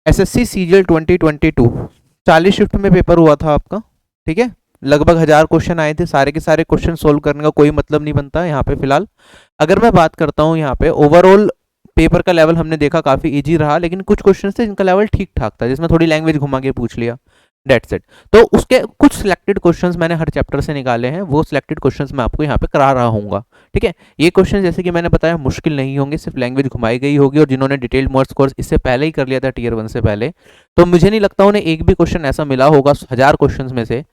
SSC CGL 2022 40 shift में paper हुआ था आपका, ठीक है। लगभग 1000 क्वेश्चन आए थे, सारे के सारे क्वेश्चन सोल्व करने का कोई मतलब नहीं बनता यहाँ पे फिलहाल। अगर मैं बात करता हूँ यहाँ पे ओवरऑल पेपर का लेवल हमने देखा काफ़ी इजी रहा, लेकिन कुछ क्वेश्चन थे जिनका लेवल ठीक ठाक था, जिसमें थोड़ी लैंग्वेज घुमा के पूछ लिया, डेट्स इट। तो उसके कुछ सिलेक्टेड क्वेश्चंस मैंने हर चैप्टर से निकाले हैं, वो सिलेक्टेड क्वेश्चंस मैं आपको यहाँ पे करा रहा हूँ, ठीक है। ये क्वेश्चन जैसे कि मैंने बताया मुश्किल नहीं होंगे, सिर्फ लैंग्वेज घुमाई गई होगी, और जिन्होंने डिटेल्ड मोड्स कोर्स इससे पहले ही कर लिया था टीयर 1 से पहले, तो मुझे नहीं लगता उन्हें एक भी क्वेश्चन ऐसा मिला होगा 1000 क्वेश्चन में से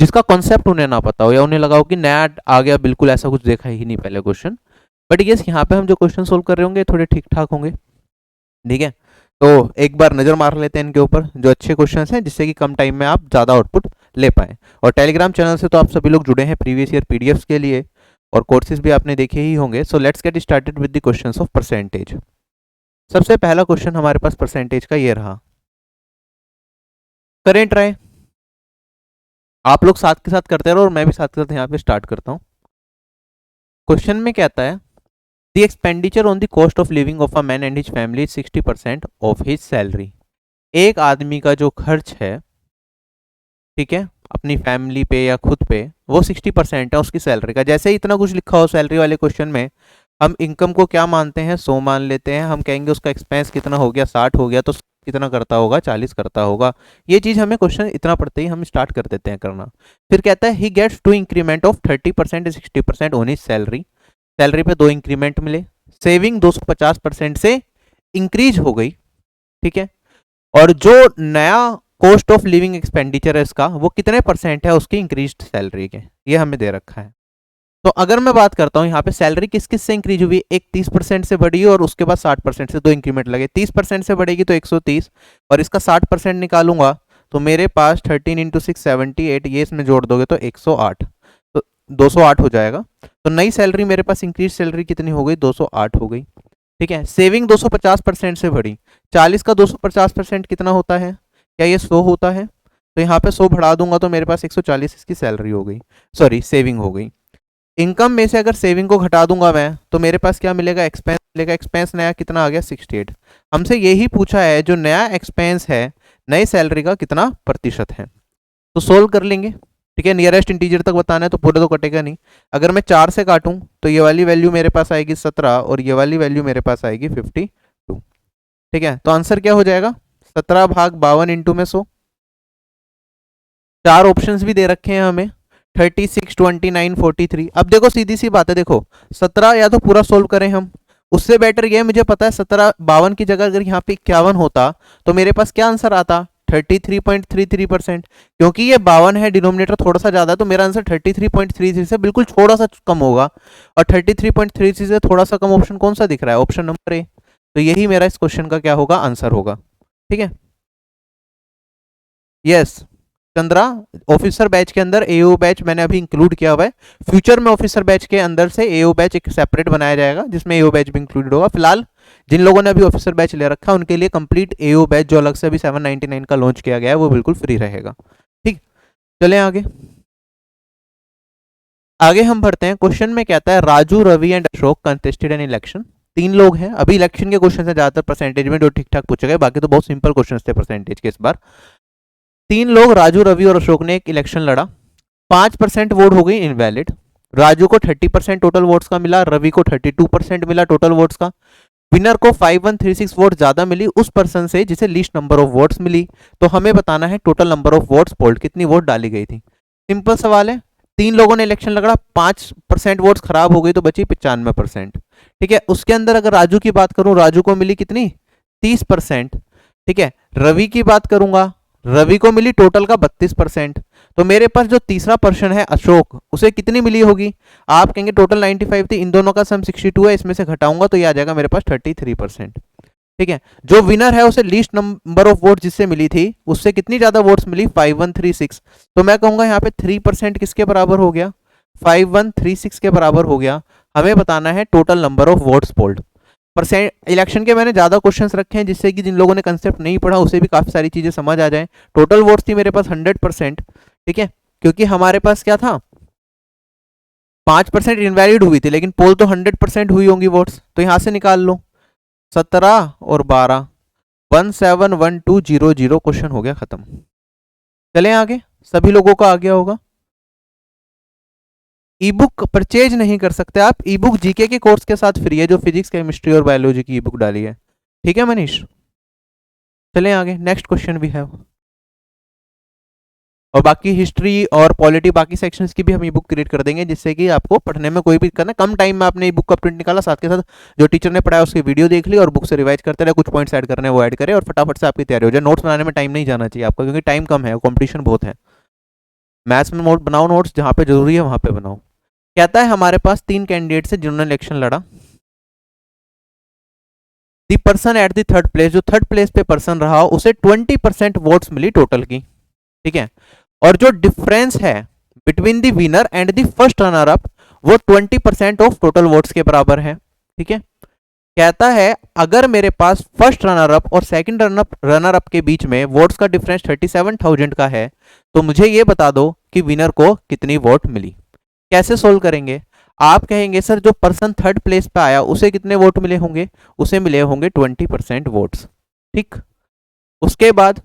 जिसका कॉन्सेप्ट उन्हें ना पता हो, या उन्हें लगा हो कि नया आ गया, बिल्कुल ऐसा कुछ देखा ही नहीं पहले क्वेश्चन। बट यस, यहाँ पे हम जो क्वेश्चन सोल्व कर रहे होंगे थोड़े ठीक ठाक होंगे, ठीक है। तो एक बार नजर मार लेते हैं इनके ऊपर, जो अच्छे क्वेश्चंस हैं, जिससे कि कम टाइम में आप ज़्यादा आउटपुट ले पाएँ। और टेलीग्राम चैनल से तो आप सभी लोग जुड़े हैं प्रीवियस ईयर पीडीएफ्स के लिए, और कोर्सेज भी आपने देखे ही होंगे। So let's get started with the questions of percentage. सबसे पहला क्वेश्चन हमारे पास परसेंटेज का ये रहा, करें ट्राई। आप लोग साथ के साथ करते रहो और मैं भी साथ के साथ यहाँ पे स्टार्ट करता हूँ। क्वेश्चन में कहता है the expenditure on the cost of living of a man and his family is 60% of his salary. एक आदमी का जो खर्च है, ठीक है, अपनी फैमिली पे या खुद पे, वो 60% है उसकी सैलरी का। जैसे ही इतना कुछ लिखा हो सैलरी वाले क्वेश्चन में, हम इनकम को क्या मानते हैं, 100 मान लेते हैं। हम कहेंगे उसका एक्सपेंस कितना हो गया, 60 हो गया, तो कितना करता होगा, 40 करता होगा। ये चीज़ हमें क्वेश्चन इतना पढ़ते ही हम स्टार्ट कर देते हैं करना। फिर कहता है he gets 2 increment of 30% 60% on his salary. Salary पे 2 इंक्रीमेंट मिले, सेविंग 250% से इंक्रीज हो गई, ठीक है। और जो नया कॉस्ट ऑफ लिविंग एक्सपेंडिचर है इसका, वो कितने परसेंट है उसकी इंक्रीज सैलरी के, ये हमें दे रखा है। तो अगर मैं बात करता हूँ यहाँ पे सैलरी किस किस से इंक्रीज हुई, एक 30% से बढ़ी और उसके बाद 60% से 2 इंक्रीमेंट लगे। 30% से बढ़ेगी तो 130, और इसका 60% निकालूंगा तो मेरे पास 13 इंटू 6 78, ये इसमें जोड़ दोगे तो 108, तो 208 हो जाएगा। तो नई सैलरी मेरे पास इंक्रीज सैलरी कितनी हो गई, 208 हो गई, ठीक है। सेविंग 250% से बढ़ी, 40 का 250% कितना होता है, क्या ये 100 होता है? तो यहाँ पे 100 बढ़ा दूंगा तो मेरे पास 140 इसकी सैलरी हो गई, सॉरी सेविंग हो गई। इनकम में से अगर सेविंग को घटा दूंगा मैं तो मेरे पास क्या मिलेगा, एक्सपेंस मिलेगा। एक्सपेंस नया कितना आ गया, 68। हमसे यही पूछा है जो नया एक्सपेंस है नई सैलरी का कितना प्रतिशत है। तो सोल्व कर लेंगे, ठीक है। नियरेस्ट इंटीजर तक बताना है तो पूरे तो कटेगा नहीं। अगर मैं 4 से काटूं तो ये वाली वैल्यू मेरे पास आएगी 17 और ये वाली वैल्यू मेरे पास आएगी 52, ठीक है। तो आंसर क्या हो जाएगा, 17 भाग 52 इंटू में 100। 4 ऑप्शंस भी दे रखे हैं हमें, 36, 29, 43। अब देखो सीधी सी बात है, देखो 17 या तो पूरा सोल्व करें हम, उससे बेटर ये मुझे पता है 17 52 की जगह अगर यहाँ पे 51 होता तो मेरे पास क्या आंसर आता, 33.33%। क्योंकि ये 52 है, डिनोमिनेटर थोड़ा सा ज़्यादा है, तो मेरा आंसर 33.33 से बिल्कुल थोड़ा सा कम होगा। और 33.33 से थोड़ा सा कम ऑप्शन कौन सा दिख रहा है, ऑप्शन नंबर ए। तो यही मेरा इस क्वेश्चन का क्या होगा, आंसर होगा, ठीक है। यस चंद्रा, ऑफिसर बैच के अंदर एओ बैच मैंने अभी इंक्लूड किया हुआ है। फ्यूचर में ऑफिसर बैच के अंदर से एओ बैच एक सेपरेट बनाया जाएगा जिसमें एओ बैच भी इंक्लूडेड होगा। फिलहाल जिन लोगों ने अभी ऑफिसर बैच ले रखा है उनके लिए कंप्लीट एओ बैच जो अलग से अभी 799 का लॉन्च किया गया है वो बिल्कुल फ्री रहेगा, ठीक। चलें आगे। आगे हम बढ़ते हैं। क्वेश्चन में कहता है Raju, Ravi and Ashok contested an election. 3 लोग हैं, अभी इलेक्शन के क्वेश्चन है ज्यादातर परसेंटेज में जो ठीक ठाक पूछे गए, बाकी तो बहुत सिंपल क्वेश्चन थे परसेंटेज के इस बार। 3 लोग राजू, रवि और अशोक ने एक इलेक्शन लड़ा, 5% वोट हो गई इनवैलिड। राजू को 30% टोटल वोट्स का मिला, रवि को 32% मिला टोटल वोट्स का। विनर को 5136 वोट ज्यादा मिली उस पर्सन से जिसे लीस्ट नंबर ऑफ वोट्स मिली। तो हमें बताना है total number of votes polled, कितनी वोट डाली गई थी। सिंपल सवाल है, 3 लोगों ने इलेक्शन लड़ा, 5% वोट्स खराब हो गई तो बची 95%, ठीक है। उसके अंदर अगर राजू की बात करूं, राजू को मिली कितनी, 30%, ठीक है। रवि की बात करूंगा, रवि को मिली टोटल का 32%। तो मेरे पास जो तीसरा पर्सन है अशोक, उसे कितनी मिली होगी, आप कहेंगे टोटल 95 थी, इन दोनों का सम 62 है, इसमें से घटाऊंगा तो ये आ जाएगा मेरे पास 33%, ठीक है। जो विनर है उसे लीस्ट नंबर ऑफ वोट जिससे मिली थी उससे कितनी ज्यादा वोट्स मिली, 5136। तो मैं कहूंगा यहाँ पे 3% किसके बराबर हो गया, 5136 के बराबर हो गया। हमें बताना है total number of votes polled. Percent election के मैंने ज्यादा क्वेश्चंस रखे हैं जिससे कि जिन लोगों ने कंसेप्ट नहीं पढ़ा उसे भी काफी सारी चीजें समझ आ जाए। टोटल वोट्स थी मेरे पास 100%, ठीक है। क्योंकि हमारे पास क्या था, 5% इनवैलिड हुई थी लेकिन पोल तो 100% हुई होंगी वोट्स, तो यहां से निकाल लो 17 और 12, 171200 क्वेश्चन हो गया खत्म। चलें आगे, सभी लोगों का आ गया होगा। ई बुक परचेज नहीं कर सकते आप, ई बुक जीके के कोर्स के साथ फ्री है, जो फिजिक्स केमिस्ट्री और बायोलॉजी की ई बुक डाली है। ठीक है मनीष, चलें आगे, नेक्स्ट क्वेश्चन भी है। और बाकी हिस्ट्री और पॉलिटी बाकी सेक्शंस की भी हम ई बुक क्रिएट कर देंगे, जिससे कि आपको पढ़ने में कोई भी करना, कम टाइम में आपने ई बुक का प्रिंट निकाला, साथ के साथ जो टीचर ने पढ़ाया उसकी वीडियो देख ली और बुक से रिवाइज करते रहे, कुछ पॉइंट्स ऐड करने वो ऐड करें और फटाफट से आपकी तैयारी हो जाए। नोट्स बनाने में टाइम नहीं जाना चाहिए आपका, क्योंकि टाइम कम है, कॉम्पिटिशन बहुत है। मैथ्स में नोट बनाओ, नोट्स जहाँ पे जरूरी है वहाँ पे बनाओ। कहता है हमारे पास 3 कैंडिडेट्स है जिन्होंने इलेक्शन लड़ा। The person at the third place, जो थर्ड प्लेस पे पर्सन रहा उसे 20% वोट्स मिली टोटल की। ठीक है, और जो डिफरेंस है between the winner and the first runner up वो 20% ऑफ टोटल वोट्स के बराबर है। ठीक है, कहता है अगर मेरे पास फर्स्ट रनर अप और सेकंड रनर अप के बीच में वोट्स का डिफरेंस 37,000 का है, तो मुझे ये बता दो कि विनर को कितनी वोट मिली। कैसे सोल्व करेंगे? आप कहेंगे सर जो पर्सन थर्ड प्लेस पे आया उसे कितने वोट मिले होंगे, उसे मिले होंगे 20% वोट्स। ठीक, उसके बाद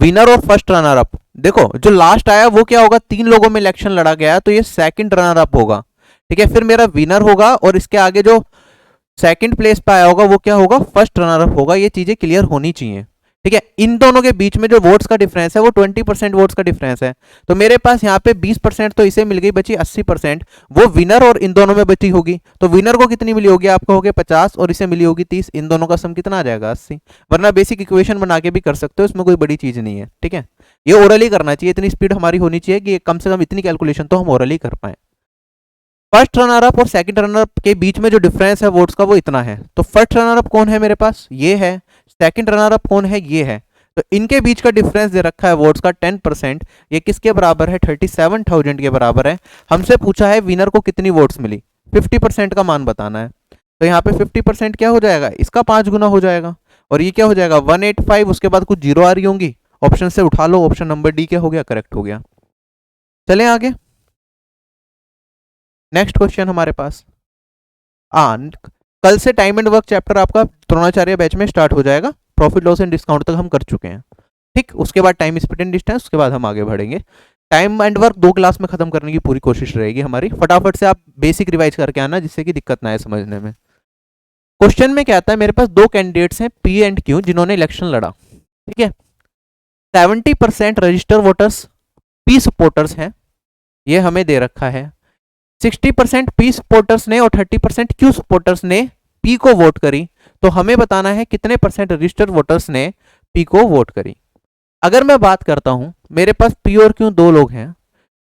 विनर और फर्स्ट रनर अप, देखो जो लास्ट आया वो क्या होगा, 3 लोगों में इलेक्शन लड़ा गया तो ये सेकंड रनर अप होगा। ठीक है, फिर मेरा विनर होगा और इसके आगे जो सेकंड प्लेस पे आया होगा वो क्या होगा, फर्स्ट रनर अप होगा। ये चीजें क्लियर होनी चाहिए। ठीक है, इन दोनों के बीच में जो वोट्स का डिफरेंस है वो 20% वोट्स का डिफरेंस है, तो मेरे पास यहाँ पे 20% तो इसे मिल गई, बची 80%, वो विनर और इन दोनों में बची होगी। तो विनर को कितनी मिली होगी, आपको हो गया 50 और इसे मिली होगी 30, इन दोनों का सम कितना आ जाएगा 80। वरना बेसिक इक्वेशन बना के भी कर सकते हो, इसमें कोई बड़ी चीज नहीं है। ठीक है, ये ओरली करना चाहिए, इतनी स्पीड हमारी होनी चाहिए कि कम से कम इतनी कैलकुलेशन तो हम ओरली कर पाए। फर्स्ट रनर अप और सेकंड रनर अप के बीच में जो डिफरेंस है वोट्स का वो इतना है, तो फर्स्ट रनर अप कौन है मेरे पास, ये है। सेकंड रनर अप कौन है, ये है। तो इनके बीच का डिफरेंस दे रखा है वोट्स का 10%, ये किसके बराबर है, 37,000 के बराबर है। हमसे पूछा है विनर को कितनी वोट्स मिली, 50% का मान बताना है। तो यहाँ पे 50% क्या हो जाएगा, इसका 5 गुना हो जाएगा, और ये क्या हो जाएगा 185, उसके बाद कुछ जीरो आ रही होंगी, ऑप्शन से उठा लो, ऑप्शन नंबर डी क्या हो गया, करेक्ट हो गया। चलें आगे, नेक्स्ट क्वेश्चन हमारे पास। कल से टाइम एंड वर्क चैप्टर आपका द्रोणाचार्य बैच में स्टार्ट हो जाएगा, प्रॉफिट लॉस एंड डिस्काउंट तक हम कर चुके हैं। ठीक, उसके बाद टाइम स्पीड एंड डिस्टेंस, उसके बाद हम आगे बढ़ेंगे। टाइम एंड वर्क 2 क्लास में खत्म करने की पूरी कोशिश रहेगी हमारी। फटाफट से आप बेसिक रिवाइज करके आना, जिससे कि दिक्कत ना आए समझने में। क्वेश्चन में क्या आता है, मेरे पास 2 कैंडिडेट्स हैं पी एंड क्यू जिन्होंने इलेक्शन लड़ा। ठीक है, 70% रजिस्टर वोटर्स पी सपोर्टर्स हैं, ये हमें दे रखा है। 60% पी सपोर्टर्स ने और 30% क्यू सपोर्टर्स ने पी को वोट करी, तो हमें बताना है कितने परसेंट रजिस्टर्ड वोटर्स ने पी को वोट करी। अगर मैं बात करता हूं, मेरे पास पी और क्यू 2 लोग हैं,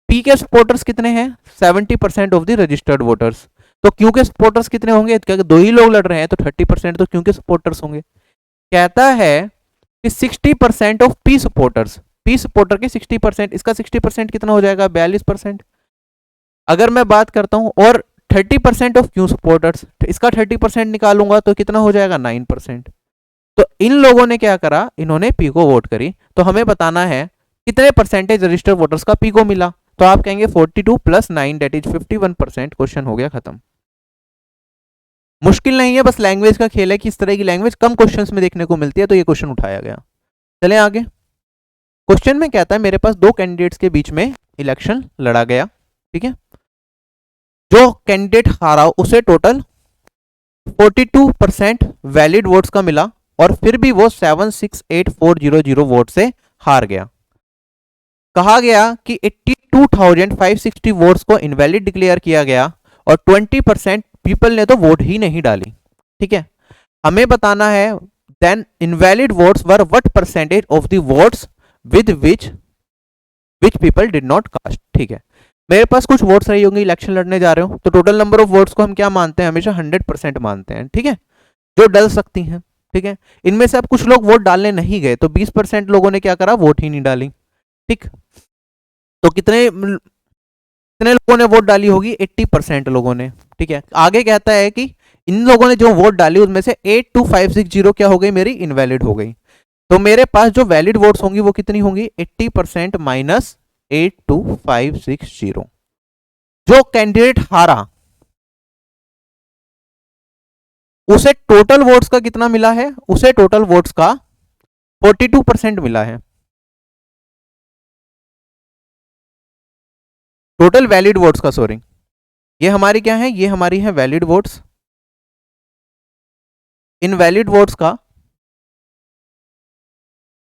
पी के सपोर्टर्स कितने हैं, 70% ऑफ द रजिस्टर्ड वोटर्स। तो क्यू के सपोर्टर्स कितने होंगे, क्या 2 ही लोग लड़ रहे हैं तो 30% तो क्यू के सपोर्टर्स होंगे। कहता है कि 60% of P supporters, P supporter के 60%, इसका 60% कितना हो जाएगा 42%। अगर मैं बात करता हूं और 30% ऑफ क्यू सपोर्टर्स, इसका 30% निकालूंगा तो कितना हो जाएगा 9%। तो इन लोगों ने क्या करा, इन्होंने पी को वोट करी, तो हमें बताना है कितने परसेंटेज रजिस्टर्ड वोटर्स का पी को मिला। तो आप कहेंगे 42 + 9 दैट इज 51%। क्वेश्चन हो गया खत्म। मुश्किल नहीं है, बस लैंग्वेज का खेल है कि इस तरह की लैंग्वेज कम क्वेश्चंस में देखने को मिलती है, तो ये क्वेश्चन उठाया गया। चलें आगे, क्वेश्चन में कहता है मेरे पास 2 कैंडिडेट्स के बीच में इलेक्शन लड़ा गया। ठीक है, जो कैंडिडेट हारा उसे टोटल 42% वैलिड वोट्स का मिला, और फिर भी वो 768400 वोट से हार गया। कहा गया कि 82,560 वोट्स को इनवैलिड डिक्लेयर किया गया और 20% पीपल ने तो वोट ही नहीं डाली। ठीक है, हमें बताना है then invalid votes were what percentage of the votes with which people did not cast. ठीक है, मेरे पास कुछ वोट्स रही होंगी, इलेक्शन लड़ने जा रहे हो, तो टोटल नंबर ऑफ वोट्स को हम क्या मानते हैं, हमेशा 100% मानते हैं। ठीक है, जो डल सकती हैं। ठीक है, इनमें से अब कुछ लोग वोट डालने नहीं गए, तो 20% लोगों ने क्या करा, वोट ही नहीं डाली। ठीक, तो कितने लोगों ने वोट डाली होगी, 80% लोगों ने। ठीक है, आगे कहता है कि इन लोगों ने जो वोट डाली उसमें से 82560 क्या हो गई, मेरी इनवैलिड हो गई। तो मेरे पास जो वैलिड वोट्स होंगी वो कितनी होंगी, 80% माइनस 82560। जो कैंडिडेट हारा, उसे टोटल वोट्स का कितना मिला है, उसे टोटल वोट्स का 42% मिला है, टोटल वैलिड वोट्स का, सॉरी, ये हमारी क्या है, ये हमारी है वैलिड वोट्स, इन वैलिड वोट्स का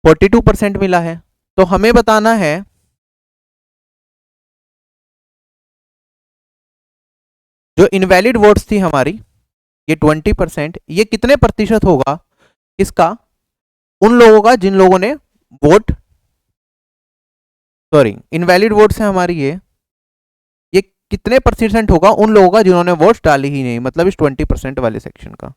42% मिला है। तो हमें बताना है जो इनवैलिड वोट्स थी हमारी, ये 20%, ये कितने प्रतिशत होगा इसका, उन लोगों का जिन लोगों ने वोट, सॉरी इनवैलिड वोट्स है हमारी ये कितने परसेंट होगा उन लोगों का जिन्होंने वोट डाली ही नहीं, मतलब इस 20% वाले सेक्शन का।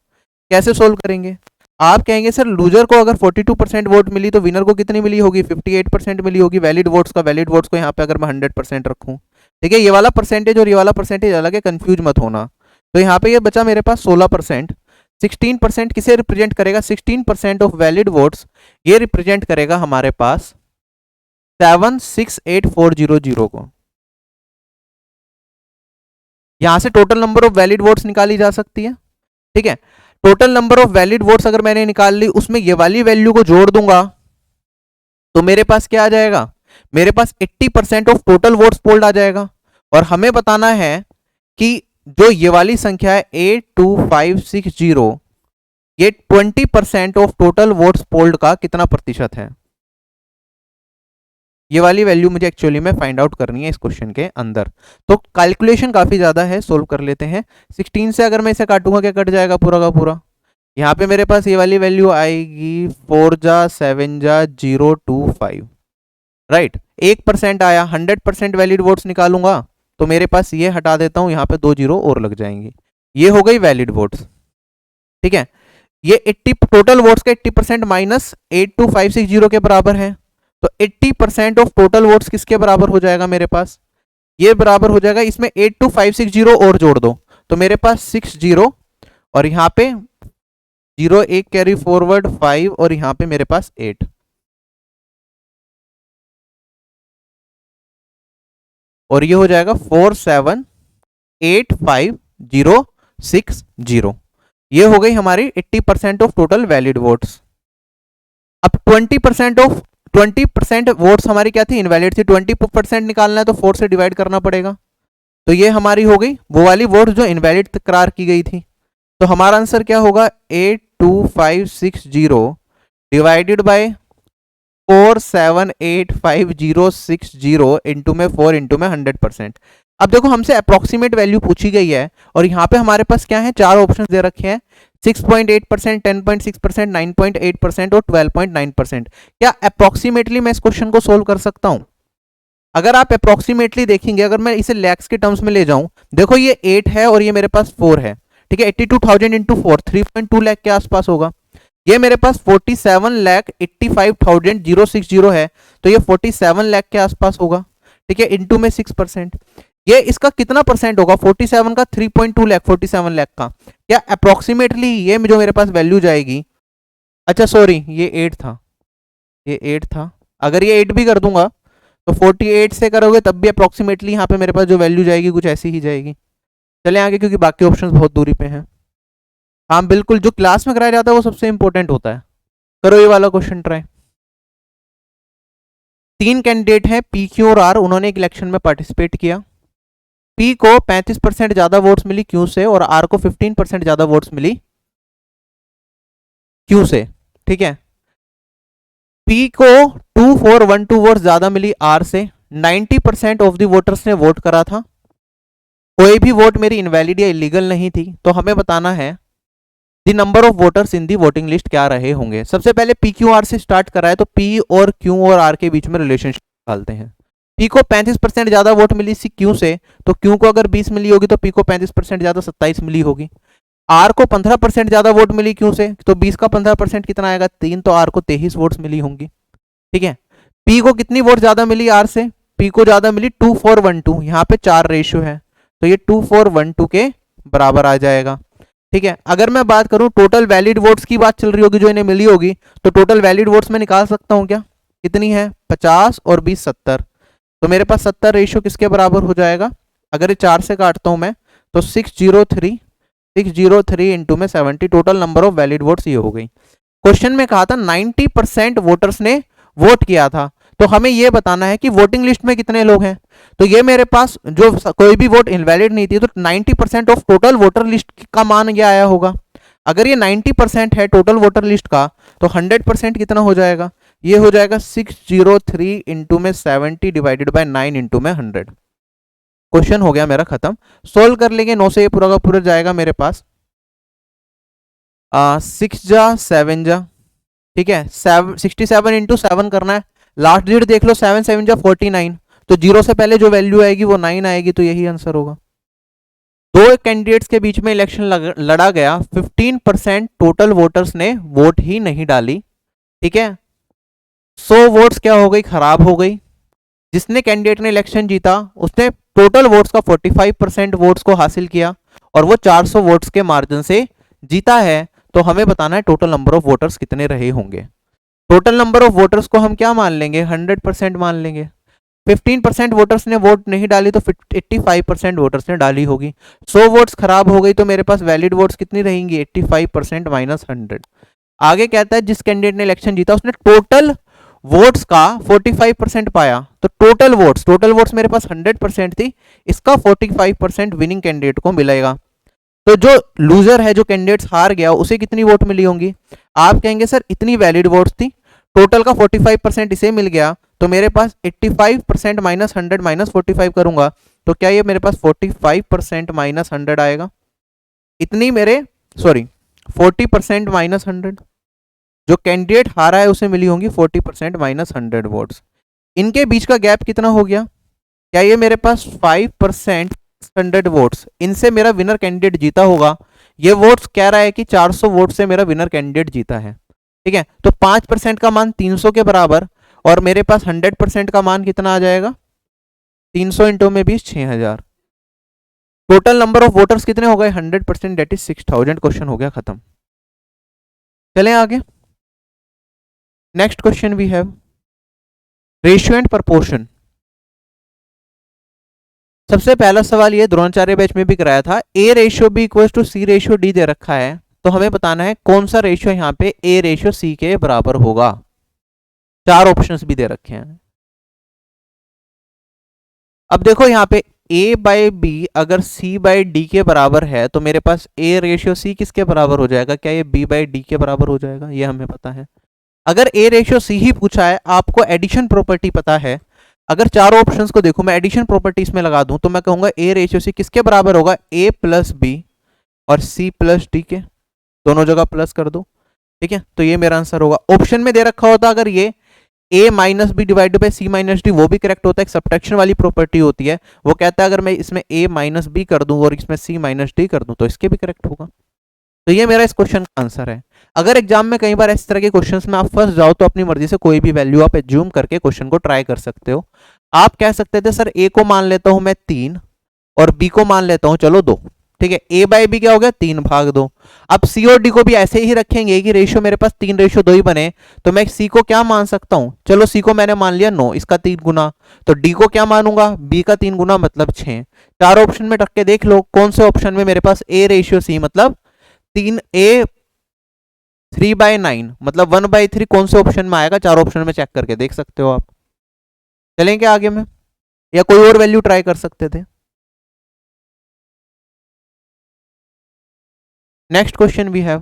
कैसे सोल्व करेंगे, आप कहेंगे सर लूजर को अगर 42% वोट मिली तो विनर को कितनी मिली होगी, 58% मिली होगी वैलिड वोट्स का। वैलिड वोट्स को यहाँ पे अगर मैं 100% रखूँ, ठीक है, ये वाला परसेंटेज और ये वाला परसेंटेज अलग है, कंफ्यूज मत होना। तो यहाँ पे ये बचा मेरे पास 16%। 16% किसे रिप्रेजेंट करेगा, 16% ऑफ वैलिड वोट्स ये रिप्रेजेंट करेगा हमारे पास 768400 को। यहां से total number of valid votes निकाली जा सकती है, ठीक है। Total number of valid votes अगर मैंने निकाल ली, उसमें ये वाली वैल्यू को जोड़ दूंगा तो मेरे पास क्या आ जाएगा, मेरे पास 80% ऑफ टोटल वोट्स पोल्ड आ जाएगा। और हमें बताना है कि जो ये वाली संख्या है 82560, ये 20% ऑफ टोटल वोट्स पोल्ड का कितना प्रतिशत है। ये वाली वैल्यू मुझे एक्चुअली में फाइंड आउट करनी है इस क्वेश्चन के अंदर। तो कैलकुलेशन काफी ज्यादा है, सोल्व कर लेते हैं। 16 से अगर मैं इसे काटूंगा क्या कट जाएगा पूरा का पूरा, यहाँ पे मेरे पास ये वाली वैल्यू आएगी 4 जा 7 जा 025, राइट। 1% आया, 100% वैलिड वोट्स निकालूंगा तो मेरे पास ये हटा देता हूं, यहाँ पे 2 जीरो और लग जाएंगे, ये हो गई वैलिड वोट्स, ठीक है। ये 80 टोटल वोट्स का 80% माइनस 82560 के बराबर है, तो 80% ऑफ टोटल वोट्स किसके बराबर हो जाएगा मेरे पास, ये बराबर हो जाएगा, इसमें 82560 और जोड़ दो तो मेरे पास 60 और यहाँ पे 0 एक कैरी फॉरवर्ड 5 और यहाँ पे मेरे पास 8, और ये हो जाएगा 4785060। ये हो गई हमारी 80% ऑफ टोटल वैलिड वोट्स। अब 20% वोट्स हमारी क्या थी, इनवैलिड थी। 20% निकालना है तो 4 से डिवाइड करना पड़ेगा, तो ये हमारी हो गई वो वाली वोट्स जो इनवैलिड करार की गई थी। तो हमारा आंसर क्या होगा, 82560 डिवाइडेड बाय 4785060 इंटू में 4 इंटू में 100%। अब देखो हमसे अप्रोक्सीमेट वैल्यू पूछी गई है और यहाँ पे हमारे पास क्या है, 4 ऑप्शन दे रखे हैं, 6.8%, 10.6%, 9.8% और 12.9%। क्या अप्रोक्सीमेटली मैं इस क्वेश्चन को सोल्व कर सकता हूं? अगर आप अप्रोक्सीमेटली देखेंगे, अगर मैं इसे लैक्स के टर्म्स में ले जाऊं, देखो ये 8 है और ये मेरे पास 4 है, ठीक है। 82,000 इंटू 4 3.2 लाख के आसपास होगा। ये मेरे पास 47,85,060 है, तो ये 47 लाख के आसपास होगा, ठीक है, इंटू में 6%। ये इसका कितना परसेंट होगा, 47 का 3.2 लाख, 47 लाख का, क्या अप्रोक्सीमेटली ये जो मेरे पास वैल्यू जाएगी, अच्छा सॉरी ये 8 था, ये 8 था, अगर ये 8 भी कर दूंगा तो 48 से करोगे तब भी अप्रोक्सीमेटली यहाँ पे मेरे पास जो वैल्यू जाएगी कुछ ऐसी ही जाएगी। चले आगे, क्योंकि बाकी ऑप्शंस बहुत दूरी पे हैं। हाँ बिल्कुल, जो क्लास में कराया जाता है वो सबसे इंपॉर्टेंट होता है। करो ये वाला क्वेश्चन ट्राई। 3 कैंडिडेट हैं पी, क्यू और आर, उन्होंने एक इलेक्शन में पार्टिसिपेट किया। पी को 35% ज्यादा वोट्स मिली क्यू से और आर को 15% ज्यादा वोट्स मिली क्यू से, ठीक है। पी को 2412 वोट्स ज्यादा मिली आर से, 90% ऑफ द वोटर्स ने वोट करा था, कोई भी वोट मेरी इनवैलिड या इलीगल नहीं थी। तो हमें बताना है the number of voters in the voting list क्या रहे होंगे। सबसे पहले पी क्यू आर से स्टार्ट करा है, तो पी और क्यू और आर के बीच में रिलेशनशिप निकालते हैं। पी को 35% ज्यादा वोट मिली सी क्यू से, तो क्यू को अगर 20 मिली होगी तो पी को 35% ज्यादा 27 मिली होगी। आर को 15% ज्यादा वोट मिली क्यू से, तो 20 का 15% कितना आएगा, 3, तो आर को 23 वोट्स मिली होंगी, ठीक है। पी को कितनी वोट ज्यादा मिली आर से, पी को ज्यादा मिली 2412, यहाँ पे 4 रेशियो है तो ये 2412 के बराबर आ जाएगा, ठीक है। अगर मैं बात करूं टोटल वैलिड वोट्स की बात चल रही होगी जो इन्हें मिली होगी, तो टोटल वैलिड वोट्स में निकाल सकता हूं क्या, कितनी है, 50 और 20 70, तो मेरे पास 70 रेशियो किसके बराबर हो जाएगा, अगर ये 4 से काटता हूं मैं तो 603 603 इंटू में 70, total number of valid votes ये हो गई। क्वेश्चन में कहा था 90% वोटर्स ने वोट किया था, तो हमें ये बताना है कि वोटिंग लिस्ट में कितने लोग हैं। तो ये मेरे पास जो कोई भी वोट इनवैलिड नहीं थी, तो 90% ऑफ टोटल वोटर लिस्ट का मान ये आया होगा। अगर ये 90% है टोटल वोटर लिस्ट का, तो 100% कितना हो जाएगा, ये हो जाएगा 603 इंटू में 70 डिवाइडेड बाय 9 इंटू में 100। क्वेश्चन हो गया मेरा खत्म। सोल्व कर लेंगे, 9 से ये पूरा का पूरा जाएगा मेरे पास 6 जा 7 जा, ठीक है 67 इंटू 7 करना है। लास्ट डिजिट देख लो, 7 7 जा 49, तो 0 से पहले जो वैल्यू आएगी वो 9 आएगी, तो यही आंसर होगा। दो कैंडिडेट्स के बीच में इलेक्शन लड़ा गया, 15% टोटल वोटर्स ने वोट ही नहीं डाली, ठीक है। 100 वोट्स क्या हो गई, खराब हो गई। जिसने कैंडिडेट ने इलेक्शन जीता उसने टोटल वोट्स का 45% वोट्स को हासिल किया और वो 400 वोट्स के मार्जिन से जीता है। तो हमें बताना है टोटल नंबर ऑफ वोटर्स कितने रहे होंगे। टोटल नंबर ऑफ वोटर्स को हम क्या मान लेंगे, 100% मान लेंगे। 15% वोटर्स ने वोट नहीं डाली तो 85% वोटर्स ने डाली होगी। 100 वोट्स खराब हो गई तो मेरे पास वैलिड वोट्स कितनी रहेंगी, 85% माइनस 100। आगे कहता है जिस कैंडिडेट ने इलेक्शन जीता उसने टोटल वोट्स का 45% पाया, तो टोटल वोट्स मेरे पास 100% थी, इसका 45% विनिंग कैंडिडेट को मिलेगा। तो जो लूजर है, जो कैंडिडेट हार गया, उसे कितनी वोट मिली होंगी। आप कहेंगे सर इतनी वैलिड वोट्स थी, टोटल का 45% इसे मिल गया, तो मेरे पास 85% माइनस 100 माइनस 45 करूंगा तो क्या ये मेरे पास 45% माइनस 100 आएगा। इतनी मेरे 40% माइनस 100, जो कैंडिडेट हारा है उसे मिली होंगी 40% माइनस 100 वोट्स। इनके बीच का गैप कितना हो गया, क्या ये मेरे पास 5% 100 वोट्स, इनसे मेरा विनर कैंडिडेट जीता होगा। ये वोट्स कह रहा है कि 400 वोट से मेरा विनर कैंडिडेट जीता है, ठीक है। तो 5% का मान 300 के बराबर, और मेरे पास 100% का मान कितना आ जाएगा, 300 इंटू में 20, 6000। टोटल नंबर ऑफ वोटर्स कितने हो गए, 100%, दैट इज 6000। क्वेश्चन हो गया खत्म। चलें आगे। Next question we have ratio and proportion. सबसे पहला सवाल ये द्रोणाचार्य बैच में भी कराया था, A ratio B equal to C ratio D दे रखा है, तो हमें बताना है कौन सा रेशियो यहाँ पे ए रेशियो सी के बराबर होगा। 4 ऑप्शंस भी दे रखे हैं। अब देखो यहाँ पे a बाई बी अगर c बाई डी के बराबर है, तो मेरे पास a रेशियो c किसके बराबर हो जाएगा, क्या ये b बाई डी के बराबर हो जाएगा, ये हमें पता है। अगर a रेशियो c ही पूछा है, आपको एडिशन प्रॉपर्टी पता है, अगर चारों ऑप्शंस को देखो मैं एडिशन प्रॉपर्टी इसमें लगा दूं तो मैं कहूंगा a रेशियो c किसके बराबर होगा, a प्लस बी और c प्लस डी के, दोनों जगह प्लस कर दो, ठीक है। तो ये मेरा आंसर होगा। ऑप्शन में दे रखा होता अगर ये a minus B divided by C minus D, वो भी करेक्ट होता है, एक सब्ट्रैक्शन वाली प्रॉपर्टी होती है, वो कहता है अगर मैं इसमें a माइनस बी कर दूं और इसमें c माइनस डी कर दूं तो इसके भी करेक्ट होगा। तो ये मेरा इस क्वेश्चन का आंसर है। अगर एग्जाम में कई बार इस तरह के क्वेश्चंस में आप फंस जाओ तो अपनी मर्जी से कोई भी वैल्यू आप एज्यूम करके क्वेश्चन को ट्राई कर सकते हो। आप कह सकते थे सर a को मान लेता हूं मैं 3 और b को मान लेता हूं चलो 2, ठीक है। a बाई बी क्या हो गया, 3/2। अब c और d को भी ऐसे ही रखेंगे कि रेशियो मेरे पास 3:2 ही बने, तो मैं c को क्या मान सकता हूं, चलो c को मैंने मान लिया 9, इसका 3 गुना, तो d को क्या मानूंगा, b का 3 गुना मतलब 6। चार ऑप्शन में रख के देख लो कौन से ऑप्शन में मेरे पास a रेशियो c मतलब 3a 3/9 मतलब 1/3 कौन से ऑप्शन में आएगा, चार ऑप्शन में चेक करके देख सकते हो आप। चलेंगे आगे में, या कोई और वैल्यू ट्राई कर सकते थे। Next question we have,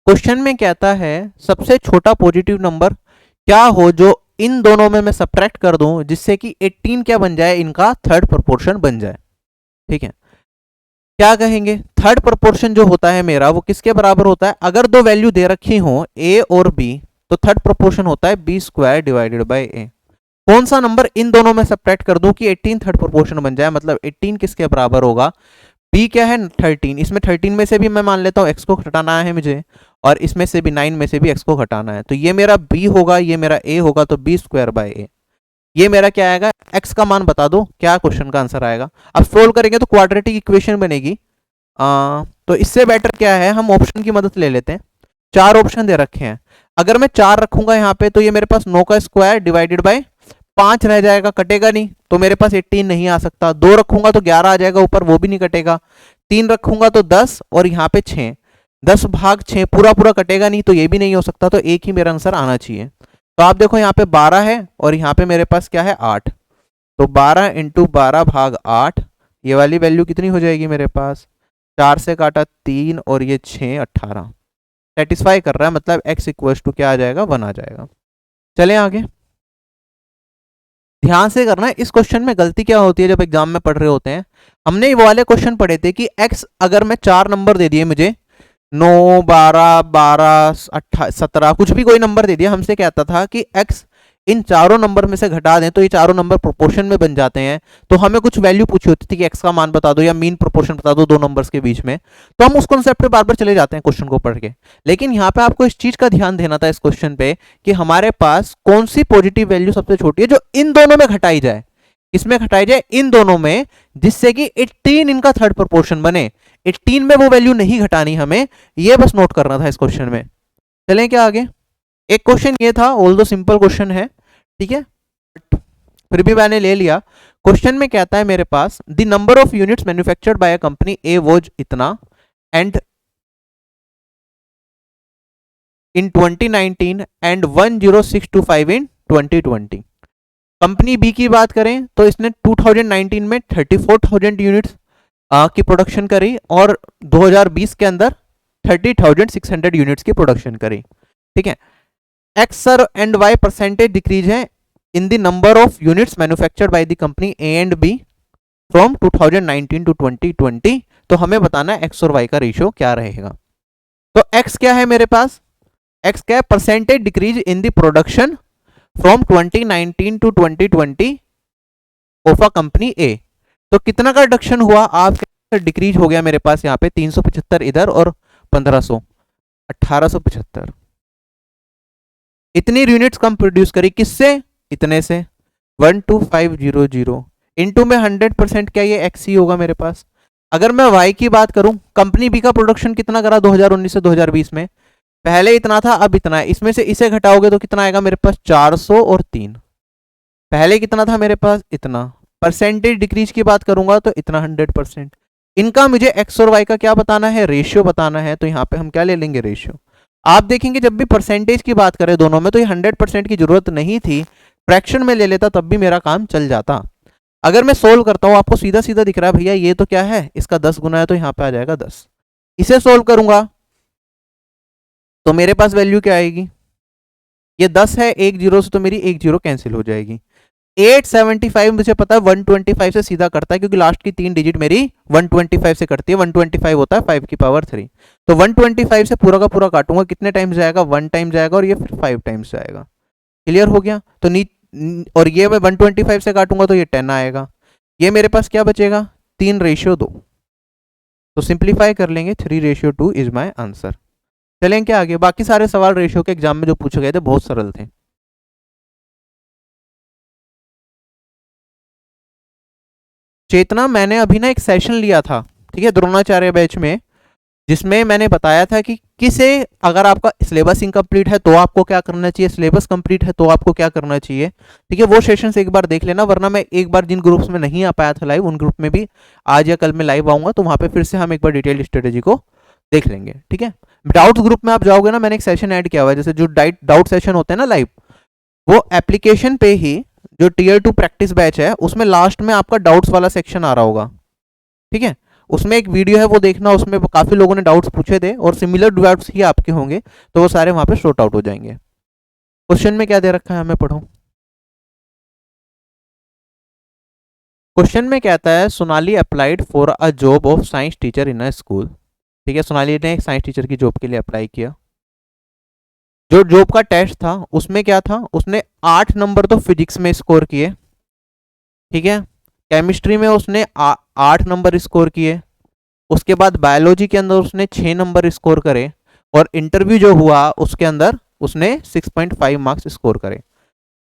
question में कहता है सबसे छोटा पॉजिटिव नंबर क्या हो जो इन दोनों में मैं सब्ट्रैक्ट कर दूं जिससे कि 18 क्या बन जाए, इनका थर्ड प्रोपोर्शन बन जाए, ठीक है। क्या कहेंगे, थर्ड प्रोपोर्शन जो होता है मेरा वो किसके बराबर होता है, अगर दो वैल्यू दे रखी हो a और b तो थर्ड प्रोपोर्शन होता है b² डिवाइडेड बाय a। कौन सा नंबर इन दोनों में सब्ट्रैक्ट कर दूं कि 18 थर्ड प्रोपोर्शन बन जाए, मतलब 18 किसके बराबर होगा, b क्या है 13, इसमें 13 में से भी मैं मान लेता हूं x को घटाना है मुझे, और इसमें से भी 9 में से भी x को घटाना है, तो ये मेरा b होगा, ये मेरा a होगा, तो b² बाय a। ये मेरा क्या आएगा, x का मान बता दो, क्या क्वेश्चन का आंसर आएगा। अब सोल्व करेंगे तो क्वाड्रेटिक इक्वेशन बनेगी। तो इससे बेटर क्या है, हम ऑप्शन की मदद ले लेते हैं। चार ऑप्शन दे रखे हैं, अगर मैं 4 रखूंगा यहाँ पे तो ये मेरे पास 9 का स्क्वायर डिवाइडेड बाय 5 रह जाएगा, कटेगा नहीं, तो मेरे पास 18 नहीं आ सकता। 2 रखूंगा तो 11 आ जाएगा ऊपर, वो भी नहीं कटेगा। 3 रखूंगा तो 10 और यहाँ पे 6, 10 भाग 6 पूरा पूरा कटेगा नहीं, तो ये भी नहीं हो सकता, तो एक ही मेरा आंसर आना चाहिए। तो आप देखो यहाँ पे 12 है और यहाँ पे मेरे पास क्या है 8, तो 12 इंटू 12 भाग 8, ये वाली वैल्यू कितनी हो जाएगी मेरे पास, 4 से काटा 3 और ये 6, 18 सेटिस्फाई कर रहा है, मतलब x इक्वल्स टू क्या आ जाएगा 1 आ जाएगा। चलें आगे, ध्यान से करना है। इस क्वेश्चन में गलती क्या होती है जब एग्जाम में पढ़ रहे होते हैं, हमने वो वाले क्वेश्चन पढ़े थे कि x अगर मैं 4 नंबर दे दिए मुझे 9, 12, 12, 18, 17 कुछ भी कोई नंबर दे दिया, हमसे कहता था कि x इन चारों नंबर में से घटा दें तो ये चारों नंबर प्रोपोर्शन में बन जाते हैं। तो हमें कुछ वैल्यू पूछी होती थी कि x का मान बता दो या मीन प्रोपोर्शन बता दो दो नंबर्स के बीच में, तो हम उस कॉन्सेप्ट पे बार बार चले जाते हैं क्वेश्चन को पढ़ के। लेकिन यहाँ पे आपको इस चीज का ध्यान देना था इस क्वेश्चन पे कि हमारे पास कौन सी पॉजिटिव वैल्यू सबसे छोटी है जो इन दोनों में घटाई जाए, किसमें घटाई जाए, इन दोनों में, जिससे कि 18 इनका थर्ड प्रोपोर्शन बने। 18 में वो वैल्यू नहीं घटानी हमें, ये बस नोट करना था इस क्वेश्चन में। चलें क्या आगे, एक क्वेश्चन ये था, ऑल्दो सिंपल क्वेश्चन है, ठीक है, फिर भी मैंने ले लिया। क्वेश्चन में कहता है मेरे पास the number of units manufactured by a company A was इतना and in 2019 and 10625 in 2020। Company B की बात करें तो इसने 2019 में 34,000 यूनिट्स की प्रोडक्शन करी और 2020 के अंदर 30,600 यूनिट्स की प्रोडक्शन करी, ठीक है। X and Y percentage decrease है in the number of units manufactured by the company A and B from 2019 to 2020। तो हमें बताना है एक्स और वाई का रेशियो क्या रहेगा। तो एक्स क्या है मेरे पास, एक्स क्या है, percentage decrease in the production from 2019 to 2020 of a company A. तो कितना का रिडक्शन हुआ, आप डिक्रीज हो गया मेरे पास यहाँ पे 375 इधर और 1500, 1875। इतनी यूनिट्स कम प्रोड्यूस करी, किससे, इतने से, 12500 इनटू में 100% क्या ये एक्स ही होगा मेरे पास। अगर मैं वाई की बात करूं, कंपनी बी का प्रोडक्शन कितना करा 2019 से 2020 में, पहले इतना था अब इतना है, इसमें से इसे घटाओगे तो कितना आएगा मेरे पास 400 और 3, पहले कितना था मेरे पास इतना। परसेंटेज डिक्रीज की बात करूंगा तो इतना 100%। इनका मुझे एक्स और वाई का क्या बताना है, रेशियो बताना है, तो यहाँ पे हम क्या ले लेंगे रेशियो। आप देखेंगे जब भी परसेंटेज की बात करें दोनों में तो ये 100% की जरूरत नहीं थी, फ्रैक्शन में ले लेता तब भी मेरा काम चल जाता। अगर मैं सोल्व करता हूं, आपको सीधा सीधा दिख रहा है भैया ये तो क्या है, इसका 10 गुना है तो यहाँ पे आ जाएगा 10। इसे सोल्व करूंगा तो मेरे पास वैल्यू क्या आएगी, ये 10 है, एक जीरो से तो मेरी एक जीरो कैंसिल हो जाएगी। 875 मुझे पता है 125 से सीधा करता है क्योंकि लास्ट की 3 डिजिट मेरी 125 से करती है, 125 होता है 5 की पावर 3। तो 125 से पूरा का पूरा काटूंगा, कितने टाइम्स जाएगा, 1 टाइम जाएगा और ये फिर 5 टाइम्स जाएगा। क्लियर हो गया। तो और ये मैं 125 से काटूंगा तो ये 10 आएगा, ये मेरे पास क्या बचेगा 3:2। तो सिंप्लीफाई कर लेंगे, 3:2 इज माई आंसर। चलें क्या आगे, बाकी सारे सवाल रेशियो के एग्जाम में जो पूछे गए थे बहुत सरल थे। चेतना, मैंने अभी ना एक सेशन लिया था, ठीक है, द्रोणाचार्य बैच में, जिसमें मैंने बताया था कि किसे, अगर आपका सिलेबस इनकम्प्लीट है तो आपको क्या करना चाहिए, सिलेबस कंप्लीट है तो आपको क्या करना चाहिए, ठीक है। वो सेशन से एक बार देख लेना, वरना मैं एक बार जिन ग्रुप्स में नहीं आ पाया था लाइव उन ग्रुप में भी आज या कल में लाइव आऊंगा, तो वहां पे फिर से हम एक बार डिटेल स्ट्रेटेजी को देख लेंगे, ठीक है। डाउट्स ग्रुप में आप जाओगे ना, मैंने एक सेशन ऐड किया हुआ है, जैसे जो डाउट सेशन होते हैं ना लाइव, वो एप्लीकेशन पे ही जो टीयर 2 प्रैक्टिस बैच है उसमें लास्ट में आपका डाउट्स वाला सेक्शन आ रहा होगा, ठीक है। उसमें एक वीडियो है वो देखना, उसमें काफी लोगों ने डाउट्स पूछे थे और सिमिलर डाउट्स ही आपके होंगे, तो वो सारे वहां पे सॉर्ट आउट हो जाएंगे। क्वेश्चन में क्या दे रखा है हमें पढ़ो। क्वेश्चन में कहता है Sonali applied for a job of science teacher in a school, ठीक है। सोनाली ने साइंस टीचर की जॉब के लिए अप्लाई किया। जो जॉब का टेस्ट था उसमें क्या था, उसने 8 नंबर तो फिजिक्स में स्कोर किए, ठीक है। केमिस्ट्री में उसने 8 नंबर स्कोर किए, उसके बाद बायोलॉजी के अंदर उसने 6 नंबर स्कोर करे और इंटरव्यू जो हुआ उसके अंदर उसने 6.5 मार्क्स स्कोर करे।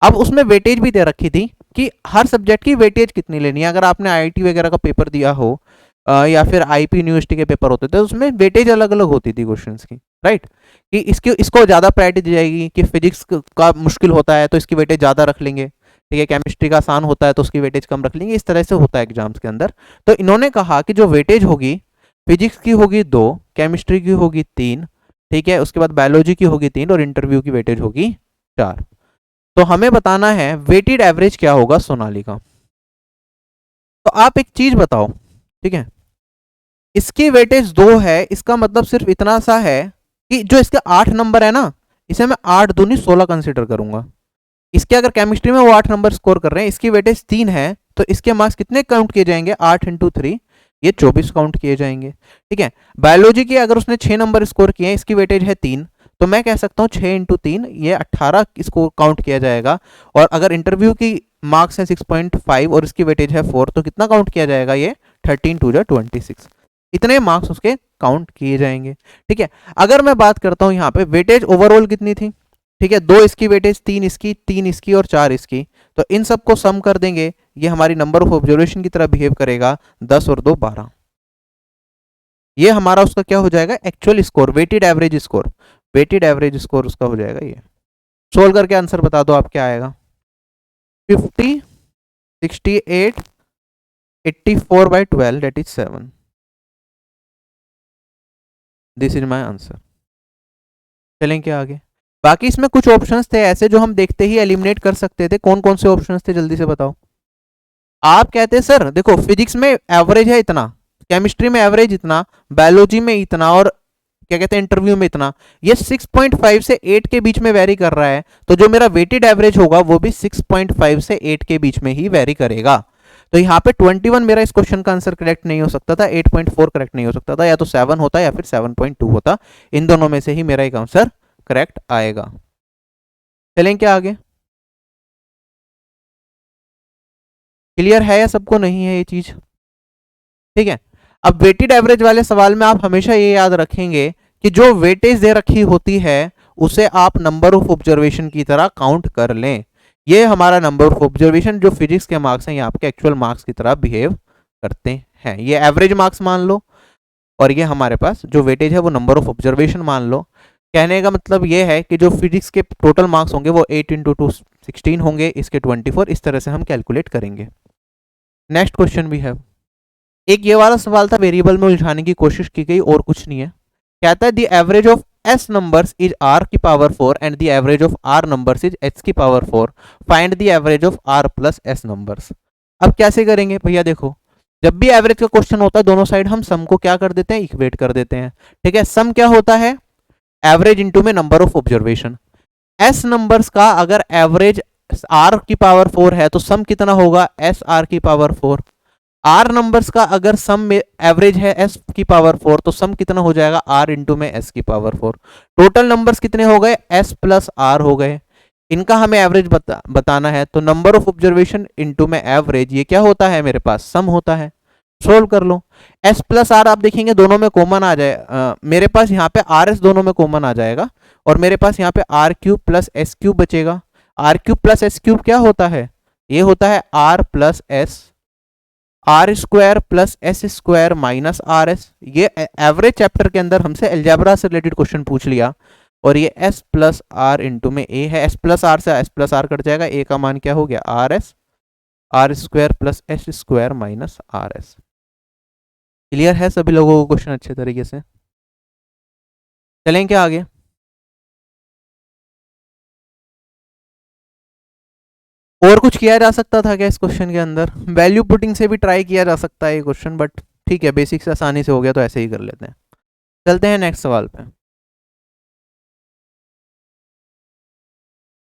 अब उसमें वेटेज भी दे रखी थी कि हर सब्जेक्ट की वेटेज कितनी लेनी है। अगर आपने आईआईटी वगैरह का पेपर दिया हो या फिर आईपी यूनिवर्सिटी के पेपर होते थे तो उसमें वेटेज अलग अलग होती थी क्वेश्चंस की, राइट, कि इसको ज़्यादा प्रायोरिटी दी जाएगी, कि फिजिक्स का मुश्किल होता है तो इसकी वेटेज ज़्यादा रख लेंगे, ठीक है, केमिस्ट्री का आसान होता है तो उसकी वेटेज कम रख लेंगे, इस तरह से होता है एग्जाम्स के अंदर। तो इन्होंने कहा कि जो वेटेज होगी फिजिक्स की होगी 2, केमिस्ट्री की होगी 3, ठीक है, उसके बाद बायोलॉजी की होगी 3 और इंटरव्यू की वेटेज होगी 4। तो हमें बताना है वेटेड एवरेज क्या होगा सोनाली का। तो आप एक चीज बताओ, ठीक है, इसकी वेटेज 2 है, इसका मतलब सिर्फ इतना सा है कि जो इसके 8 नंबर है ना, इसे मैं 8 दूनी 16 कंसिडर करूंगा। इसके अगर केमिस्ट्री में वो 8 नंबर स्कोर कर रहे हैं, इसकी वेटेज 3 है, तो इसके मार्क्स कितने काउंट किए जाएंगे, 8 इंटू 3, ये 24 काउंट किए जाएंगे। ठीक है, बायोलॉजी की अगर उसने 6 नंबर स्कोर किए हैं, इसकी वेटेज है 3, तो मैं कह सकता हूँ 6 इंटू 3 ये 18 इसको काउंट किया जाएगा। और अगर इंटरव्यू की मार्क्स है 6.5 और इसकी वेटेज है 4, तो कितना काउंट किया जाएगा, ये 13 टू 26, इतने मार्क्स उसके काउंट किए जाएंगे। ठीक है, अगर मैं बात करता हूं यहाँ पे वेटेज ओवरऑल कितनी थी, ठीक है, 2 इसकी वेटेज, 3 इसकी, 3 इसकी और 4 इसकी, तो इन सबको सम कर देंगे, ये हमारी नंबर ऑफ ऑब्जर्वेशन की तरह बिहेव करेगा, 10 और 2 12। ये हमारा उसका क्या हो जाएगा, actual score, weighted average score, weighted average score उसका हो जाएगा ये। सोल्व करके आंसर बता दो आप क्या आएगा, 50, 68, 84/12 that is 7। This is my answer. चलें क्या आगे। बाकी इसमें कुछ ऑप्शंस थे ऐसे जो हम देखते ही एलिमिनेट कर सकते थे, कौन कौन से ऑप्शंस थे जल्दी से बताओ। आप कहते हैं सर देखो फिजिक्स में एवरेज है इतना, केमिस्ट्री में एवरेज इतना, बायोलॉजी में इतना, और क्या कहते हैं इंटरव्यू में इतना, ये 6.5 से 8 के बीच में वेरी कर रहा है, तो जो मेरा वेटेड एवरेज होगा वो भी 6.5 से 8 के बीच में ही वेरी करेगा। तो यहाँ पे 21 मेरा इस क्वेश्चन का आंसर करेक्ट नहीं हो सकता था, 8.4 करेक्ट नहीं हो सकता था, या तो 7 होता या फिर 7.2 होता, इन दोनों में से ही मेरा एक आंसर करेक्ट आएगा। चलें क्या आगे। क्लियर है या सबको नहीं है ये चीज, ठीक है। अब वेटेड एवरेज वाले सवाल में आप हमेशा ये याद रखेंगे कि जो वेटेज दे रखी होती है उसे आप नंबर ऑफ ऑब्जर्वेशन की तरह काउंट कर लें। ये हमारा नंबर ऑफ ऑब्जर्वेशन जो फिजिक्स के मार्क्स हैं ये आपके एक्चुअल मार्क्स की तरह बिहेव करते हैं, ये एवरेज मार्क्स मान लो, और ये हमारे पास जो वेटेज है वो नंबर ऑफ ऑब्जर्वेशन मान लो। कहने का मतलब ये है कि जो फिजिक्स के टोटल मार्क्स होंगे वो 8 इंटू 2 16 होंगे, इसके 24, इस तरह से हम कैलकुलेट करेंगे। नेक्स्ट क्वेश्चन भी है, एक ये वाला सवाल था, वेरिएबल में उलझाने की कोशिश की गई और कुछ नहीं है। कहता है the average of S numbers is R की power 4 and the average of R numbers is H की power 4, find the average of R plus S numbers. अब कैसे करेंगे भैया, देखो जब भी एवरेज का क्वेश्चन होता है दोनों साइड हम सम को क्या कर देते हैं, इक्वेट कर देते हैं। ठीक है, सम क्या होता है, एवरेज इंटू में number of observation. S numbers का अगर एवरेज आर की पावर 4 है तो सम कितना होगा, एस आर की पावर 4। आर नंबर्स का अगर सम में एवरेज है एस की पावर 4 तो सम कितना हो जाएगा, आर इंटू में एस की पावर 4। टोटल नंबर्स कितने हो गए, एस प्लस आर हो गए, इनका हमें एवरेज बताना है, तो नंबर ऑफ ऑब्जर्वेशन इंटू में एवरेज, ये क्या होता है मेरे पास, सम होता है। सोल्व कर लो, एस प्लस आर आप देखेंगे दोनों में कॉमन आ जाए, मेरे पास यहाँ पे आर एस दोनों में कॉमन आ जाएगा, और मेरे पास यहाँ पे R cube plus S cube बचेगा। R cube plus S cube क्या होता है, ये होता है R plus S, R square plus S square minus R S. ये एवरेज चैप्टर के अंदर हमसे अलजेब्रा से रिलेटेड क्वेश्चन पूछ लिया, और ये एस प्लस आर इंटू में ए है, एस प्लस आर से एस प्लस आर कट जाएगा, ए का मान क्या हो गया, R S, R square plus S square minus R S. Clear है सभी लोगों को क्वेश्चन अच्छे तरीके से। चलें क्या आगे। और कुछ किया जा सकता था क्या इस क्वेश्चन के अंदर, वैल्यू पुटिंग से भी ट्राई किया जा सकता है ये क्वेश्चन, बट ठीक है बेसिक्स आसानी से हो गया तो ऐसे ही कर लेते हैं। चलते हैं नेक्स्ट सवाल पे।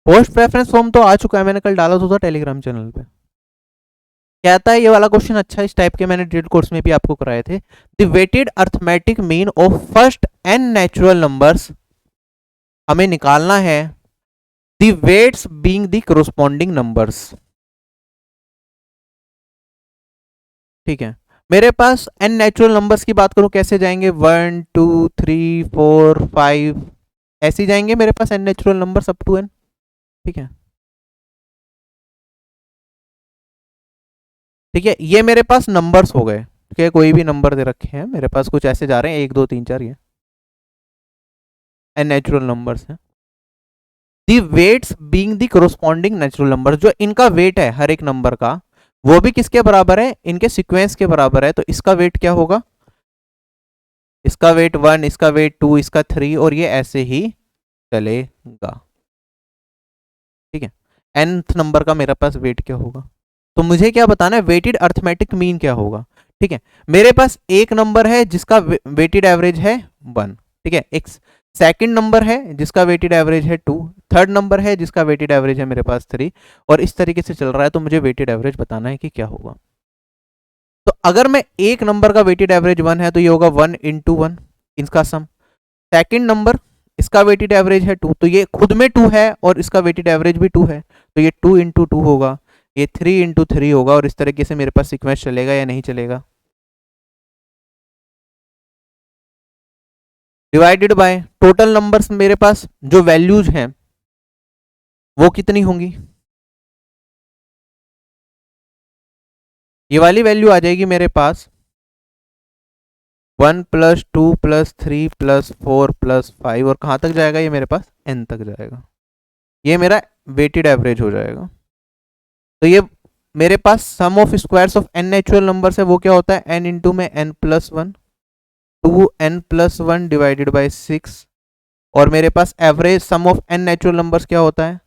पोस्ट प्रेफरेंस फॉर्म तो आ चुका है, मैंने कल डाला तो था टेलीग्राम चैनल पे। कहता है ये वाला क्वेश्चन अच्छा, इस टाइप के मैंने डिटेल कोर्स में भी आपको कराए थे। The weighted arithmetic mean of first N natural numbers, हमें निकालना है the weights being the corresponding numbers. ठीक है, मेरे पास एन नेचुरल नंबर्स की बात करूं कैसे जाएंगे, 1 2 3 4 5 ऐसे जाएंगे मेरे पास N natural numbers up to N. ठीक है, ठीक है, ये मेरे पास नंबर्स हो गए, ठीक है, कोई भी नंबर दे रखे हैं मेरे पास, कुछ ऐसे जा रहे हैं 1 2 3 4, ये एन नेचुरल नंबर्स हैं। The weights being the corresponding natural number, जो इनका वेट है हर एक नंबर का वो भी किसके बराबर है, इनके सीक्वेंस के बराबर है, तो इसका वेट क्या होगा, इसका वेट 1, इसका वेट 2, इसका 3 और ये ऐसे ही चलेगा। ठीक है, nth नंबर का मेरे पास वेट क्या होगा, तो मुझे क्या बताना है, वेटेड अर्थमेटिक मीन क्या होगा। ठीक है, मेरे पास एक नंबर है जिसका वेटेड एवरेज है 1। ठीक है, एक सेकंड नंबर है जिसका वेटेड एवरेज है 2, थर्ड नंबर है जिसका वेटेड एवरेज है मेरे पास 3, और इस तरीके से चल रहा है। तो मुझे वेटेड एवरेज बताना है कि क्या होगा। तो अगर मैं एक नंबर का वेटेड एवरेज 1 है तो ये होगा 1 इंटू 1, इसका सम। सेकंड नंबर, इसका वेटेड एवरेज है 2, तो ये खुद में 2 है और इसका वेटेड एवरेज भी 2 है, तो ये 2 इंटू 2 होगा, ये 3 इंटू 3 होगा, और इस तरीके से मेरे पास सीक्वेंस चलेगा या नहीं चलेगा। डिवाइडेड बाय टोटल नंबर्स, मेरे पास जो वैल्यूज हैं वो कितनी होंगी, ये वाली वैल्यू आ जाएगी मेरे पास 1 प्लस 2 प्लस 3 प्लस 4 प्लस 5, और कहाँ तक जाएगा ये मेरे पास n तक जाएगा। ये मेरा वेटेड एवरेज हो जाएगा। तो ये मेरे पास sum of squares of n natural numbers है, वो क्या होता है n इंटू में n plus 1, 2n+1 divided by 6, और मेरे पास average sum of n natural numbers क्या होता है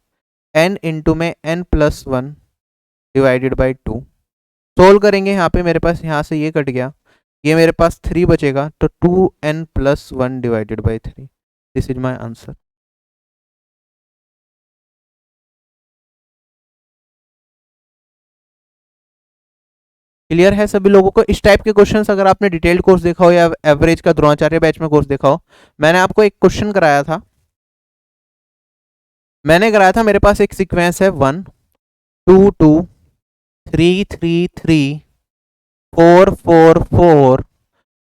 n इंटू में n+1 डिवाइडेड बाई 2। सोल्व करेंगे, यहाँ पे मेरे पास यहाँ से ये कट गया, ये मेरे पास 3 बचेगा, तो 2n+1 divided by 3, this is my answer. Clear है सभी लोगों को। इस टाइप के क्वेश्चंस अगर आपने डिटेल्ड कोर्स देखा हो या एवरेज का द्रोणाचार्य बैच में कोर्स देखा हो, मैंने आपको एक क्वेश्चन कराया था, मेरे पास एक सीक्वेंस है 1 2 2 3 3 3 4 4 4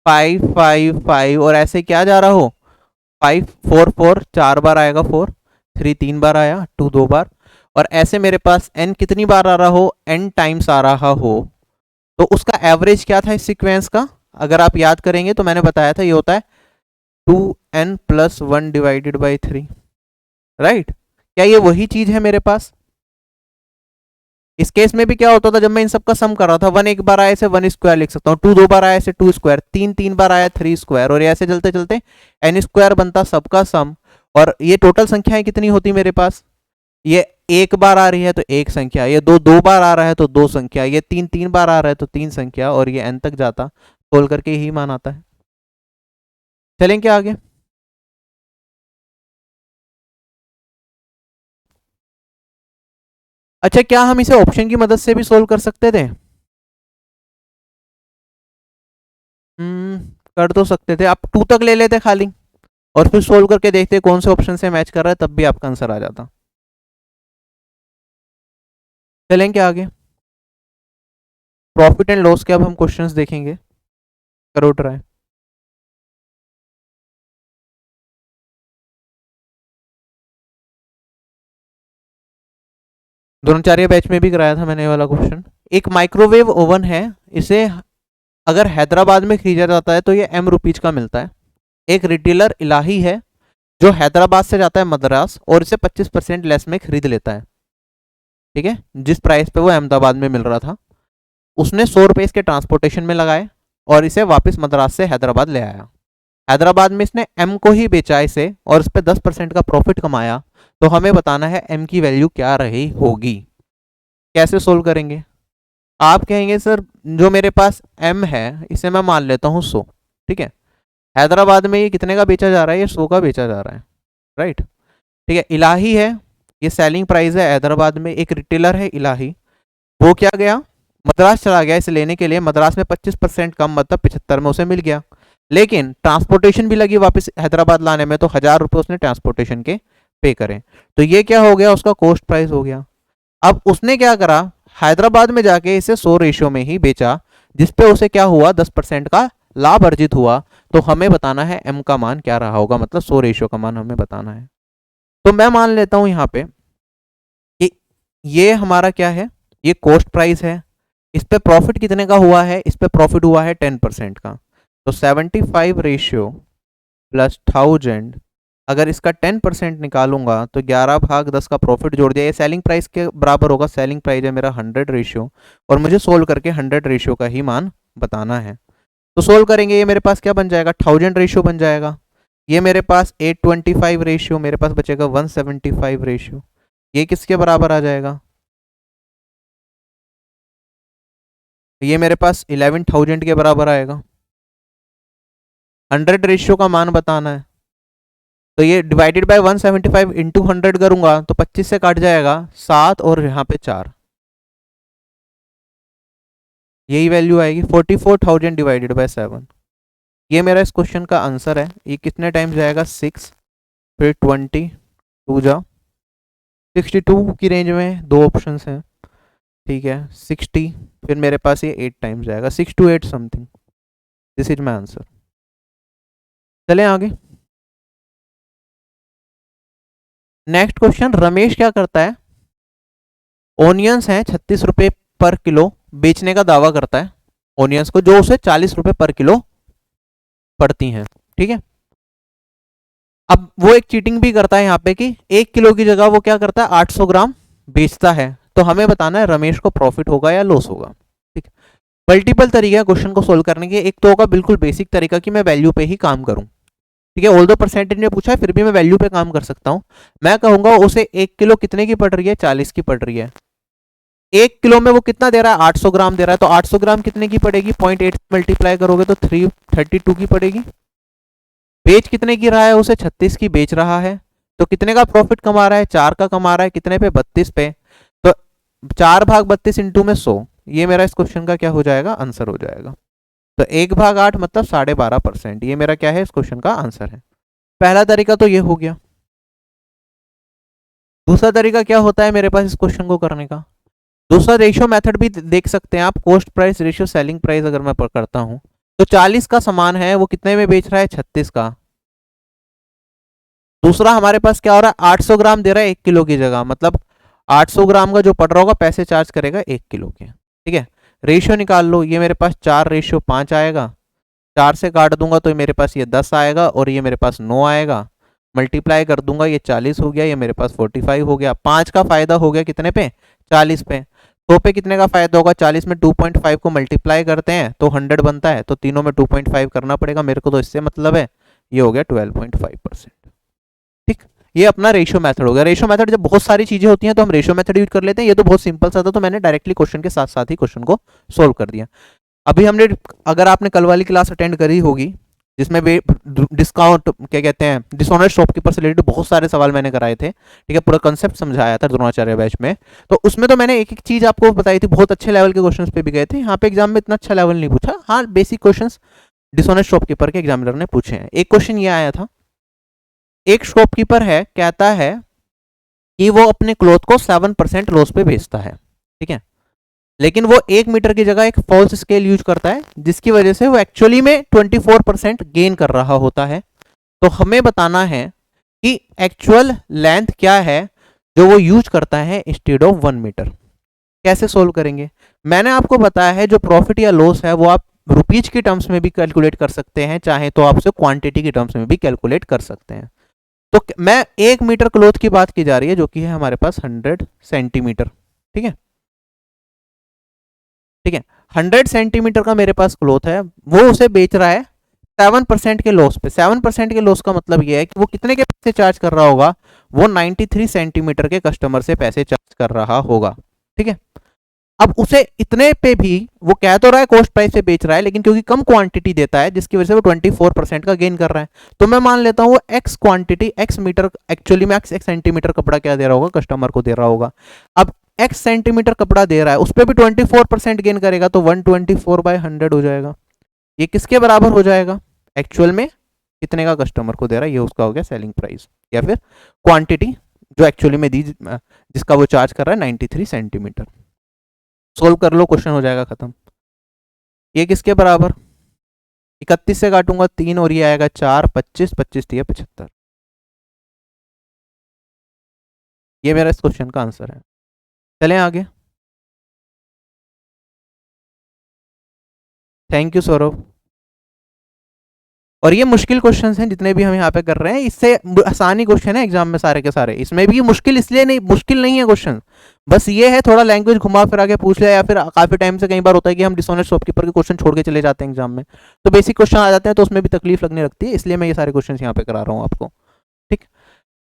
5 5 5, और ऐसे क्या जा रहा हो, 5 4 4 4 बार आएगा, 4 3 3 बार आया, 2 2 बार, और ऐसे मेरे पास n कितनी बार आ रहा हो, n टाइम्स आ रहा हो। तो उसका एवरेज क्या था इस सीक्वेंस का, अगर आप याद करेंगे तो मैंने बताया था ये होता है 2n+1 डिवाइडेड बाई 3, राइट। क्या ये वही चीज है मेरे पास। इस केस में भी क्या होता था, जब मैं इन सब का सम कर रहा था, 1 एक बार आया इसे 1 स्क्वायर लिख सकता हूँ, 2 दो बार आया इसे 2 स्क्वायर, 3 3 बार आया 3 स्क्वायर, और ऐसे चलते चलते n स्क्वायर बनता सबका सम। और ये टोटल संख्याएं कितनी होती मेरे पास, ये एक बार आ रही है तो एक संख्या, ये दो दो बार आ रहा है तो दो संख्या, ये तीन तीन बार आ रहा है तो तीन संख्या, और ये n तक जाता, खोल करके यही मान आता है। चलें क्या आगे। अच्छा, क्या हम इसे ऑप्शन की मदद से भी सोल्व कर सकते थे। कर तो सकते थे, आप 2 तक ले लेते खाली, और फिर सोल्व करके देखते कौन से ऑप्शन से मैच कर रहा है, तब भी आपका आंसर आ जाता। चलें क्या आगे। प्रॉफिट एंड लॉस के अब हम क्वेश्चंस देखेंगे, करो ट्राई। द्रोणाचार्य बैच में भी कराया था मैंने ये वाला क्वेश्चन। एक माइक्रोवेव ओवन है, इसे अगर हैदराबाद में खरीदा जाता है तो ये m रुपीज का मिलता है। एक रिटेलर इलाही है जो हैदराबाद से जाता है मद्रास और इसे 25% लेस में खरीद लेता है। ठीक है, जिस प्राइस पे वो अहमदाबाद में मिल रहा था, उसने 100 रुपये इसके ट्रांसपोर्टेशन में लगाए और इसे वापस मद्रास से हैदराबाद ले आया। हैदराबाद में इसने m को ही बेचा इसे और इस पर 10% का प्रॉफिट कमाया। तो हमें बताना है m की वैल्यू क्या रही होगी। कैसे सोल्व करेंगे। आप कहेंगे सर जो मेरे पास m है इसे मैं मान लेता हूँ 100। ठीक है, हैदराबाद में ये कितने का बेचा जा रहा है, ये 100 का बेचा जा रहा है, राइट। ठीक है, इलाही है, ये सेलिंग प्राइस है हैदराबाद में। एक रिटेलर है इलाही, वो क्या गया मद्रास चला गया इसे लेने के लिए, मद्रास में 25% कम मतलब 75 में उसे मिल गया, लेकिन ट्रांसपोर्टेशन भी लगी वापस हैदराबाद लाने में, तो 1000 रुपये उसने ट्रांसपोर्टेशन के पे करें। तो ये क्या हो गया, उसका कॉस्ट प्राइस हो गया। अब उसने क्या करा, हैदराबाद में जाके इसे 100 रेशियो में ही बेचा, जिसपे उसे क्या हुआ 10% का लाभ अर्जित हुआ। तो हमें बताना है m का मान क्या रहा होगा, मतलब 100 रेशियो का मान हमें बताना है। तो मैं मान लेता हूं यहाँ पे कि ये हमारा क्या है, ये कॉस्ट प्राइस है, इस पे प्रॉफिट कितने का हुआ है, इस पे प्रॉफिट हुआ है 10% का। तो 75 रेशियो प्लस 1000, अगर इसका 10% निकालूंगा तो 11/10 का प्रॉफिट जोड़ दिया, ये सेलिंग प्राइस के बराबर होगा। सेलिंग प्राइस है मेरा 100 रेशियो, और मुझे सोल्व करके 100 रेशियो का ही मान बताना है। तो सोल्व करेंगे, ये मेरे पास क्या बन जाएगा, 1000 रेशियो बन जाएगा। ये मेरे पास 825 रेशियो, मेरे पास बचेगा 175 रेशियो। ये किसके बराबर आ जाएगा, ये मेरे पास 11,000 के बराबर आएगा। 100 रेशियो का मान बताना है, तो ये डिवाइडेड बाय 175 इंटू 100 करूंगा तो 25 से काट जाएगा 7 और यहाँ पे 4, यही वैल्यू आएगी 44,000 डिवाइडेड बाय 7। ये मेरा इस क्वेश्चन का आंसर है। ये कितने टाइम्स जाएगा, 6, फिर 20, 2 जा 62 की रेंज में दो ऑप्शन हैं, ठीक है 60, फिर मेरे पास ये 8 टाइम्स जाएगा, 6 to 8 something. This is my answer. चलें आगे। नेक्स्ट क्वेश्चन, रमेश क्या करता है, ओनियंस हैं 36 रुपए पर किलो बेचने का दावा करता है, ओनियंस को जो उसे 40 रुपए पर किलो पड़ती हैं, ठीक है। अब वो एक चीटिंग भी करता है यहाँ पे कि 1 किलो की जगह वो क्या करता है 800 ग्राम बेचता है। तो हमें बताना है रमेश को प्रॉफिट होगा या लॉस होगा, ठीक है। मल्टीपल तरीके हैं क्वेश्चन को सोल्व करने के। एक तो होगा बिल्कुल बेसिक तरीका कि मैं वैल्यू पे ही काम करूं, ठीक है। ऑल दो परसेंटेज में पूछा है फिर भी मैं वैल्यू पे काम कर सकता हूं। मैं कहूंगा उसे 1 किलो कितने की पड़ रही है, 40 की पड़ रही है। 1 किलो में वो कितना दे रहा है, 800 ग्राम दे रहा है, तो 800 ग्राम कितने की पड़ेगी, 0.8 मल्टीप्लाई करोगे तो 332 की पड़ेगी। बेच कितने की रहा है, उसे 36 की बेच रहा है, तो कितने का प्रॉफिट कमा रहा है, 4 का कमा रहा है, कितने पे, 32 पे। तो 4/32 इंटू में 100, ये मेरा इस क्वेश्चन का क्या हो जाएगा, आंसर हो जाएगा। तो 1/8 मतलब 12.5%, ये मेरा क्या है इस क्वेश्चन का आंसर है। पहला तरीका तो ये हो गया। दूसरा तरीका क्या होता है मेरे पास इस क्वेश्चन को करने का, दूसरा रेशियो मेथड भी देख सकते हैं आप, cost price ratio selling price अगर मैं करता हूं तो 40 का सामान है वो कितने में बेच रहा है, 36 का। दूसरा हमारे पास क्या हो रहा है, 800 ग्राम दे रहा है 1 किलो की जगह, मतलब 800 ग्राम का जो पड़ रहा होगा पैसे चार्ज करेगा 1 किलो के, ठीक है। रेशियो निकाल लो, ये मेरे पास 4/5 आएगा, 4 से काट दूंगा तो मेरे पास ये 10 आएगा और ये मेरे पास 9 आएगा, मल्टीप्लाई कर दूंगा ये 40 हो गया, ये मेरे पास 45 हो गया। 5 का फायदा हो गया कितने पे, 40 पे। 100 पे कितने का फायदा होगा, 40 में 2.5 को मल्टीप्लाई करते हैं तो 100 बनता है, तो तीनों में 2.5 करना पड़ेगा मेरे को, तो इससे मतलब है ये हो गया 12.5%, ठीक। ये अपना रेशियो मेथड हो गया। रेशियो मेथड जब बहुत सारी चीजें होती हैं तो हम रेशियो मेथड यूज कर लेते हैं, ये तो बहुत सिंपल सा था तो मैंने डायरेक्टली क्वेश्चन के साथ साथ ही क्वेश्चन को सोल्व कर दिया। अभी हमने, अगर आपने कल वाली क्लास अटेंड करी होगी जिसमें डिस्काउंट क्या कहते हैं, डिसऑनेस्ट शॉपकीपर से रिलेटेड बहुत सारे सवाल मैंने कराए थे, ठीक है, पूरा कंसेप्ट समझाया था द्रोणाचार्य बैच में। तो उसमें तो मैंने एक एक चीज आपको बताई थी, बहुत अच्छे लेवल के क्वेश्चंस पे भी गए थे। यहाँ पे एग्जाम में इतना अच्छा लेवल नहीं पूछा, हाँ बेसिक क्वेश्चंस डिसऑनेस्ट शॉपकीपर के एग्जामिनर ने पूछे हैं। एक क्वेश्चन ये आया था, एक शॉपकीपर है कहता है कि वो अपने क्लॉथ को 7% लॉस पे बेचता है, ठीक है, लेकिन वो 1 मीटर की जगह एक फॉल्स स्केल यूज करता है जिसकी वजह से वो एक्चुअली में 24% गेन कर रहा होता है। तो हमें बताना है कि एक्चुअल लेंथ क्या है जो वो यूज करता है इंस्टेड ऑफ 1 मीटर। कैसे सोल्व करेंगे, मैंने आपको बताया है जो प्रॉफिट या लॉस है वो आप रुपीज की टर्म्स में भी कैलकुलेट कर सकते हैं, चाहे तो आप उसे क्वांटिटी की टर्म्स में भी कैलकुलेट कर सकते हैं। तो मैं 1 मीटर क्लॉथ की बात की जा रही है जो कि है हमारे पास 100 सेंटीमीटर, ठीक है, ठीक है। 100 सेंटीमीटर का मेरे पास क्लॉथ है, वो उसे बेच रहा है 7% के लॉस पे। 7% के लॉस का मतलब ये है कि वो कितने के पैसे चार्ज कर रहा होगा, वो 93 सेंटीमीटर के कस्टमर से पैसे चार्ज कर रहा होगा, ठीक है। अब उसे इतने पे भी वो कह तो रहा है कॉस्ट प्राइस से बेच रहा है, लेकिन क्योंकि कम क्वांटिटी देता है जिसकी वजह से वो 24% का गेन कर रहा है, तो मैं मान लेता हूं वो X quantity X metre, actually में एक्स सेंटीमीटर कपड़ा क्या दे रहा होगा, कस्टमर को दे रहा होगा। अब एक्स सेंटीमीटर कपड़ा दे रहा है, उस पर भी 24% गेन करेगा, तो 124/100 हो जाएगा। ये किसके बराबर हो जाएगा, एक्चुअल में कितने का कस्टमर को दे रहा है, ये उसका हो गया सेलिंग प्राइस, या फिर क्वांटिटी जो एक्चुअली में दी जिसका वो चार्ज कर रहा है 93 सेंटीमीटर। सोल्व कर लो, क्वेश्चन हो जाएगा खत्म। ये किसके बराबर, 31 से काटूंगा 3 और ये आएगा 4, 25, 25 दिया 75। ये मेरा इस क्वेश्चन का आंसर है। चलें आगे। Thank you Saurabh. और ये मुश्किल क्वेश्चंस हैं जितने भी हम यहाँ पे कर रहे हैं, इससे आसानी क्वेश्चन है एग्जाम में सारे के सारे। इसमें भी मुश्किल इसलिए नहीं, मुश्किल नहीं है क्वेश्चन, बस ये है थोड़ा लैंग्वेज घुमा फिरा के पूछ लिया, या फिर काफी टाइम से कई बार होता है कि हम डिसऑनेस्ट शॉपकीपर के क्वेश्चन छोड़ के चले जाते हैं एग्जाम में, तो बेसिक क्वेश्चन आ जाते हैं तो उसमें भी तकलीफ लगने लगती है, इसलिए मैं ये सारे क्वेश्चन यहाँ पे करा रहा हूँ आपको। ठीक,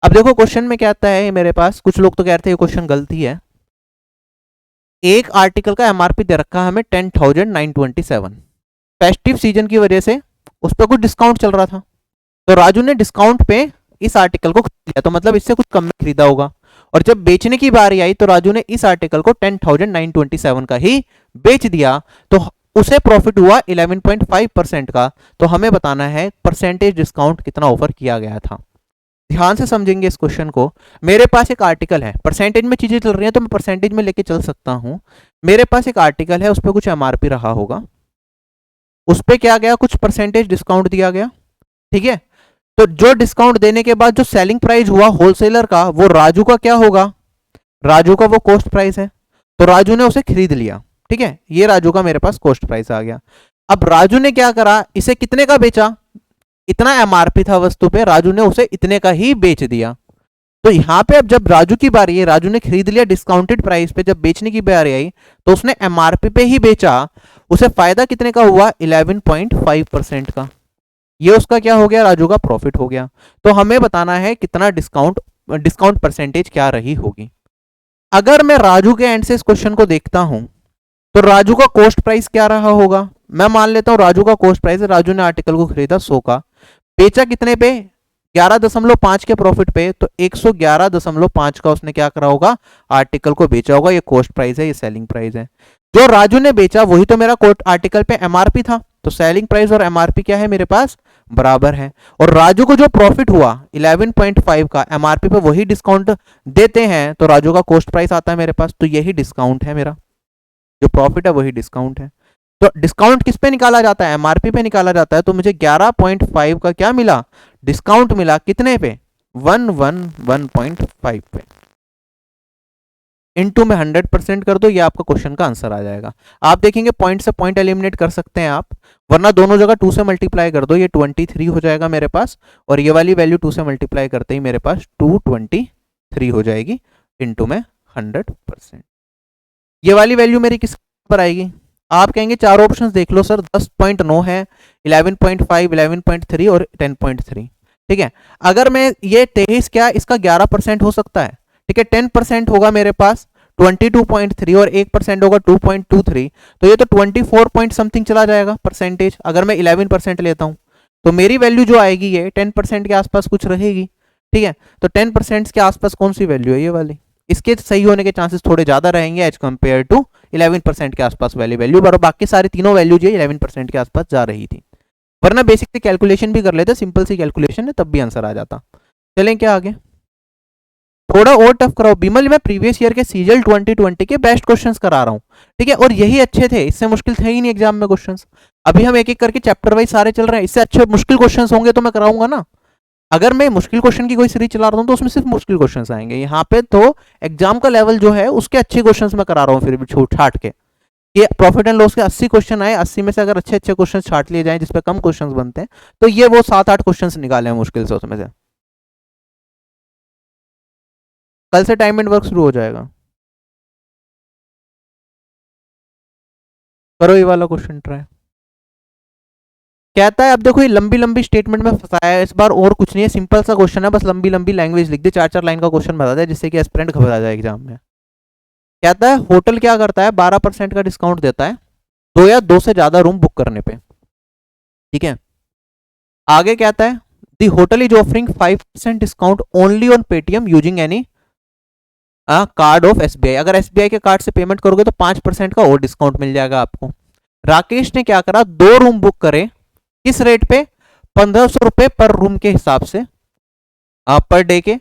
अब देखो क्वेश्चन में क्या आता है मेरे पास, कुछ लोग तो कहते हैं ये क्वेश्चन गलती है। एक आर्टिकल का एमआरपी दे रखा है हमें 10,927, फेस्टिव सीजन की वजह से उस पर कुछ डिस्काउंट चल रहा था, तो राजू ने डिस्काउंट पे इस आर्टिकल को खरीद लिया, तो मतलब इससे कुछ कम में खरीदा होगा, और जब बेचने की बारी आई तो राजू ने इस आर्टिकल को 10,927 का ही बेच दिया, तो उसे प्रॉफिट हुआ 11.5% का। तो हमें बताना है परसेंटेज डिस्काउंट कितना ऑफर किया गया था। ध्यान से समझेंगे इस क्वेश्चन को। मेरे पास एक आर्टिकल है, परसेंटेज में चीजें चल रही हैं तो मैं परसेंटेज में लेके चल सकता हूं। मेरे पास एक आर्टिकल है, उस पर कुछ एमआरपी रहा होगा, उस पर क्या गया, कुछ परसेंटेज डिस्काउंट दिया गया, ठीक है। तो जो डिस्काउंट देने के बाद जो सेलिंग प्राइस हुआ होलसेलर का, वो राजू का क्या होगा, राजू का वो कॉस्ट प्राइस है, तो राजू ने उसे खरीद लिया, ठीक है। ये राजू का मेरे पास कॉस्ट प्राइस आ गया। अब राजू ने क्या करा, इसे कितने का बेचा, इतना एमआरपी था वस्तु पे, राजू ने उसे इतने का ही बेच दिया। तो यहां पे अब जब राजू की बारी है, राजू ने खरीद लिया डिस्काउंटेड प्राइस पे, जब बेचने की बारी आई तो उसने एमआरपी पे ही बेचा, उसे फायदा कितने का हुआ, 11.5% का। ये उसका क्या हो गया, राजू का प्रॉफिट हो गया। तो हमें बताना है कितना डिस्काउंट परसेंटेज क्या रही होगी। अगर मैं राजू के एंड से इस क्वेश्चन को देखता हूं तो राजू का कॉस्ट प्राइस क्या रहा होगा, मैं मान लेता हूं राजू का कॉस्ट प्राइस है, राजू ने आर्टिकल को खरीदा 100 का, बेचा कितने पे, 11.5 के प्रॉफिट पे, तो 111.5 का उसने क्या करा होगा, आर्टिकल को बेचा होगा। ये कॉस्ट प्राइस है, ये सेलिंग प्राइस है। जो राजू ने बेचा वही तो मेरा आर्टिकल पे एमआरपी था, तो सेलिंग प्राइस और एमआरपी क्या है मेरे पास, बराबर है। और राजू को जो प्रॉफिट हुआ 11.5 का, एमआरपी पे वही डिस्काउंट देते हैं, तो राजू का कॉस्ट प्राइस आता है मेरे पास, तो यही डिस्काउंट है मेरा, जो प्रॉफिट है वही डिस्काउंट है। तो डिस्काउंट किस पे निकाला जाता है, एमआरपी पे निकाला जाता है, तो मुझे 11.5 का क्या मिला, डिस्काउंट मिला, कितने पे, 111.5 पे। इनटू में 100% कर दो, ये आपका क्वेश्चन का आंसर आ जाएगा। आप देखेंगे पॉइंट से पॉइंट एलिमिनेट कर सकते हैं आप, वरना दोनों जगह 2 से मल्टीप्लाई कर दो, ये 23 हो जाएगा मेरे पास, और ये वाली वैल्यू 2 से मल्टीप्लाई करते ही मेरे पास 223 हो जाएगी, इनटू में 100%। ये वाली वैल्यू मेरी किस पर आएगी, आप कहेंगे चार ऑप्शंस देख लो सर, 10.9 है, 11.5, 11.3 और 10.3, ठीक है। अगर मैं ये 23 क्या इसका 11% हो सकता है, ठीक है, 10% होगा मेरे पास 22.3 और 1% होगा 2.23, तो ये तो 24 पॉइंट समथिंग चला जाएगा परसेंटेज। अगर मैं 11% लेता हूं तो मेरी वैल्यू जो आएगी ये 10% के आसपास कुछ रहेगी, ठीक है। तो 10% के आसपास कौन सी वैल्यू है, ये वाली, इसके सही होने के चांसेस थोड़े ज्यादा रहेंगे एज कंपेयर टू 11% के आसपास वाली वैल्यू, और बाकी सारी तीनों वैल्यू जो 11% के आसपास जा रही थी। वरना बेसिक से कैलकुलेशन भी कर लेते, सिंपल सी कैलकुलेशन है, तब भी आंसर आ जाता। चलें क्या आगे, थोड़ा और टफ कराओ बिमल, मैं प्रीवियस ईयर के सीजल 2020 के बेस्ट क्वेश्चंस करा रहा हूं, ठीक है, और यही अच्छे थे, इससे मुश्किल थे ही नहीं एग्जाम में क्वेश्चंस। अभी हम एक एक करके चैप्टर वाइज सारे चल रहे हैं, इससे अच्छे मुश्किल क्वेश्चंस होंगे तो मैं कराऊंगा ना। अगर मैं मुश्किल क्वेश्चन की कोई सीरीज चला रहा हूं तो उसमें सिर्फ मुश्किल क्वेश्चंस आएंगे, यहाँ पे तो एग्जाम का लेवल जो है उसके अच्छे क्वेश्चंस मैं करा रहा हूँ, फिर भी छूट छाट के। ये प्रॉफिट एंड लॉस के 80 क्वेश्चन आए, 80 में से अगर अच्छे अच्छे क्वेश्चन छाट लिए जाएं जिसपे कम क्वेश्चंस बनते हैं, तो ये वो 7-8 क्वेश्चन निकाले हैं मुश्किल से उसमें से। कल से टाइम एंड वर्क शुरू हो जाएगा, करो ये वाला क्वेश्चन ट्राई। कहता है, अब देखो ये लंबी लंबी स्टेटमेंट में फंसाया है, इस बार और कुछ नहीं है, सिंपल सा क्वेश्चन है, बस लंबी लंबी लैंग्वेज लिख दे, 4-4 लाइन का क्वेश्चन बता दे जिससे कि एस्पिरेंट घबरा जाए एग्जाम में। कहता है होटल क्या करता है, 12% का डिस्काउंट देता है 2 या 2 से ज्यादा रूम बुक करने पे, ठीक है। आगे कहता है the hotel is offering 5% discount only on Paytm using any card of SBI, अगर एसबीआई के कार्ड से पेमेंट करोगे तो 5% का और डिस्काउंट मिल जाएगा आपको। राकेश ने क्या करा, 2 रूम बुक करे, किस रेट पे, 1500 रुपए पर रूम के हिसाब से, पर डे के।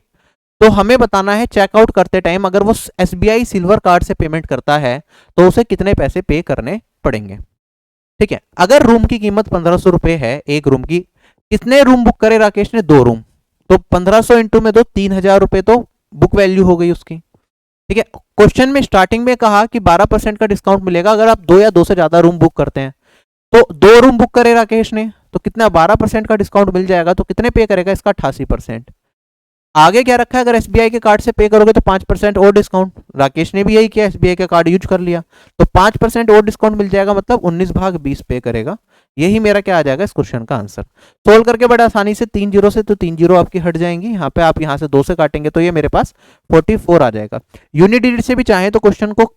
तो हमें बताना है चेकआउट करते टाइम अगर वो एसबीआई सिल्वर कार्ड से पेमेंट करता है तो उसे कितने पैसे पे करने पड़ेंगे, ठीक है। अगर रूम की कीमत 1500 रुपए है, एक रूम की, कितने रूम बुक करे राकेश ने, 2 रूम, तो 1500 इंटू में 2, 3000 रुपए तो बुक वैल्यू हो गई उसकी, ठीक है। क्वेश्चन में स्टार्टिंग में कहा कि 12% का डिस्काउंट मिलेगा अगर आप 2 या 2 से ज्यादा रूम बुक करते हैं, तो 2 रूम बुक करे राकेश ने, तो कितना 12% का डिस्काउंट मिल जाएगा, तो कितने पे करेगा इसका 88%। आगे क्या रखा है, अगर एसबीआई के कार्ड से पे करोगे तो 5% और डिस्काउंट, राकेश ने भी यही किया, एसबीआई का कार्ड यूज कर लिया तो 5% और डिस्काउंट मिल जाएगा, मतलब 19/20 पे करेगा। यही मेरा क्या आ जाएगा इस क्वेश्चन का आंसर। सोल्व करके बड़ा आसानी से 3 जीरो से तो 3 जीरो आपकी हट जाएंगी, यहाँ पे आप यहाँ से 2 से काटेंगे तो ये मेरे पास 44 आ जाएगा। यूनिट डिजिट से भी चाहे तो क्वेश्चन को,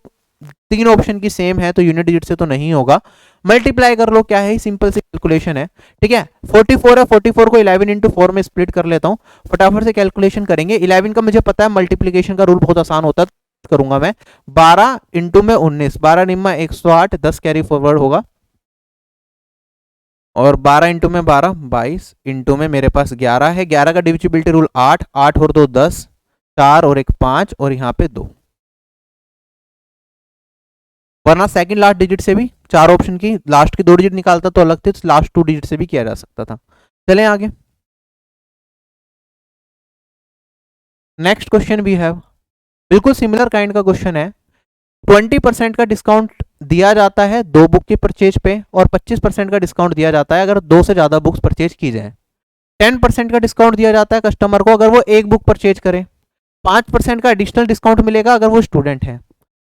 तीन ऑप्शन की सेम है तो यूनिट डिजिट से तो नहीं होगा, मल्टीप्लाई कर लो, क्या है सिंपल सी कैलकुलेशन है। ठीक है 44 है, 44 को 11 इंटू 4 में स्प्लिट कर लेता हूँ, फटाफट से कैलकुलेशन करेंगे। 11 का मुझे पता है मल्टीप्लीकेशन का रूल बहुत आसान होता है, करूंगा मैं 12 इंटू में 19, 12 निम्मा 108, 10 कैरी फॉरवर्ड होगा, और 12 इंटू में 12 22, इंटू में मेरे पास 11 है, 11 का डिविजिबिलिटी रूल 8, 8 और 2 10, 4 और 1 5, और यहाँ पे 2। वरना सेकंड लास्ट डिजिट से भी, चार ऑप्शन की लास्ट की 2 डिजिट निकालता तो अलग थे, तो लास्ट 2 डिजिट से भी किया जा सकता था। चलें आगे, नेक्स्ट क्वेश्चन भी है, बिल्कुल सिमिलर काइंड का क्वेश्चन है। 20% का डिस्काउंट दिया जाता है 2 बुक की परचेज पे, और 25% का डिस्काउंट दिया जाता है अगर 2 से ज्यादा बुक्स परचेज की जाए। 10% का डिस्काउंट दिया जाता है कस्टमर को अगर वो एक बुक परचेज करे। 5% का एडिशनल डिस्काउंट मिलेगा अगर वो स्टूडेंट है।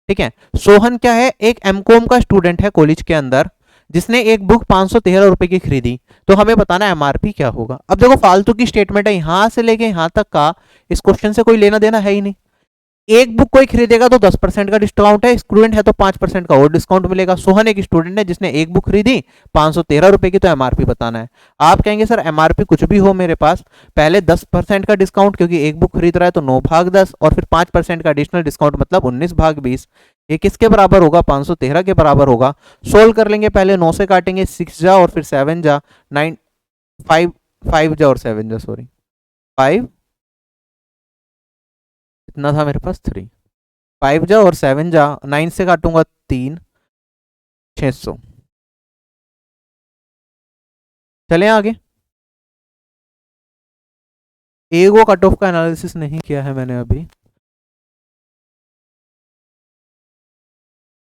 ठीक है, सोहन क्या है, एक एमकॉम का स्टूडेंट है कॉलेज के अंदर, जिसने एक बुक 513 रुपए की खरीदी, तो हमें बताना एमआरपी क्या होगा। अब देखो फालतू की स्टेटमेंट है, यहां से लेके यहां तक का इस क्वेश्चन से कोई लेना देना है ही नहीं। एक बुक कोई खरीदेगा तो 10% का डिस्काउंट है, स्टूडेंट है तो 5% का और डिस्काउंट मिलेगा। सोहन एक स्टूडेंट है जिसने एक बुक खरीदी 513 रुपए की, तो एमआरपी बताना है। आप कहेंगे सर एमआरपी कुछ भी हो मेरे पास, पहले 10% का डिस्काउंट क्योंकि एक बुक खरीद रहा है तो 9/10, और फिर 5% का एडिशनल डिस्काउंट मतलब 19/20। ये किसके बराबर होगा, 513 के बराबर होगा। सोल्व कर लेंगे, पहले 9 से काटेंगे, 6 जा और फिर 7 जा, 9 5 5 जा और 7 जा, सॉरी 5, इतना था मेरे पास 3, 5 जा और 7 जा, 9 से काटूंगा 3, 600। चलें आगे, एगो कट ऑफ का एनालिसिस नहीं किया है मैंने अभी।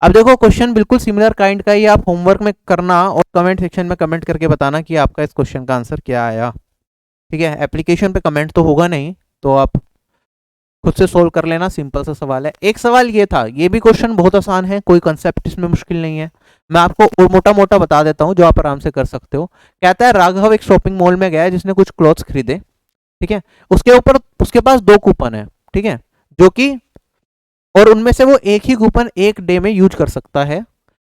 अब देखो क्वेश्चन बिल्कुल सिमिलर काइंड का ही, आप होमवर्क में करना और कमेंट सेक्शन में कमेंट करके बताना कि आपका इस क्वेश्चन का आंसर क्या आया। ठीक है, एप्लीकेशन पे कमेंट तो होगा नहीं, तो आप खुद से सोल्व कर लेना, सिंपल सा सवाल है। एक सवाल ये था, ये भी क्वेश्चन बहुत आसान है, कोई कंसेप्ट इसमें मुश्किल नहीं है, मैं आपको मोटा मोटा बता देता हूँ जो आप आराम से कर सकते हो। कहता है राघव एक शॉपिंग मॉल में गया जिसने कुछ क्लॉथ्स खरीदे। ठीक है, उसके ऊपर उसके पास 2 कूपन है। ठीक है, जो कि, और उनमें से वो एक ही कूपन एक डे में यूज कर सकता है।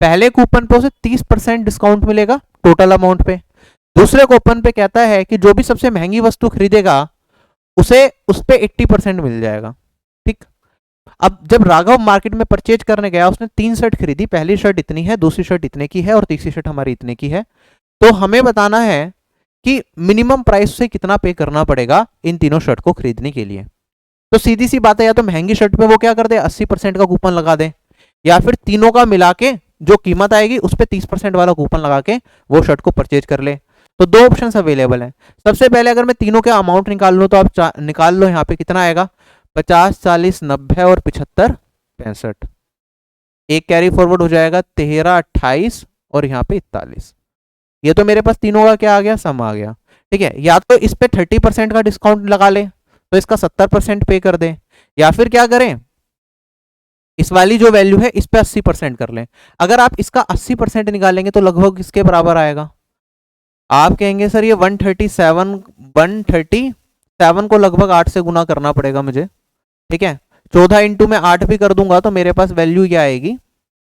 पहले कूपन पे उसे 30% डिस्काउंट मिलेगा टोटल अमाउंट पे। दूसरे कूपन पे कहता है कि जो भी सबसे महंगी वस्तु खरीदेगा उसे उस पे 80% मिल जाएगा। ठीक, अब जब राघव मार्केट में परचेज करने गया उसने 3 शर्ट खरीदी, पहली शर्ट इतनी है, दूसरी शर्ट इतने की है और तीसरी शर्ट हमारी इतने की है। तो हमें बताना है कि मिनिमम प्राइस से कितना पे करना पड़ेगा इन तीनों शर्ट को खरीदने के लिए। तो सीधी सी बात है, या तो महंगी शर्ट पे वो क्या कर दे 80% का कूपन लगा दे, या फिर तीनों का मिला के जो कीमत आएगी उस पर 30% वाला कूपन लगा के वो शर्ट को परचेज कर ले। तो 2 ऑप्शन अवेलेबल हैं। सबसे पहले अगर मैं तीनों के अमाउंट निकाल लूँ तो आप निकाल लो, यहाँ पे कितना आएगा 50 40 90 और 75 65, एक कैरी फॉरवर्ड हो जाएगा 13 28 और यहाँ पे 41। ये तो मेरे पास तीनों का क्या आ गया, सम आ गया। ठीक है, या तो इस पे 30% का डिस्काउंट लगा ले तो इसका 70% पे कर दें, या फिर क्या करें इस वाली जो वैल्यू है इस पे 80% कर लें। अगर आप इसका 80% निकालेंगे तो लगभग किसके बराबर आएगा, आप कहेंगे सर ये 137 को लगभग 8 से गुना करना पड़ेगा मुझे। ठीक है, 14 इंटू में 8 भी कर दूंगा तो मेरे पास वैल्यू क्या आएगी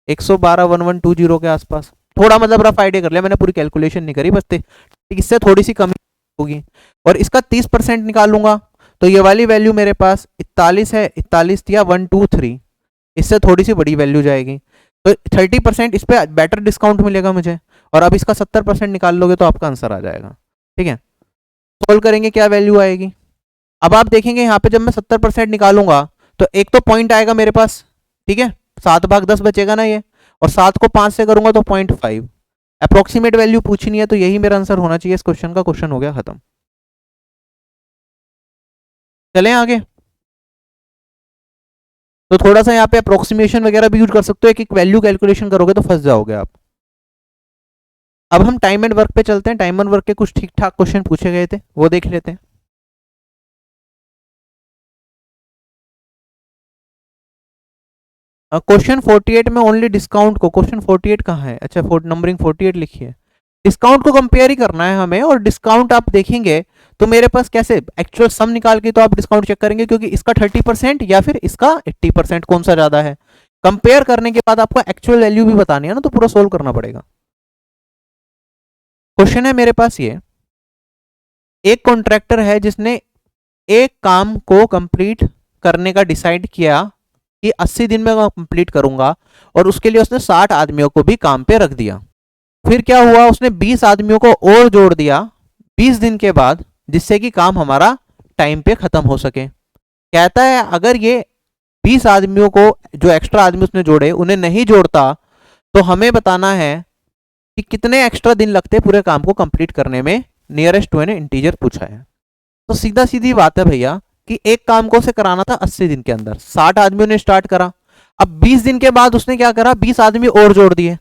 112 1120 के आसपास। थोड़ा मतलब रफ आइडिया कर लिया मैंने, पूरी कैलकुलेशन नहीं करी, बस इससे थोड़ी सी कमी होगी। और इसका 30% निकालूंगा तो ये वाली वैल्यू मेरे पास 41 है, 41 या 123, इससे थोड़ी सी बड़ी वैल्यू जाएगी। तो 30% इस पर बेटर डिस्काउंट मिलेगा मुझे, और अब इसका 70% निकाल लोगे तो आपका आंसर आ जाएगा। ठीक है, सोल्व करेंगे क्या वैल्यू आएगी। अब आप देखेंगे यहाँ पे जब मैं 70% निकालूंगा तो एक तो पॉइंट आएगा मेरे पास। ठीक है, 7/10 बचेगा ना ये, और 7 को 5 से करूंगा तो 0.5। अप्रोक्सीमेट वैल्यू पूछनी है तो यही मेरा आंसर होना चाहिए इस क्वेश्चन का। क्वेश्चन हो गया खत्म। चलें आगे, तो थोड़ा सा यहाँ पे अप्रोक्सीमेशन वगैरह भी यूज कर सकते हो, एक एक वैल्यू कैलकुलेशन करोगे तो फंस जाओगे आप। अब हम टाइम एंड वर्क पे चलते हैं। टाइम एंड वर्क के कुछ ठीक ठाक क्वेश्चन पूछे गए थे, वो देख लेते हैं। क्वेश्चन 48 में ओनली डिस्काउंट को, क्वेश्चन 48 कहाँ है, अच्छा नंबरिंग 48 लिखी है। डिस्काउंट को कंपेयर ही करना है हमें, और डिस्काउंट आप देखेंगे तो मेरे पास कैसे एक्चुअल सम निकाल के तो आप डिस्काउंट चेक करेंगे, क्योंकि इसका 30% या फिर इसका 80% कौन सा ज्यादा है। कंपेयर करने के बाद आपको एक्चुअल वैल्यू भी बतानी है ना, तो पूरा सोल्व करना पड़ेगा। क्वेश्चन है मेरे पास ये, एक कॉन्ट्रैक्टर है जिसने एक काम को कंप्लीट करने का डिसाइड किया कि 80 दिन में मैं कंप्लीट करूंगा, और उसके लिए उसने 60 आदमियों को भी काम पे रख दिया। फिर क्या हुआ, उसने 20 आदमियों को और जोड़ दिया 20 दिन के बाद, जिससे कि काम हमारा टाइम पे खत्म हो सके। कहता है अगर ये 20 आदमियों को, जो एक्स्ट्रा आदमी उसने जोड़े, उन्हें नहीं जोड़ता तो हमें बताना है कि कितने एक्स्ट्रा दिन लगते पूरे काम को कंप्लीट करने में। नियरेस्ट टू एन इंटीजर पूछा है, तो सीधा सीधी बात है भैया कि एक काम को उसे कराना था 80 दिन के अंदर, 60 आदमियों ने स्टार्ट करा। अब 20 दिन के बाद उसने क्या करा, 20 आदमी और जोड़ दिए,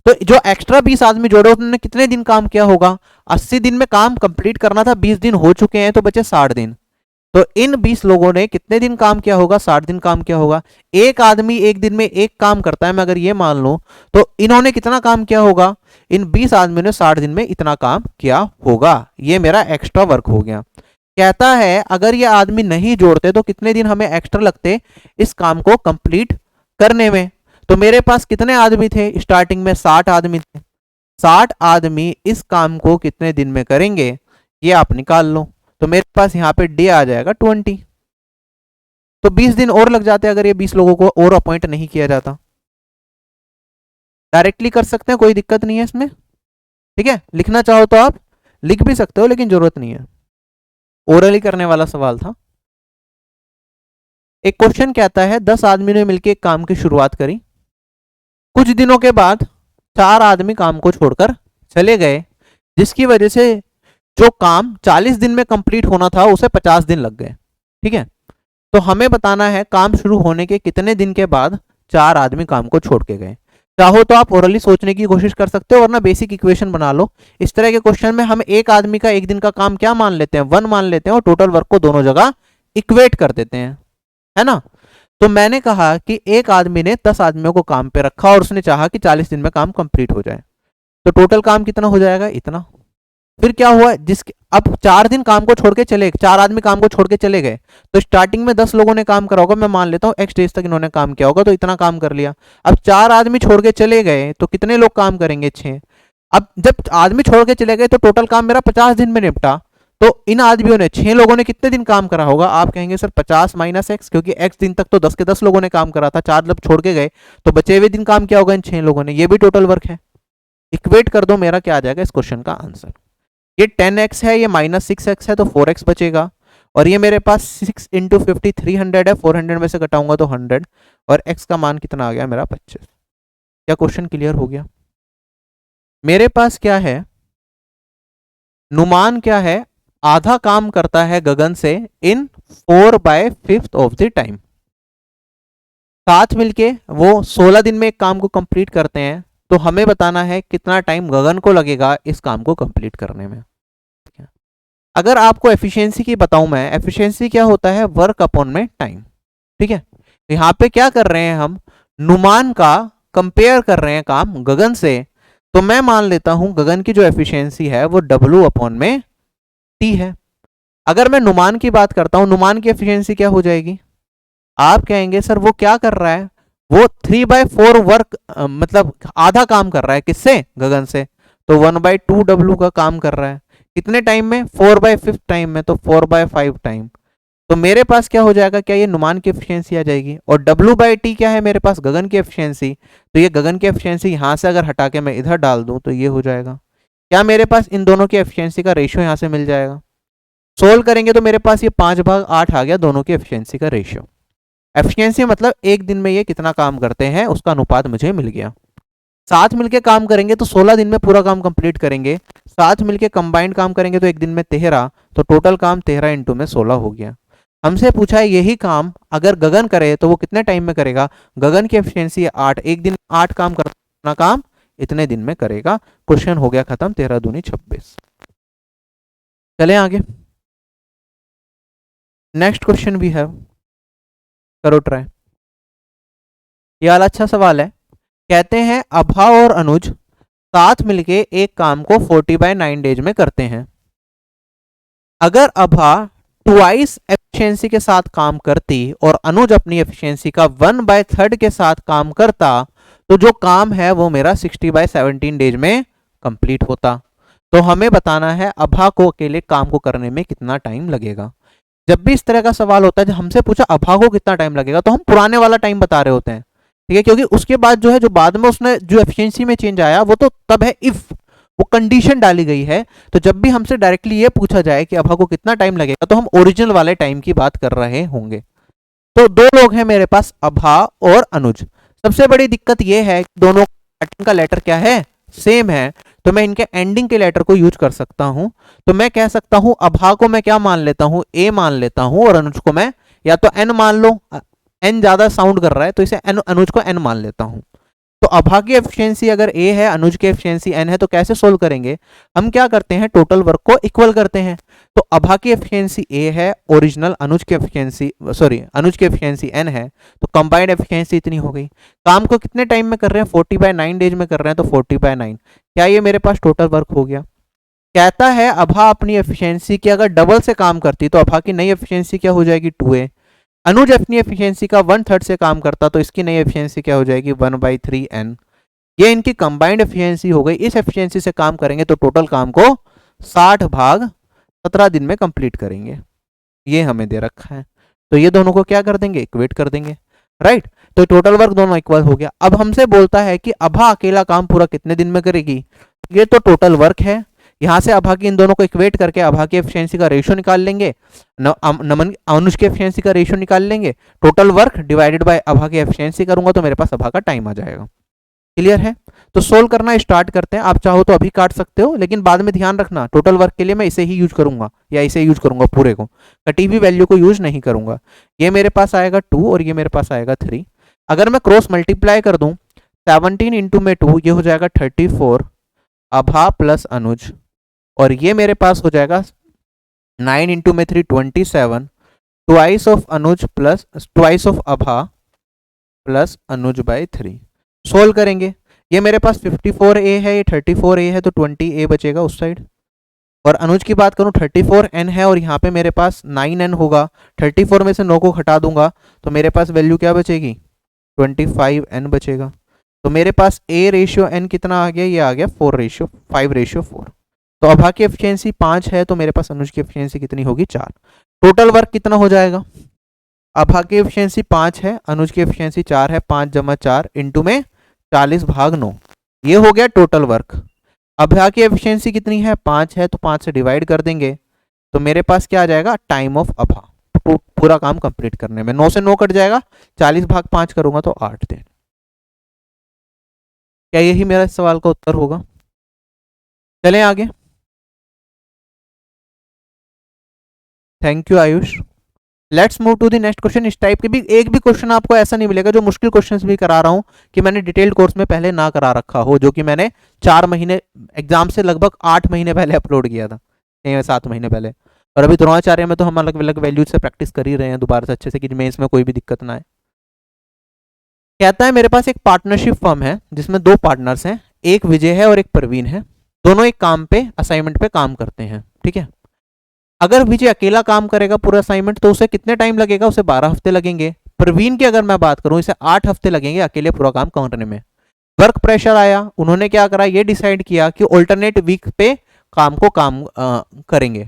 तो जो एक्स्ट्रा 20 आदमी जोड़े उन्होंने कितने दिन काम किया होगा, 80 दिन में काम कंप्लीट करना था, 20 दिन हो चुके हैं तो बचे 60 दिन। तो इन 20 लोगों ने कितने दिन काम किया होगा, 60 दिन काम किया होगा। एक आदमी एक दिन में एक काम करता है, मैं अगर ये मान लूं तो इन्होंने कितना काम किया होगा, इन 20 आदमियों ने 60 दिन में इतना काम किया होगा। ये मेरा एक्स्ट्रा वर्क हो गया। कहता है अगर ये आदमी नहीं जोड़ते तो कितने दिन हमें एक्स्ट्रा लगते इस काम को कंप्लीट करने में। तो मेरे पास कितने आदमी थे स्टार्टिंग में, 60 आदमी थे। 60 आदमी इस काम को कितने दिन में करेंगे, ये आप निकाल लो। तो मेरे पास यहाँ पे डे आ जाएगा 20। तो 20 दिन और लग जाते अगर ये 20 लोगों को और अपॉइंट नहीं किया जाता। डायरेक्टली कर सकते हैं, कोई दिक्कत नहीं है इसमें, ठीक है। लिखना चाहो तो आप लिख भी सकते हो, लेकिन जरूरत नहीं है, ओरली करने वाला सवाल था। एक क्वेश्चन कहता है 10 आदमी ने मिलकर एक काम की शुरुआत करी, कुछ दिनों के बाद 4 आदमी काम को छोड़कर चले गए, जिसकी वजह से जो काम 40 दिन में कंप्लीट होना था उसे 50 दिन लग गए, ठीक है। तो हमें बताना है काम शुरू होने के कितने दिन के बाद 4 आदमी काम को छोड़ के गए। चाहो तो आप ओरली सोचने की कोशिश कर सकते हो, वरना बेसिक इक्वेशन बना लो। इस तरह के क्वेश्चन में हम एक आदमी का एक दिन का काम क्या मान लेते हैं, 1 मान लेते हैं, और टोटल वर्क को दोनों जगह इक्वेट कर देते हैं, है ना। तो मैंने कहा कि एक आदमी ने 10 आदमियों को काम पे रखा और उसने चाहा कि 40 दिन में काम कंप्लीट हो जाए, तो टोटल काम कितना हो जाएगा, इतना। फिर क्या हुआ, जिसके अब 4 दिन काम को छोड़ के चले, 4 आदमी काम को छोड़ के चले गए, तो स्टार्टिंग में 10 लोगों ने काम करा होगा, मैं मान लेता हूँ एक्स डेज तक इन्होंने काम किया होगा, तो इतना काम कर लिया। अब 4 आदमी छोड़ के चले गए तो कितने लोग काम करेंगे, 6। अब जब आदमी छोड़ के चले गए तो टोटल काम मेरा 50 दिन में निपटा। तो इन आदमियों ने, 6 लोगों ने कितने दिन काम करा होगा, आप कहेंगे सर 50 माइनस एक्स, क्योंकि एक्स दिन तक तो 10 के 10 लोगों ने काम करा था, 4 जब छोड़ के गए तो बचे हुए दिन काम किया होगा इन 6 लोगों ने, ये भी टोटल वर्क है। इक्वेट कर दो, मेरा क्या आ जाएगा इस क्वेश्चन का आंसर। ये 10x है, ये -6x है, तो 4x बचेगा। और ये मेरे पास 6 इंटू 50 300 है, 400 में से घटाऊंगा तो 100, और x का मान कितना आ गया मेरा 25। क्या क्वेश्चन क्लियर हो गया। मेरे पास क्या है, नुमान क्या है, आधा काम करता है गगन से इन 4/5 ऑफ द टाइम। साथ मिलके वो 16 दिन में एक काम को कंप्लीट करते हैं, तो हमें बताना है कितना टाइम गगन को लगेगा इस काम को कंप्लीट करने में। अगर आपको एफिशिएंसी की बताऊं मैं, एफिशिएंसी क्या होता है, वर्क अपॉन में टाइम, ठीक है। तो यहां पे क्या कर रहे हैं हम, नुमान का कंपेयर कर रहे हैं काम गगन से, तो मैं मान लेता हूं गगन की जो एफिशिएंसी है वो W अपॉन में T है। अगर मैं नुमान की बात करता हूं, नुमान की एफिशिएंसी क्या हो जाएगी, आप कहेंगे सर वो क्या कर रहा है, वो 3/4 वर्क मतलब आधा काम कर रहा है, किससे, गगन से, तो 1/2 W का काम कर रहा है, कितने टाइम में, 4/5 टाइम में, तो 4/5 टाइम। तो मेरे पास क्या हो जाएगा, क्या ये नुमान की एफिशिएंसी आ जाएगी, और W/T क्या है मेरे पास, गगन की एफिशिएंसी। तो ये गगन की एफिशिएंसी यहां से अगर हटा के मैं इधर डाल दूं तो ये हो जाएगा। क्या मेरे पास इन दोनों की एफिशिएंसी का रेशियो यहां से मिल जाएगा। सोल्व करेंगे तो मेरे पास ये 5/8 आ गया दोनों की एफिशिएंसी का रेशियो। एफिशिएंसी मतलब एक दिन में ये कितना काम करते हैं उसका अनुपात मुझे मिल गया। साथ मिलके काम करेंगे तो 16 दिन में पूरा काम कंप्लीट करेंगे, साथ मिलके कंबाइंड काम करेंगे तो एक दिन में 13, तो टोटल काम 13 इंटू में 16 हो गया। हमसे पूछा है यही काम अगर गगन करे तो वो कितने टाइम में करेगा, गगन की एफिशिएंसी है 8, एक दिन 8 काम करना काम इतने दिन में करेगा। क्वेश्चन हो गया खत्म, 13 दूनी 26। चले आगे, नेक्स्ट क्वेश्चन भी है, करो ट्राई। ये वाला अच्छा सवाल है। कहते हैं अभा और अनुज साथ मिलके एक काम को 40/9 डेज में करते हैं। अगर अभा ट्वाइस एफिशिएंसी के साथ काम करती और अनुज अपनी एफिशिएंसी का 1/3 के साथ काम करता तो जो काम है वो मेरा 60/17 डेज में कंप्लीट होता। तो हमें बताना है अभा को अकेले काम को करने में कितना टाइम लगेगा। जब भी इस तरह का सवाल होता है, जब हमसे पूछा अभा को कितना टाइम लगेगा, तो हम पुराने वाला टाइम बता रहे होते हैं, ठीक है, क्योंकि उसके बाद जो है, जो बाद में उसने जो एफिशिएंसी में चेंज आया वो तो तब है इफ वो कंडीशन डाली गई है। तो जब भी हमसे डायरेक्टली ये पूछा जाए कि अभा को कितना टाइम लगेगा, तो हम ओरिजिनल वाले टाइम की बात कर रहे होंगे। तो दो लोग हैं मेरे पास, अभा और अनुज। सबसे बड़ी दिक्कत ये है कि दोनों का लेटर क्या है, सेम है, तो मैं इनके एंडिंग के लेटर को यूज कर सकता हूं। तो मैं कह सकता हूं अभा को मैं क्या मान लेता हूं, ए मान लेता हूं, और अनुज को मैं या तो एन मान लो, एन ज्यादा साउंड कर रहा है तो इसे अनुज को एन मान लेता हूं। तो अभा की एफिशिएंसी अगर ए है, अनुज की एफिशिएंसी एन है, तो कैसे सोल्व करेंगे, हम क्या करते हैं, टोटल वर्क को इक्वल करते हैं। तो अभा की एफिशिएंसी ए है, ओरिजिनल अनुज की एफिशिएंसी अनुज की एफिशिएंसी एन है, तो कंबाइंड एफिशिएंसी इतनी हो गई। काम को कितने टाइम में कर रहे हैं, 40/9 डेज में कर रहे हैं, तो 40/9, क्या ये मेरे पास टोटल वर्क हो गया। कहता है अभा अपनी एफिशिएंसी की अगर डबल से काम करती तो अभा की नई एफिशिएंसी क्या हो जाएगी, 2a। अनुज अपनी एफिशिएंसी का 1/3 से काम करता तो इसकी नई एफिशिएंसी क्या हो जाएगी, 1/3n। ये इनकी कंबाइंड एफिशिएंसी हो गई। इस एफिशिएंसी से काम करेंगे तो टोटल काम को 60/17 दिन में कंप्लीट करेंगे। ये हमें दे रखा है, तो ये दोनों को क्या कर देंगे, इक्वेट कर देंगे, राइट। तो टोटल वर्क दोनों इक्वल हो गया। अब हमसे बोलता है कि अभा अकेला काम पूरा कितने दिन में करेगी। ये तो टोटल वर्क है, यहां से अभा की इन दोनों को इक्वेट करके अभा की एफिशिएंसी का रेशियो निकाल लेंगे, नमन अनुज की एफिशिएंसी का रेशियो निकाल लेंगे, टोटल वर्क डिवाइडेड बाय अभा की एफिशिएंसी करूंगा तो मेरे पास अभा का टाइम आ जाएगा। क्लियर है। तो सोल्व करना स्टार्ट करते हैं। आप चाहो तो अभी काट सकते हो, लेकिन बाद में ध्यान रखना टोटल वर्क के लिए मैं इसे ही यूज करूंगा या इसे यूज करूंगा, पूरे को, कटी हुई वैल्यू को यूज नहीं करूंगा। ये मेरे पास आएगा 2 और ये मेरे पास आएगा 3। अगर मैं क्रॉस मल्टीप्लाई कर दूं, 17 इंटू में 2 ये हो जाएगा 34 अभा प्लस अनुज, और ये मेरे पास हो जाएगा 9 इंटू में 3 27 twice of Anuj plus twice of Abha plus Anuj by 3। Solve करेंगे, ये मेरे पास 54a है, ये 34a है, तो 20a बचेगा उस साइड। और अनुज की बात करूं 34n है और यहाँ पे मेरे पास 9n होगा। 34 में से 9 को हटा दूंगा तो मेरे पास वैल्यू क्या बचेगी, 25n बचेगा। तो मेरे पास a रेशियो n कितना आ गया, ये आ गया 5:4। तो अभा की एफिशिएंसी 5 है, तो मेरे पास अनुज की एफिशिएंसी कितनी होगी, 4। टोटल वर्क कितना हो जाएगा, अभा की एफिशिएंसी 5 है, अनुज की एफिशिएंसी 4 है, 5 जमा 4 इंटू में 40/9, ये हो गया टोटल वर्क। अभा की एफिशिएंसी कितनी है, 5 है, तो 5 से डिवाइड कर देंगे तो मेरे पास क्या आ जाएगा, टाइम ऑफ अभा पूरा काम कंप्लीट करने में। 9 से 9 कट जाएगा, 40/5 करूंगा तो 8 दिन। क्या यही मेरा इस सवाल का उत्तर होगा। चलें आगे। Thank you Ayush. Let's move to the next question. इस टाइप के भी एक भी क्वेश्चन आपको ऐसा नहीं मिलेगा जो मुश्किल क्वेश्चंस भी करा रहा हूं कि मैंने डिटेल्ड कोर्स में पहले ना करा रखा हो, जो कि मैंने 4 महीने एग्जाम से लगभग 8 महीने पहले अपलोड किया था, 7 महीने पहले। और अभी द्रोणाचार्य में तो हम अलग अलग वैल्यूज से प्रैक्टिस कर ही रहे हैं दोबारा से अच्छे से, कि मैं इसमें कोई भी दिक्कत ना आए। कहता है मेरे पास एक पार्टनरशिप फर्म है जिसमें 2 पार्टनर्स हैं, एक विजय है और एक प्रवीण है। दोनों एक काम पे असाइनमेंट पे काम करते हैं, ठीक है। अगर विजय अकेला काम करेगा पूरा असाइनमेंट तो उसे कितने टाइम लगेगा, उसे 12 हफ्ते लगेंगे। प्रवीण की अगर मैं बात करूं, इसे 8 हफ्ते लगेंगे अकेले पूरा काम करने में। वर्क प्रेशर आया, उन्होंने क्या करा, ये डिसाइड किया कि ऑल्टरनेट वीक पे काम को करेंगे,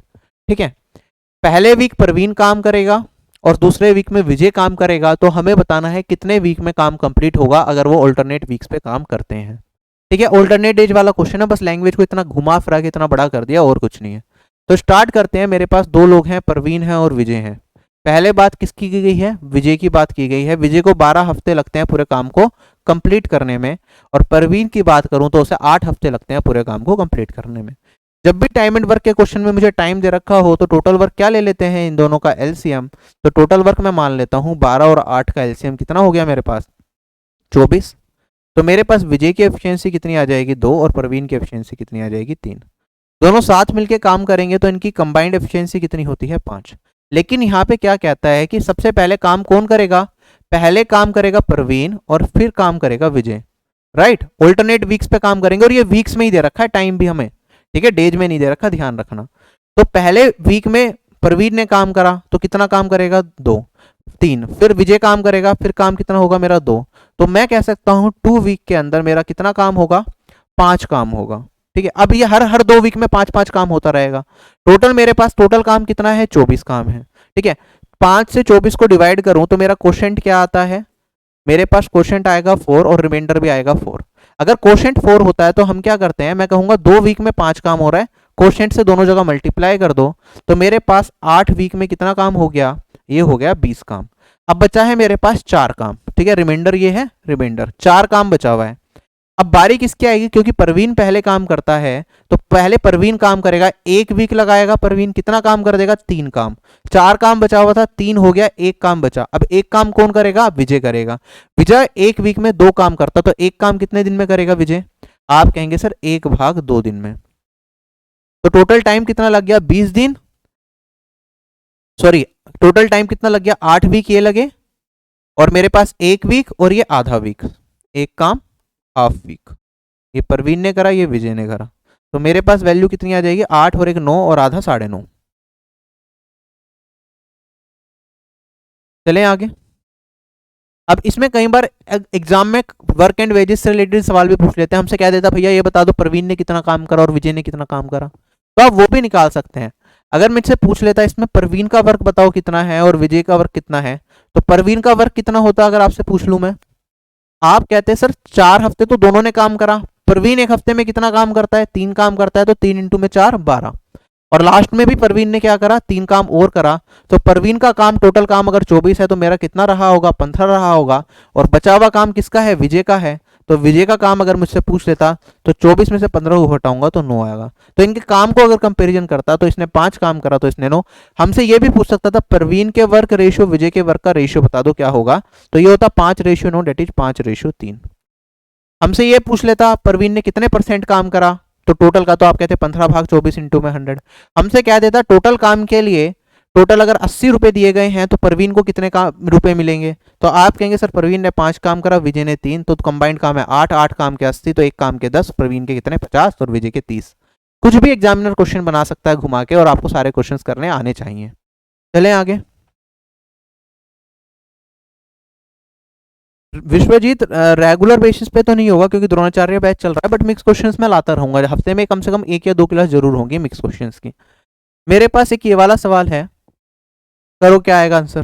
ठीक है। पहले वीक प्रवीण काम करेगा और दूसरे वीक में विजय काम करेगा। तो हमें बताना है कितने वीक में काम कंप्लीट होगा अगर वो ऑल्टरनेट वीक्स पे काम करते हैं, ठीक है। ऑल्टरनेट डेज वाला क्वेश्चन है, बस लैंग्वेज को इतना घुमा फिरा के इतना बड़ा कर दिया और कुछ नहीं है। तो स्टार्ट करते हैं। मेरे पास 2 लोग हैं, प्रवीण है और विजय है। पहले बात किसकी की गई है, विजय की बात की गई है। विजय को 12 हफ्ते लगते हैं पूरे काम को कंप्लीट करने में, और प्रवीण की बात करूं तो उसे 8 हफ्ते लगते हैं पूरे काम को कंप्लीट करने में। जब भी टाइम एंड वर्क के क्वेश्चन में मुझे टाइम दे रखा हो तो टोटल वर्क क्या ले लेते हैं, इन दोनों का एलसीएम। तो टोटल वर्क मैं मान लेता हूं 12 और 8 का एलसीएम कितना हो गया मेरे पास, 24। तो मेरे पास विजय की एफिशिएंसी कितनी आ जाएगी 2 और प्रवीण की एफिशिएंसी कितनी आ जाएगी 3। दोनों साथ मिलके काम करेंगे तो इनकी कंबाइंड एफिशिएंसी कितनी होती है 5। लेकिन यहाँ पे क्या कहता है कि सबसे पहले काम कौन करेगा, पहले काम करेगा प्रवीण और फिर काम करेगा विजय, राइट। ऑल्टरनेट वीक्स पे काम करेंगे और ये वीक्स में ही दे रखा है टाइम भी हमें, ठीक है, डेज में नहीं दे रखा, ध्यान रखना। तो पहले वीक में प्रवीण ने काम करा तो कितना काम करेगा 2 3, फिर विजय काम करेगा, फिर काम कितना होगा मेरा 2। तो मैं कह सकता हूं 2 वीक के अंदर मेरा कितना काम होगा 5 काम होगा, ठीक है। अब ये हर 2 वीक में 5 काम होता रहेगा। टोटल मेरे पास टोटल काम कितना है 24 काम है, ठीक है। 5 से 24 को डिवाइड करूं तो मेरा क्वोशिएंट क्या आता है, मेरे पास क्वोशिएंट आएगा 4 और रिमाइंडर भी आएगा 4। अगर क्वोशिएंट 4 होता है तो हम क्या करते हैं, मैं कहूंगा 2 वीक में 5 काम हो रहा है, क्वोशिएंट से दोनों जगह मल्टीप्लाई कर दो तो मेरे पास 8 वीक में कितना काम हो गया, ये हो गया 20 काम। अब बचा है मेरे पास 4 काम, ठीक है, रिमाइंडर ये है, रिमाइंडर 4 काम बचा हुआ है। अब बारी किसकी आएगी, क्योंकि प्रवीण पहले काम करता है तो पहले प्रवीण काम करेगा, 1 वीक लगाएगा प्रवीण, कितना काम कर देगा 3 काम। 4 काम बचा हुआ था, 3 हो गया, 1 काम बचा। अब 1 काम कौन करेगा, विजय करेगा। विजय 1 वीक में 2 काम करता तो 1 काम कितने दिन में करेगा विजय, आप कहेंगे सर 1/2 दिन में। तो टोटल टाइम कितना लग गया 20 दिन, सॉरी टोटल टाइम कितना लग गया 8 वीक ये लगे और मेरे पास 1 वीक और ये आधा वीक, 1 काम हाफ वीक। ये प्रवीण ने करा, ये विजय ने करा। तो मेरे पास वैल्यू कितनी आ जाएगी 8 और 1 9 और आधा 9.5। चलें आगे। अब इसमें कई बार एग्जाम में वर्क एंड वेजेस से रिलेटेड सवाल भी पूछ लेते हैं, हमसे कह देता भैया ये बता दो प्रवीण ने कितना काम करा और विजय ने कितना काम करा, तो आप वो भी निकाल सकते हैं। अगर मुझसे पूछ लेता है इसमें प्रवीण का वर्क बताओ कितना है और विजय का वर्क कितना है, तो प्रवीण का वर्क कितना होता अगर आपसे पूछ लूं मैं, आप कहते हैं सर 4 हफ्ते तो दोनों ने काम करा। प्रवीण 1 हफ्ते में कितना काम करता है 3 काम करता है, तो 3 इंटू में 4 12। और लास्ट में भी प्रवीण ने क्या करा 3 काम और करा। तो प्रवीण का काम टोटल काम अगर 24 है तो मेरा कितना रहा होगा 15 रहा होगा। और बचा हुआ काम किसका है विजय का है। तो विजय का काम अगर मुझसे पूछ लेता तो 24 में से 15 को हटाऊंगा तो 9 आएगा। तो इनके काम को अगर कंपैरिजन करता तो इसने 5 काम करा तो इसने 9। हमसे ये भी पूछ सकता था प्रवीण के वर्क रेशियो विजय के वर्क का रेशियो बता दो क्या होगा, तो ये होता 5:9 डेट इज 5:3। हमसे ये पूछ लेता प्रवीण ने कितने % काम करा, तो टोटल का तो आप कहते 15/24 इंटू में 100। हमसे कह देता टोटल काम के लिए टोटल अगर 80 रुपए दिए गए हैं तो प्रवीण को कितने रुपए मिलेंगे, तो आप कहेंगे सर प्रवीण ने 5 काम करा विजय ने 3, तो कंबाइंड काम है 8, 8 काम के 80, तो 1 काम के 10, प्रवीण के कितने 50 और विजय के 30। कुछ भी एग्जामिनर क्वेश्चन बना सकता है घुमा के और आपको सारे क्वेश्चन करने आने चाहिए। चलें आगे। विश्वजीत रेगुलर बेसिस पे तो नहीं होगा क्योंकि द्रोणाचार्य बैच चल रहा है, बट मिक्स क्वेश्चंस में लाता रहूंगा, हफ्ते में कम से कम 1 या 2 क्लास जरूर होंगी मिक्स क्वेश्चंस की। मेरे पास एक ये वाला सवाल है, करो क्या आएगा आंसर।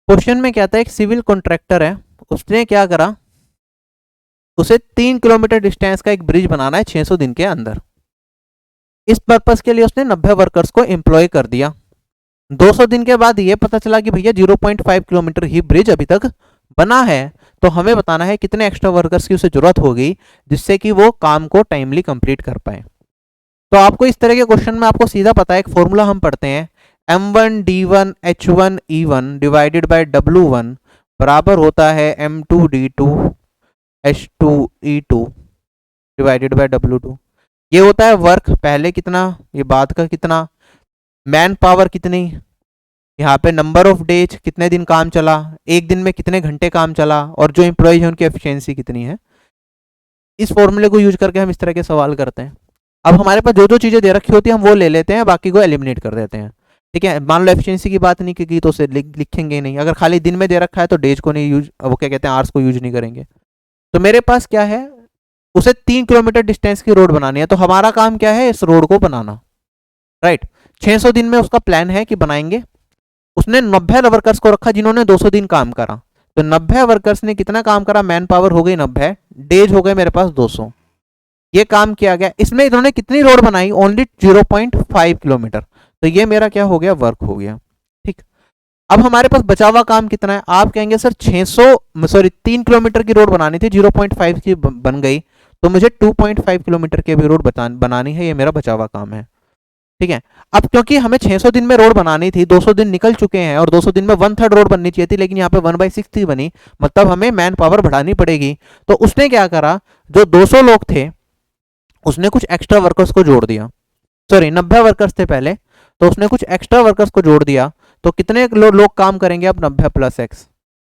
क्वेश्चन में क्या था, एक सिविल कॉन्ट्रैक्टर है, उसने क्या करा, उसे 3 किलोमीटर डिस्टेंस का एक ब्रिज बनाना है 600 दिन के अंदर। इस पर्पस के लिए उसने 90 वर्कर्स को एम्प्लॉय कर दिया। 200 दिन के बाद ये पता चला कि भैया 0.5 किलोमीटर ही ब्रिज अभी तक बना है, तो हमें बताना है कितने एक्स्ट्रा वर्कर्स की उसे जरूरत होगी जिससे कि वो काम को टाइमली कंप्लीट कर पाए। तो आपको इस तरह के क्वेश्चन में आपको सीधा पता है, एक फॉर्मूला हम पढ़ते हैं, M1D1 H1 E1 divided by W1 बराबर होता है M2D2 H2 E2 divided by W2। ये होता है वर्क पहले कितना, ये बाद का कितना, मैन पावर कितनी, यहाँ पे नंबर ऑफ डेज कितने दिन काम चला, एक दिन में कितने घंटे काम चला, और जो एम्प्लॉयज है उनकी एफिशिएंसी कितनी है। इस फॉर्मूले को यूज करके हम इस तरह के सवाल करते हैं। अब हमारे पास जो जो चीज़ें दे रखी होती है हम वो ले लेते हैं, बाकी को एलिमिनेट कर देते हैं, ठीक है। मान लो एफिशिएंसी की बात नहीं की तो उसे लिखेंगे नहीं, अगर खाली दिन में दे रखा है तो डेज को नहीं यूज, वो क्या कहते हैं आवर्स को यूज नहीं करेंगे। तो मेरे पास क्या है, उसे 3 किलोमीटर डिस्टेंस की रोड बनानी है, तो हमारा काम क्या है इस रोड को बनाना, राइट। 600 दिन में उसका प्लान है कि बनाएंगे। उसने 90 वर्कर्स को रखा जिन्होंने 200 दिन काम करा, तो 90 वर्कर्स ने कितना काम करा, मैन पावर हो गई 90, डेज हो गए मेरे पास 200, ये काम किया गया। इसमें इन्होंने कितनी रोड बनाई, ओनली 0.5 किलोमीटर, तो ये मेरा क्या हो गया वर्क हो गया, ठीक। अब हमारे पास बचा हुआ काम कितना है, आप कहेंगे सर 3 किलोमीटर की रोड बनानी थी, 0.5 की बन गई, तो मुझे 2.5 किलोमीटर की भी रोड बनानी है, ये मेरा बचा हुआ काम है। ठीक है। अब क्योंकि हमें 600 दिन में रोड बनानी थी, 200 दिन निकल चुके हैं और 200 दिन में 1/3 रोड बननी चाहिए थी, लेकिन यहाँ पे 1/6 थी बनी, मतलब हमें मैन पावर बढ़ानी पड़ेगी। तो उसने क्या करा, जो 200 लोग थे उसने कुछ एक्स्ट्रा वर्कर्स को जोड़ दिया, सॉरी 90 वर्कर्स थे पहले, तो उसने कुछ एक्स्ट्रा वर्कर्स को जोड़ दिया। तो कितने लोग काम करेंगे अब, 90 प्लस एक्स।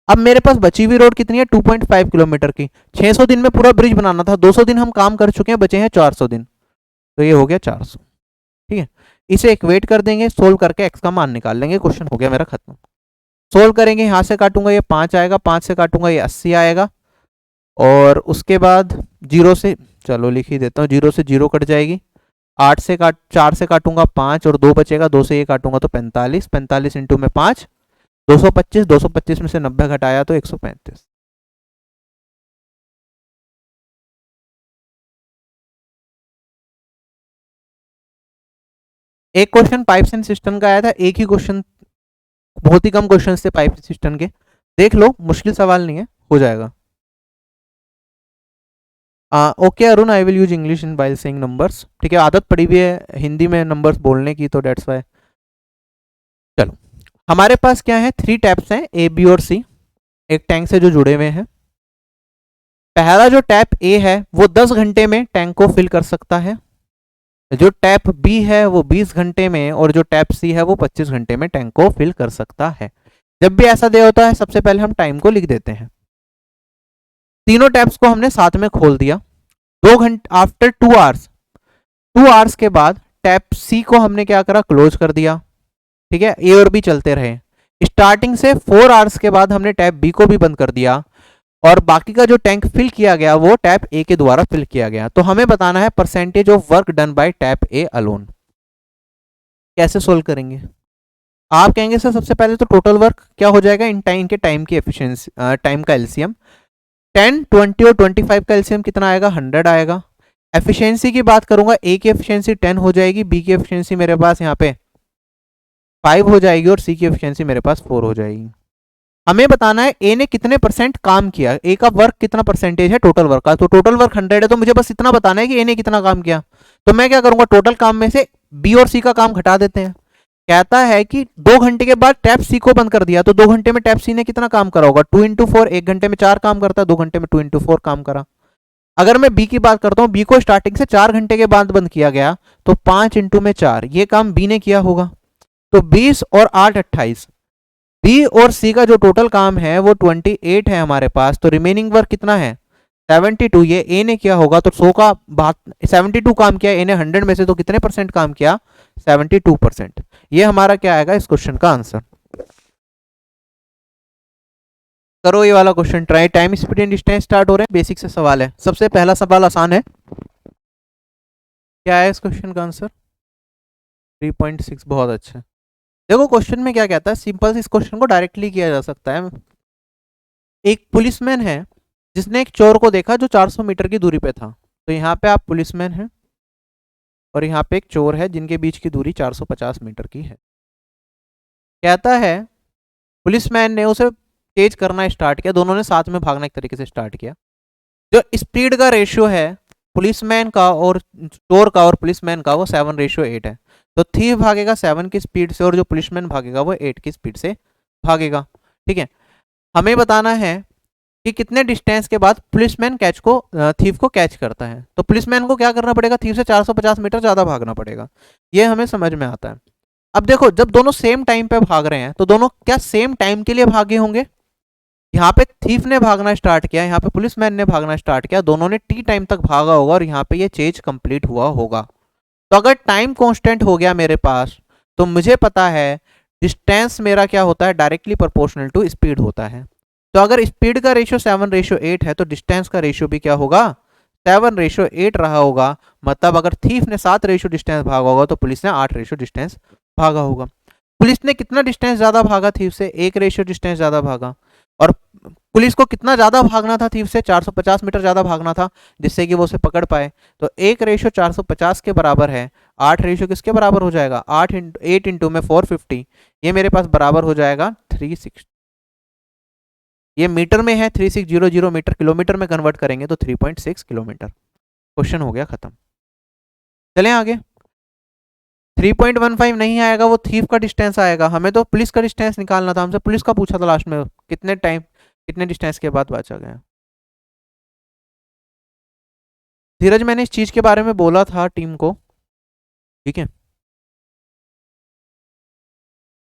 अब मेरे पास बची हुई रोड कितनी है, 2.5 किलोमीटर की। 600 दिन में पूरा ब्रिज बनाना था, 200 दिन हम काम कर चुके हैं, बचे हैं 400 दिन, तो ये हो गया 400। ठीक है, इसे इक्वेट कर देंगे, सोल्व करके एक्स का मान निकाल लेंगे, क्वेश्चन हो गया मेरा खत्म। सोल्व करेंगे, यहाँ से काटूंगा ये 5 आएगा, 5 से काटूंगा ये 80 आएगा, और उसके बाद 0 से, चलो लिख ही देता हूँ, 0 से 0 कट जाएगी, 4 से काटूंगा 5 और 2 बचेगा, 2 से ये काटूंगा तो 45, 45 इंटू में 5 225, 225 में से 90 घटाया तो 135। एक क्वेश्चन पाइप्स एंड सिस्टम का आया था, एक ही क्वेश्चन, बहुत ही कम क्वेश्चन थे पाइप सिस्टम के, देख लो, मुश्किल सवाल नहीं है, हो जाएगा। Okay Arun, I will use English in while saying numbers, ठीक है, आदत पड़ी हुई है हिंदी में नंबर्स बोलने की, तो डेट्स वाई। चलो, हमारे पास क्या है, 3 टैप्स हैं, ए बी और सी, एक टैंक से जो जुड़े हुए हैं। पहला जो टैप ए है वो 10 घंटे में टैंक को फिल कर सकता है, जो टैप बी है वो 20 घंटे में, और जो टैप सी है वो 25 घंटे में टैंक को फिल कर सकता है। जब भी ऐसा दे होता है, सबसे पहले हम टाइम को लिख देते हैं। तीनों टैप्स को हमने साथ में खोल दिया, 2 घंटे आफ्टर 2 आवर्स, 2 आवर्स के बाद टैप सी को हमने क्या करा, क्लोज कर दिया। ठीक है, ए और बी चलते रहे। स्टार्टिंग से 4 आवर्स के बाद हमने टैप बी को भी बंद कर दिया, और बाकी का जो टैंक फिल किया गया वो टैप ए के द्वारा फिल किया गया। तो हमें बताना है percentage of work done by tap A alone. कैसे सोल्व करेंगे, आप कहेंगे सर सबसे पहले तो टोटल वर्क क्या हो जाएगा, इन टाइम के टाइम की एफिशिएंसी, टाइम का एलसीएम 10, 20 और 25 का एलसीएम कितना आएगा, 100 आएगा। एफिशिएंसी की बात करूंगा, ए की एफिशिएंसी 10 हो जाएगी, बी की एफिशिएंसी मेरे पास यहाँ पे 5 हो जाएगी, और सी की एफिशिएंसी मेरे पास 4 हो जाएगी। हमें बताना है ए ने कितने परसेंट काम किया, ए का वर्क कितना परसेंटेज है टोटल वर्क का, तो टोटल वर्क 100 है, तो मुझे बस इतना बताना है कि ए ने कितना काम किया। तो मैं क्या करूंगा, टोटल काम में से बी और सी का काम घटा देते हैं। कहता है कि 2 घंटे के बाद टैप सी को बंद कर दिया, तो 2 घंटे में टैप सी ने कितना काम करा होगा, 2 इंटू 4, 1 घंटे में 4 काम करता है, 2 घंटे में 2 इंटू 4 काम करा। अगर मैं बी की बात करता हूँ, बी को स्टार्टिंग से 4 घंटे के बाद बंद किया गया, तो 5 इंटू में 4, ये काम बी ने किया होगा, तो 20 और 8 28, बी और सी का जो टोटल काम है वो 28 है हमारे पास, तो रिमेनिंग वर्क कितना है 72, ये ए ने किया होगा, तो 100 का बात 72 काम किया ए ने 100 में से, तो कितने परसेंट काम किया, 72%। ये हमारा क्या आएगा इस क्वेश्चन का आंसर। करो ये वाला question try, time speed and distance start हो रहे हैं, बेसिक से सवाल है। सबसे पहला सवाल आसान है, क्या है इस क्वेश्चन का आंसर, 3.6, बहुत अच्छा। देखो क्वेश्चन में क्या कहता है, सिंपल इस क्वेश्चन को डायरेक्टली किया जा सकता है। एक पुलिसमैन है जिसने एक चोर को देखा जो 400 मीटर की दूरी पे था, तो यहाँ पे आप पुलिसमैन हैं और यहाँ पे एक चोर है जिनके बीच की दूरी 450 मीटर की है। कहता है पुलिसमैन ने उसे तेज करना स्टार्ट किया, दोनों ने साथ में भागना एक तरीके से स्टार्ट किया। जो स्पीड का रेशियो है पुलिसमैन का और चोर का और पुलिसमैन का, वो 7:8 है। तो थीफ भागेगा 7 की स्पीड से और जो पुलिसमैन भागेगा वो 8 की स्पीड से भागेगा। ठीक है, हमें बताना है कि कितने डिस्टेंस के बाद पुलिसमैन थीफ को कैच करता है। तो पुलिसमैन को क्या करना पड़ेगा, थीफ से 450 मीटर ज़्यादा भागना पड़ेगा, ये हमें समझ में आता है। अब देखो जब दोनों सेम टाइम पे भाग रहे हैं तो दोनों क्या सेम टाइम के लिए भागे होंगे, यहाँ पे थीफ ने भागना स्टार्ट किया, यहाँ पे पुलिसमैन ने भागना स्टार्ट किया, दोनों ने टी टाइम तक भागा होगा और यहाँ पे ये चेज कंप्लीट हुआ होगा। तो अगर टाइम कांस्टेंट हो गया मेरे पास, तो मुझे पता है डिस्टेंस मेरा क्या होता है, डायरेक्टली प्रोपोर्शनल टू स्पीड होता है। तो अगर स्पीड का रेशियो 7:8 है तो डिस्टेंस का रेशियो भी क्या होगा, 7:8 रहा होगा। मतलब अगर थीफ ने 7 रेशियो डिस्टेंस भागा होगा तो पुलिस ने 8 रेशियो डिस्टेंस भागा होगा। पुलिस ने कितना डिस्टेंस ज्यादा भागा थीफ से, 1 रेशियो डिस्टेंस ज्यादा भागा। और पुलिस को कितना ज्यादा भागना था थीफ से, 450 मीटर ज्यादा भागना था जिससे कि वो उसे पकड़ पाए। तो 1 रेशियो 450 के बराबर है, 8 रेशियो किसके बराबर हो जाएगा, 8 इंटू में 450, ये मेरे पास बराबर हो जाएगा 360। ये मीटर में है 3600 मीटर, किलोमीटर में कन्वर्ट करेंगे तो 3.6 किलोमीटर। क्वेश्चन हो गया खत्म। चलें आगे। 3.15 नहीं आएगा, वो थीफ का डिस्टेंस आएगा। हमें तो पुलिस का डिस्टेंस निकालना था, हमसे पुलिस का पूछा था लास्ट में, कितने टाइम कितने डिस्टेंस के बाद बचा गया। धीरज मैंने इस चीज के बारे में बोला था टीम को, ठीक है,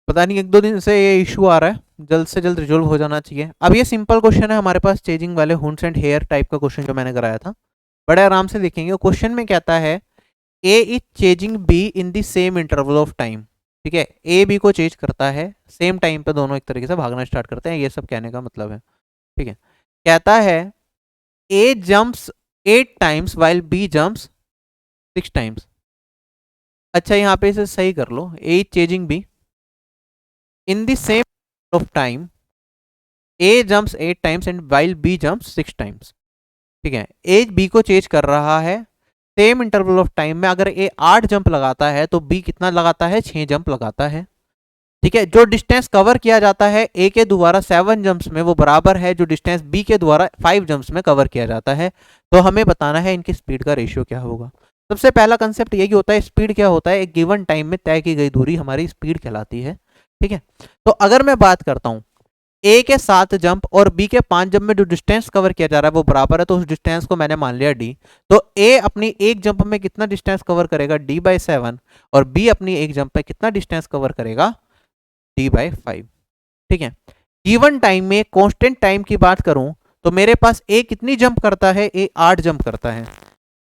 पता नहीं 1-2 दिन से ये इशू आ रहा है, जल्द से जल्द रिजोल्व हो जाना चाहिए। अब ये सिंपल क्वेश्चन है हमारे पास, चेजिंग वाले हुंड्स एंड हेयर टाइप का क्वेश्चन जो मैंने कराया था, बड़े आराम से देखेंगे। क्वेश्चन में कहता है A is chasing B in the same interval of time, ठीक है, ए बी को चेज करता है सेम टाइम पे, दोनों एक तरीके से भागना स्टार्ट करते हैं, ये सब कहने का मतलब है, ठीक है। कहता है A jumps 8 times while B jumps 6 times. अच्छा यहाँ पे इसे सही कर लो, A is chasing B in the same of time, A jumps 8 times and while B jumps 6 times, ठीक है। ए बी को चेज कर रहा है सेम इंटरवल ऑफ टाइम में, अगर ए 8 जंप लगाता है तो बी कितना लगाता है, 6 जंप लगाता है, ठीक है। जो डिस्टेंस कवर किया जाता है ए के द्वारा 7 जंप्स में, वो बराबर है जो डिस्टेंस बी के द्वारा 5 जंप्स में कवर किया जाता है। तो हमें बताना है इनकी स्पीड का रेशियो क्या होगा। सबसे पहला कंसेप्ट यही होता है, स्पीड क्या होता है, एक गिवन टाइम में तय की गई दूरी हमारी स्पीड कहलाती है, ठीक है। तो अगर मैं बात करता हूं ए के 7 जंप और बी के 5 जंप में जो डिस्टेंस कवर किया जा रहा है वो बराबर है, तो उस डिस्टेंस को मैंने मान लिया डी। तो ए अपनी एक जंप में कितना डिस्टेंस कवर करेगा, d/7, और बी अपनी एक जंप में कितना डिस्टेंस कवर करेगा, d/5, ठीक है। गिवन टाइम में कांस्टेंट टाइम की बात करूं तो मेरे पास ए कितनी जंप करता है, ए 8 जंप करता है,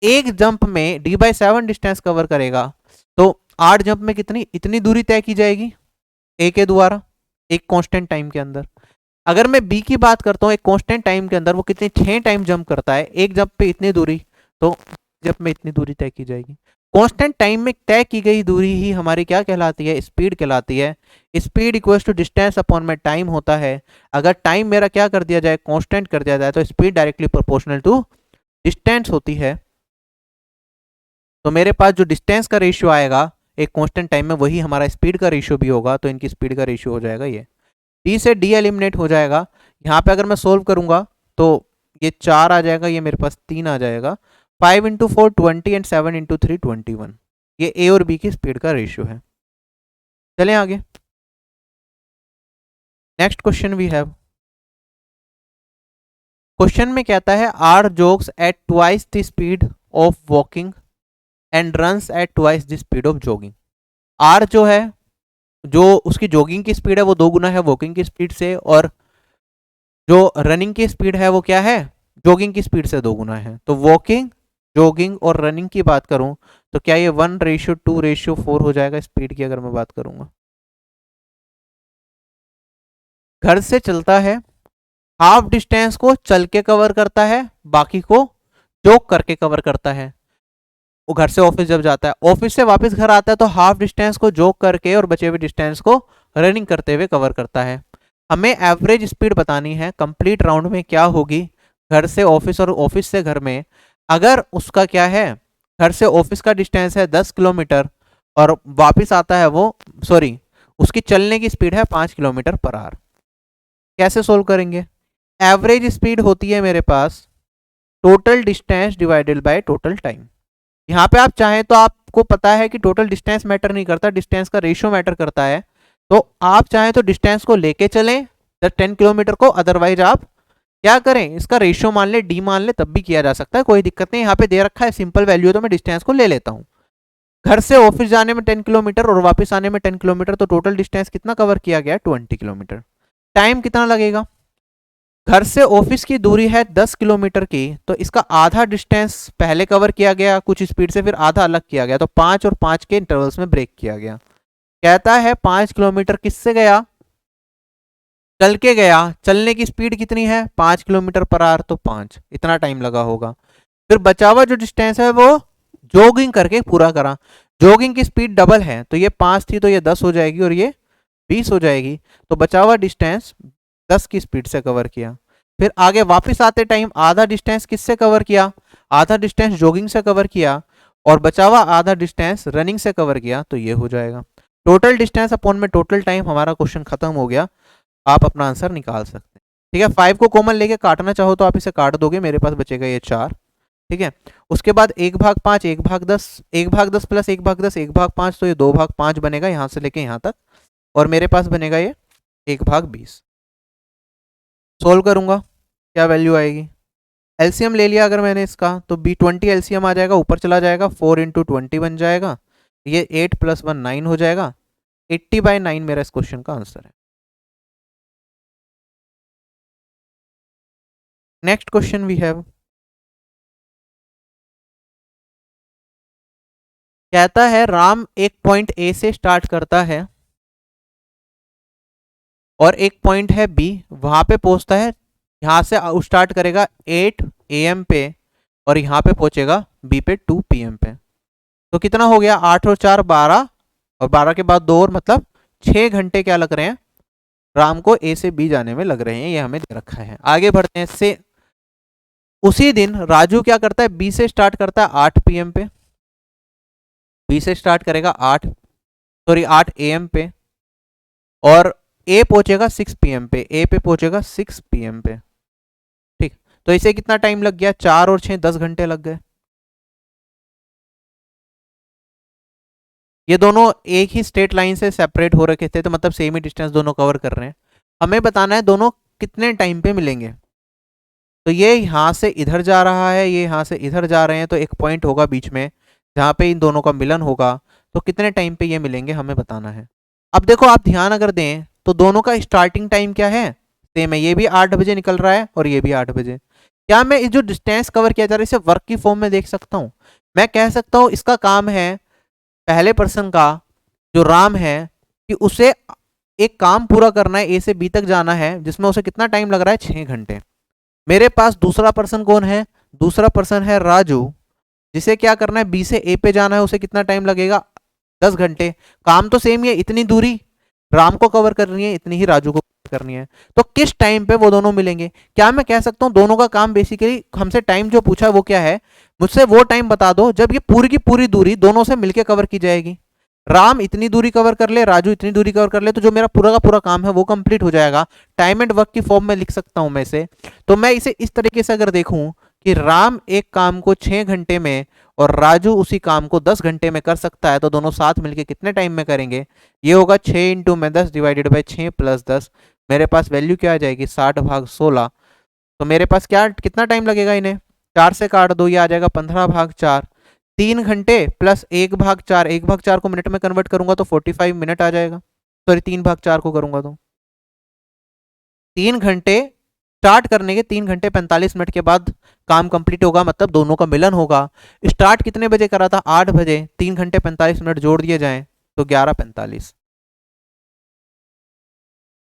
एक जंप में d/7 डिस्टेंस कवर करेगा, तो 8 जंप में कितनी इतनी दूरी तय की जाएगी ए के द्वारा एक कांस्टेंट टाइम के अंदर। अगर मैं बी की बात करता हूँ एक कांस्टेंट टाइम के अंदर, वो कितने 6 टाइम जंप करता है, एक जंप पे इतनी दूरी, तो जंप में इतनी दूरी तय की जाएगी। कांस्टेंट टाइम में तय की गई दूरी ही हमारी क्या कहलाती है, स्पीड कहलाती है। Speed equals to distance upon में टाइम होता है। अगर टाइम मेरा क्या कर दिया जाए, कांस्टेंट कर दिया जाए, तो speed directly proportional to distance होती है। तो मेरे पास जो डिस्टेंस का रेशियो आएगा एक कांस्टेंट टाइम में, वही हमारा स्पीड का रेशियो भी होगा, तो इनकी स्पीड का रेशियो हो जाएगा ये। डी से डी एलिमिनेट हो जाएगा। यहाँ पे अगर मैं सोल्व करूंगा तो ये 4 आ जाएगा, ये मेरे पास 3 आ जाएगा। 5 × 4 20 एंड 7 × 3 21। ये ए और बी की स्पीड का रेशियो है। चलें आगे, next question we have. Question में कहता है R jogs at twice the speed of walking and runs at twice the speed of jogging. R जो है, जो उसकी जॉगिंग की स्पीड है वो 2 गुना है वॉकिंग की स्पीड से, और जो रनिंग की स्पीड है वो क्या है, जॉगिंग की स्पीड से 2 गुना है। तो वॉकिंग, जॉगिंग और रनिंग की बात करूं तो क्या ये 1:2:4 हो जाएगा स्पीड की, अगर मैं बात करूंगा। घर से चलता है, हाफ डिस्टेंस को चल के कवर करता है, बाकी को जॉग करके कवर करता है। वो घर से ऑफिस जब जाता है, ऑफिस से वापस घर आता है, तो हाफ डिस्टेंस को जॉग करके और बचे हुए डिस्टेंस को रनिंग करते हुए कवर करता है। हमें एवरेज स्पीड बतानी है कंप्लीट राउंड में क्या होगी घर से ऑफिस और ऑफिस से घर में। अगर उसका क्या है, घर से ऑफिस का डिस्टेंस है 10 किलोमीटर और वापस आता है वो, सॉरी, उसकी चलने की स्पीड है 5 किलोमीटर पर आवर। कैसे सोल्व करेंगे, एवरेज स्पीड होती है मेरे पास total distance divided by total time. यहाँ पे आप चाहें तो, आपको पता है कि टोटल डिस्टेंस मैटर नहीं करता, डिस्टेंस का रेशियो मैटर करता है। तो आप चाहें तो डिस्टेंस को लेके चलें 10 किलोमीटर को, अदरवाइज आप क्या करें, इसका रेशियो मान ले, डी मान ले, तब भी किया जा सकता है, कोई दिक्कत नहीं। यहाँ पे दे रखा है सिंपल वैल्यू, तो मैं डिस्टेंस को ले लेता हूँ। घर से ऑफिस जाने में 10 किलोमीटर और वापस आने में 10 किलोमीटर, तो टोटल डिस्टेंस कितना कवर किया गया, 20 किलोमीटर। टाइम कितना लगेगा, घर से ऑफिस की दूरी है 10 किलोमीटर की, तो इसका आधा डिस्टेंस पहले कवर किया गया कुछ स्पीड से, फिर आधा अलग किया गया, तो 5 और 5 के इंटरवल्स में ब्रेक किया गया। कहता है 5 किलोमीटर किससे गया, चल के गया, चलने की स्पीड कितनी है 5 किलोमीटर पर आवर, तो 5, इतना टाइम लगा होगा। फिर बचा हुआ जो डिस्टेंस है वो जॉगिंग करके पूरा करा, जॉगिंग की स्पीड डबल है, तो ये 5 थी तो ये 10 हो जाएगी और ये 20 हो जाएगी, तो बचा हुआ डिस्टेंस 10 की स्पीड से कवर किया। फिर आगे वापस आते टाइम आधा डिस्टेंस किससे कवर किया, आधा डिस्टेंस जॉगिंग से कवर किया और बचा हुआ आधा डिस्टेंस रनिंग से कवर किया, तो ये हो जाएगा टोटल डिस्टेंस अपॉन में टोटल टाइम। हमारा क्वेश्चन खत्म हो गया, आप अपना आंसर निकाल सकते हैं। ठीक है, 5 को कॉमन लेके काटना चाहो तो आप इसे काट दोगे, मेरे पास बचेगा ये 4, ठीक है। उसके बाद 1/5, 1/10, 1/10 प्लस 1/10, 1/5, तो ये 2/5 बनेगा यहाँ से लेके यहाँ तक, और मेरे पास बनेगा ये 1/20। सोल्व करूंगा, क्या वैल्यू आएगी? एलसीएम ले लिया अगर मैंने इसका, तो B20 एलसीएम आ जाएगा, ऊपर चला जाएगा, 4 इंटू 20 बन जाएगा, ये 8 + 1 9 हो जाएगा। 80/9 मेरा इस क्वेश्चन का आंसर है। नेक्स्ट क्वेश्चन वी हैव, कहता है राम एक पॉइंट ए से स्टार्ट करता है और एक पॉइंट है बी, वहां पे पहुंचता है, यहां से स्टार्ट करेगा 8 AM पे और यहां पे पहुंचेगा बी पे 2 PM पे। तो कितना हो गया? 8 और 4 12, और 12 के बाद 2 और, मतलब 6 घंटे क्या लग रहे हैं राम को ए से बी जाने में लग रहे हैं, ये हमें दे रखा है। आगे बढ़ते हैं। से उसी दिन राजू क्या करता है, बी से स्टार्ट करता है 8 PM पे, बी से स्टार्ट करेगा 8 AM पे, और ए पहुंचेगा 6 PM पे, ए पे पहुंचेगा 6 PM पे। ठीक, तो इसे कितना टाइम लग गया? 4 और 6 10 घंटे लग गए। ये दोनों एक ही स्ट्रेट लाइन से सेपरेट हो रखे थे, तो मतलब सेम ही डिस्टेंस दोनों कवर कर रहे हैं। हमें बताना है दोनों कितने टाइम पे मिलेंगे। तो ये यहाँ से इधर जा रहा है, ये यहाँ से इधर जा रहे हैं, तो एक पॉइंट होगा बीच में जहाँ पे इन दोनों का मिलन होगा। तो कितने टाइम पे ये मिलेंगे हमें बताना है। अब देखो, आप ध्यान अगर दें तो दोनों का स्टार्टिंग टाइम क्या है? सेम है, ये भी 8 बजे निकल रहा है और ये भी 8 बजे। क्या मैं इस जो डिस्टेंस कवर किया जा रहा है इसे वर्क की फॉर्म में देख सकता हूँ? मैं कह सकता हूँ इसका काम है, पहले पर्सन का जो राम है, कि उसे एक काम पूरा करना है, ए से बी तक जाना है, जिसमें उसे कितना टाइम लग रहा है? 6 घंटे। मेरे पास दूसरा पर्सन कौन है? दूसरा पर्सन है राजू, जिसे क्या करना है? बी से ए पे जाना है, उसे कितना टाइम लगेगा? 10 घंटे। काम तो सेम ही है, इतनी दूरी राम को कवर करनी है, इतनी ही राजू को करनी है। तो किस टाइम पे वो दोनों मिलेंगे? क्या मैं कह सकता हूं दोनों का काम बेसिकली, हमसे टाइम जो पूछा है वो क्या है, मुझसे वो टाइम बता दो जब ये पूरी की पूरी दूरी दोनों से मिलकर कवर की जाएगी। राम इतनी दूरी कवर कर ले, राजू इतनी दूरी कवर कर ले, तो जो मेरा पूरा का पूरा काम है वो कंप्लीट हो जाएगा। टाइम एंड वर्क की फॉर्म में लिख सकता हूं मैं इसे। तो मैं इसे इस तरीके से अगर देखूं कि राम एक काम को 6 घंटे में और राजू उसी काम को 10 घंटे में कर सकता है, तो दोनों साथ मिलकर कितने टाइम में करेंगे? ये होगा 6 इंटू में 10 डिवाइडेड बाई 6 + 10। मेरे पास वैल्यू क्या आ जाएगी? 60/16। तो मेरे पास क्या कितना टाइम लगेगा इन्हें? 4 से काट दो, ये आ जाएगा 15/4। 3 घंटे प्लस 1/4, 1/4 को मिनट में कन्वर्ट करूंगा तो 45 मिनट आ जाएगा। सॉरी, 3/4 को करूंगा तो 3 घंटे, स्टार्ट करने के 3 घंटे 45 मिनट के बाद काम कंप्लीट होगा, मतलब दोनों का मिलन होगा। स्टार्ट कितने बजे करा था? 8 बजे। 3 घंटे 45 मिनट जोड़ दिए जाएं तो 11:45।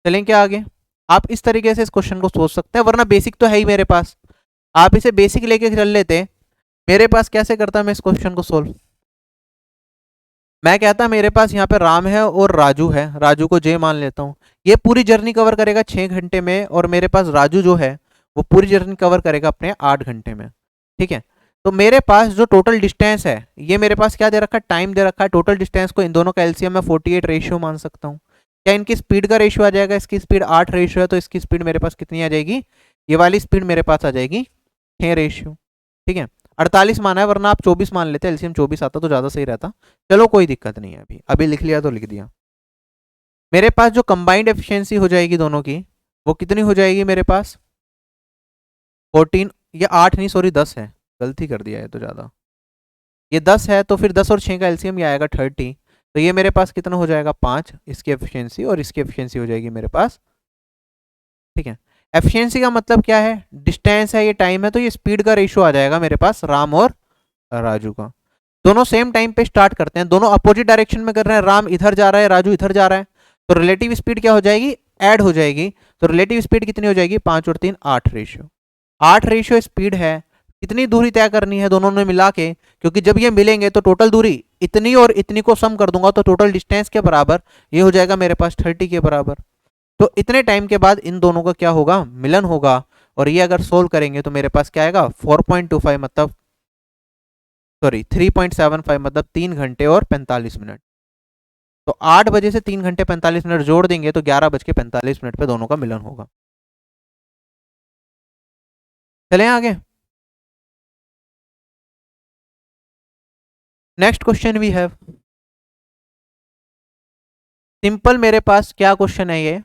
चलें क्या आगे? आप इस तरीके से इस क्वेश्चन को सोच सकते हैं, वरना बेसिक तो है ही मेरे पास, आप इसे बेसिक लेके चल लेते। मेरे पास कैसे करता मैं इस क्वेश्चन को सोल्व? मैं कहता मेरे पास यहाँ पे राम है और राजू है, राजू को जे मान लेता हूँ। ये पूरी जर्नी कवर करेगा 6 घंटे में, और मेरे पास राजू जो है वो पूरी जर्नी कवर करेगा अपने 8 घंटे में। ठीक है, तो मेरे पास जो टोटल डिस्टेंस है, ये मेरे पास क्या दे रखा है? टाइम दे रखा है। टोटल डिस्टेंस को इन दोनों का एलसीएम में 48 रेशियो मान सकता हूँ। क्या इनकी स्पीड का रेशियो आ जाएगा? इसकी स्पीड 8 रेशियो है, तो इसकी स्पीड मेरे पास कितनी आ जाएगी? ये वाली स्पीड मेरे पास आ जाएगी 6 रेशियो। ठीक है, 48 माना है, वरना आप 24 मान लेते, एलसीएम 24 आता तो ज़्यादा सही रहता। चलो कोई दिक्कत नहीं है, अभी अभी लिख लिया तो लिख दिया। मेरे पास जो कंबाइंड एफिशिएंसी हो जाएगी दोनों की, वो कितनी हो जाएगी मेरे पास? 14, ये 8 नहीं सॉरी 10 है, गलती कर दिया है तो ज़्यादा, ये 10 है, तो फिर 10 और 6 का एलसीएम ये आएगा 30। तो ये मेरे पास कितना हो जाएगा? 5 इसकी एफिशिएंसी, और इसकी एफिशिएंसी हो जाएगी मेरे पास। ठीक है, एफिशिएंसी का मतलब क्या है? डिस्टेंस है, ये टाइम है, तो ये स्पीड का रेशियो आ जाएगा मेरे पास राम और राजू का। दोनों सेम टाइम पे स्टार्ट करते हैं, दोनों अपोजिट डायरेक्शन में कर रहे हैं, राम इधर जा रहा है, राजू इधर जा रहा है, तो रिलेटिव स्पीड क्या हो जाएगी? ऐड हो जाएगी। तो रिलेटिव स्पीड कितनी हो जाएगी? 5 और 3 8 रेशियो। 8 रेशियो स्पीड है। कितनी दूरी तय करनी है दोनों ने मिला के? क्योंकि जब ये मिलेंगे तो टोटल दूरी इतनी और इतनी को सम कर दूंगा, तो टोटल डिस्टेंस के बराबर ये हो जाएगा मेरे पास 30 के बराबर। तो इतने टाइम के बाद इन दोनों का क्या होगा? मिलन होगा। और ये अगर सोल्व करेंगे तो मेरे पास क्या आएगा? 4.25 मतलब सॉरी 3.75 मतलब 3 घंटे और 45 मिनट। तो 8 बजे से 3 घंटे 45 मिनट जोड़ देंगे तो 11:45 पे दोनों का मिलन होगा। चलें आगे। Next question we have simple, मेरे पास क्या क्वेश्चन है, ये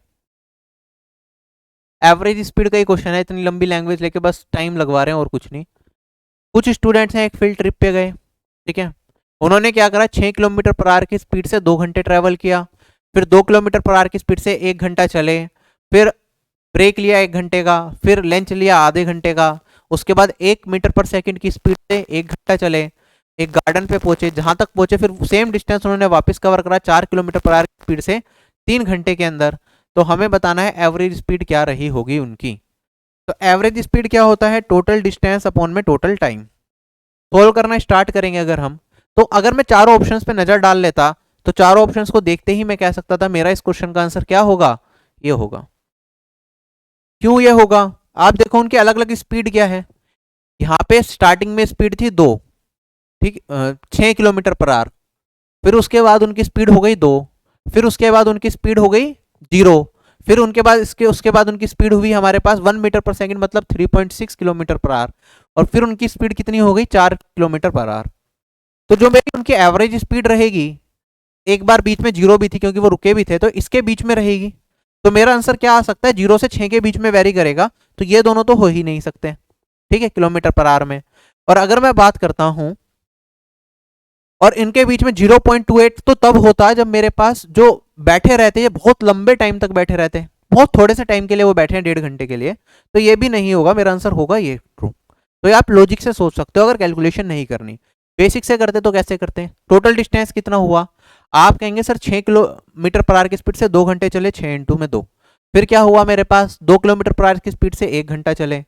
एवरेज स्पीड का ही क्वेश्चन है, इतनी लंबी लैंग्वेज लेके बस टाइम लगवा रहे हैं और कुछ नहीं। कुछ स्टूडेंट्स हैं एक फील्ड ट्रिप पे गए, ठीक है, उन्होंने क्या करा, 6 किलोमीटर पर आवर की स्पीड से 2 घंटे ट्रेवल किया, फिर 2 किलोमीटर पर आवर की स्पीड से 1 घंटा चले, फिर ब्रेक लिया 1 घंटे का, फिर लंच लिया आधे घंटे का, उसके बाद 1 मीटर पर सेकंड की स्पीड से 1 घंटा चले, एक गार्डन पे पहुंचे, जहां तक पहुंचे फिर सेम डिस्टेंस उन्होंने वापस कवर करा 4 किलोमीटर पर आवर की स्पीड से 3 घंटे के अंदर। तो हमें बताना है एवरेज स्पीड क्या रही होगी उनकी। तो एवरेज स्पीड क्या होता है, टोटल डिस्टेंस अपॉन में टोटल टाइम। सोल्व करना स्टार्ट करेंगे अगर हम, तो अगर मैं चारों ऑप्शंस पे नजर डाल लेता तो चारों ऑप्शंस को देखते ही मैं कह सकता था मेरा इस क्वेश्चन का आंसर क्या होगा, ये होगा। क्यों ये होगा, आप देखो उनकी अलग अलग स्पीड क्या है। यहाँ पे स्टार्टिंग में स्पीड थी 2, ठीक, 6 किलोमीटर पर आवर, फिर उसके बाद उनकी स्पीड हो गई 2, फिर उसके बाद उनकी स्पीड हो गई 0, फिर उनके बाद उसके बाद उनकी स्पीड हुई हमारे पास 1 मीटर पर सेकंड मतलब 3.6 किलोमीटर पर आवर, और फिर उनकी स्पीड कितनी हो गई 4 किलोमीटर पर आवर। तो जो मेरी उनकी एवरेज स्पीड रहेगी, एक बार बीच में 0 भी थी क्योंकि वो रुके भी थे, तो इसके बीच में रहेगी। तो मेरा आंसर क्या आ सकता है, 0 से 6 के बीच में वेरी करेगा, तो ये दोनों तो हो ही नहीं सकते, ठीक है, किलोमीटर पर आवर में। और अगर मैं बात करता हूं, और इनके बीच में 0.28 तो तब होता है जब मेरे पास जो बैठे रहते हैं, बहुत लंबे टाइम तक बैठे रहते हैं, बहुत थोड़े से टाइम के लिए वो बैठे हैं 1.5 घंटे के लिए, तो ये भी नहीं होगा, मेरा आंसर होगा ये ट्रू। तो ये आप लॉजिक से सोच सकते हो अगर कैलकुलेशन नहीं करनी। बेसिक से करते तो कैसे करते हैं, टोटल डिस्टेंस कितना हुआ, आप कहेंगे सर 6 किलोमीटर पर आवर की स्पीड से 2 घंटे चले, 6 × 2, फिर क्या हुआ मेरे पास 2 किलोमीटर पर आवर की स्पीड से 1 घंटा चले,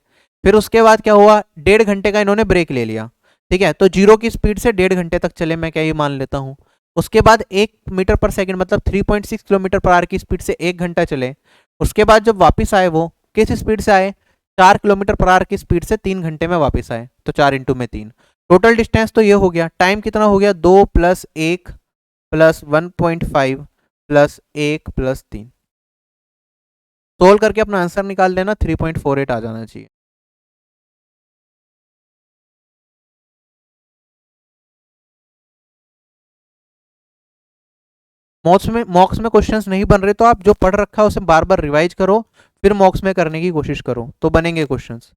फिर उसके बाद क्या हुआ 1.5 घंटे का इन्होंने ब्रेक ले लिया, ठीक है, तो 0 की स्पीड से 1.5 घंटे तक चले, मैं क्या ये मान लेता हूं। उसके बाद 1 मीटर पर सेकंड मतलब 3.6 किलोमीटर पर आवर की स्पीड से 1 घंटा चले, उसके बाद जब वापस आए वो किस स्पीड से आए, 4 किलोमीटर पर आवर की स्पीड से 3 घंटे में वापस आए, तो 4 × 3, टोटल डिस्टेंस तो ये हो गया, टाइम कितना हो गया 2 + 1 + 1.5 + 1 + 3। सोल्व करके अपना आंसर निकाल देना, 3.48 आ जाना चाहिए। मॉक्स में क्वेश्चंस नहीं बन रहे तो आप जो पढ़ रखा है उसे बार बार रिवाइज करो, फिर मॉक्स में करने की कोशिश करो तो बनेंगे क्वेश्चंस।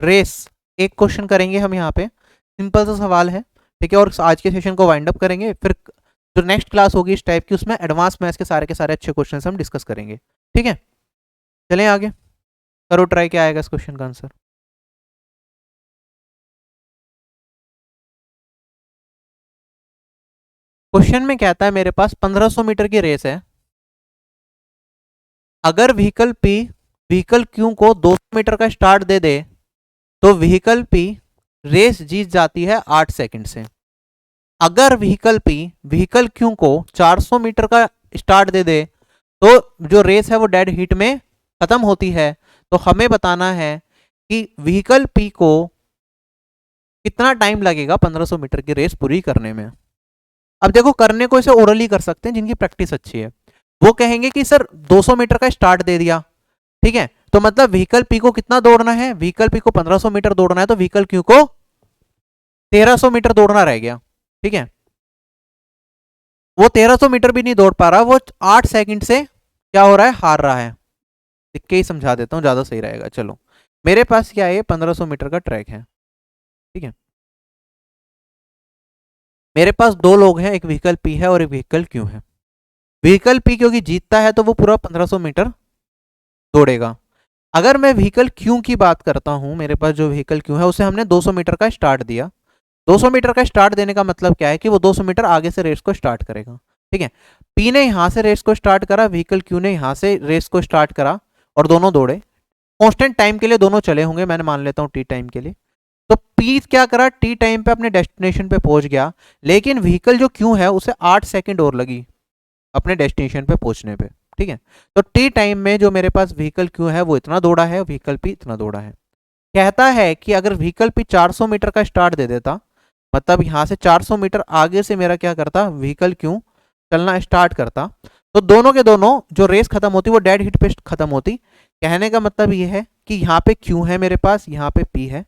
रेस, एक क्वेश्चन करेंगे हम यहाँ पे, सिंपल सा सवाल है, ठीक है, और आज के सेशन को वाइंड अप करेंगे, फिर जो नेक्स्ट क्लास होगी इस टाइप की उसमें एडवांस मैथ्स के सारे अच्छे क्वेश्चन हम डिस्कस करेंगे, ठीक है। चलें आगे, करो ट्राई, क्या आएगा इस क्वेश्चन का आंसर। क्वेश्चन में कहता है मेरे पास 1500 मीटर की रेस है, अगर व्हीकल पी व्हीकल क्यू को 200 मीटर का स्टार्ट दे दे तो व्हीकल पी रेस जीत जाती है 8 सेकंड से। अगर व्हीकल पी व्हीकल क्यू को 400 मीटर का स्टार्ट दे दे तो जो रेस है वो डेड हीट में खत्म होती है। तो हमें बताना है कि व्हीकल पी को कितना टाइम लगेगा 1500 मीटर की रेस पूरी करने में। अब देखो, करने को इसे ओरली कर सकते हैं जिनकी प्रैक्टिस अच्छी है, वो कहेंगे कि सर 200 मीटर का स्टार्ट दे दिया, ठीक है, तो मतलब व्हीकल पी को कितना दौड़ना है, व्हीकल पी को 1500 मीटर दौड़ना है, तो व्हीकल क्यू को 1300 मीटर दौड़ना रह गया, ठीक है, वो 1300 मीटर भी नहीं दौड़ पा रहा, वो 8 सेकंड से क्या हो रहा है, हार रहा है। लिख के ही समझा देता हूं, ज्यादा सही रहेगा। चलो, मेरे पास क्या है, 1500 मीटर का ट्रैक है, ठीक है, मेरे पास दो लोग हैं, एक व्हीकल पी है और एक व्हीकल क्यू है। व्हीकल पी क्योंकि जीतता है तो वो पूरा 1500 मीटर दौड़ेगा। अगर मैं व्हीकल क्यू की बात करता हूं, मेरे पास जो व्हीकल क्यू है उसे हमने 200 मीटर का स्टार्ट दिया, 200 मीटर का स्टार्ट देने का मतलब क्या है कि वो 200 मीटर आगे से रेस को स्टार्ट करेगा, ठीक है। पी ने यहां से रेस को स्टार्ट करा, व्हीकल क्यू ने यहां से रेस को स्टार्ट करा, और दोनों दौड़े कांस्टेंट टाइम के लिए, दोनों चले होंगे, मैंने मान लेता हूं टी टाइम के लिए। तो पी क्या करा, टी टाइम पे अपने डेस्टिनेशन पे पहुंच गया, लेकिन व्हीकल जो क्यू है उसे 8 सेकंड और लगी अपने डेस्टिनेशन पे पहुंचने पे, ठीक है। तो टी टाइम में जो मेरे पास व्हीकल क्यू है वो इतना दौड़ा है, व्हीकल पी इतना दौड़ा है। कहता है कि अगर व्हीकल पी 400 मीटर का स्टार्ट दे देता, मतलब यहां से 400 मीटर आगे से मेरा क्या करता, व्हीकल क्यू चलना स्टार्ट करता, तो दोनों के दोनों जो रेस खत्म होती वो डेड हिट पे खत्म होती। कहने का मतलब ये है कि यहाँ पे क्यू है मेरे पास, यहाँ पे पी है,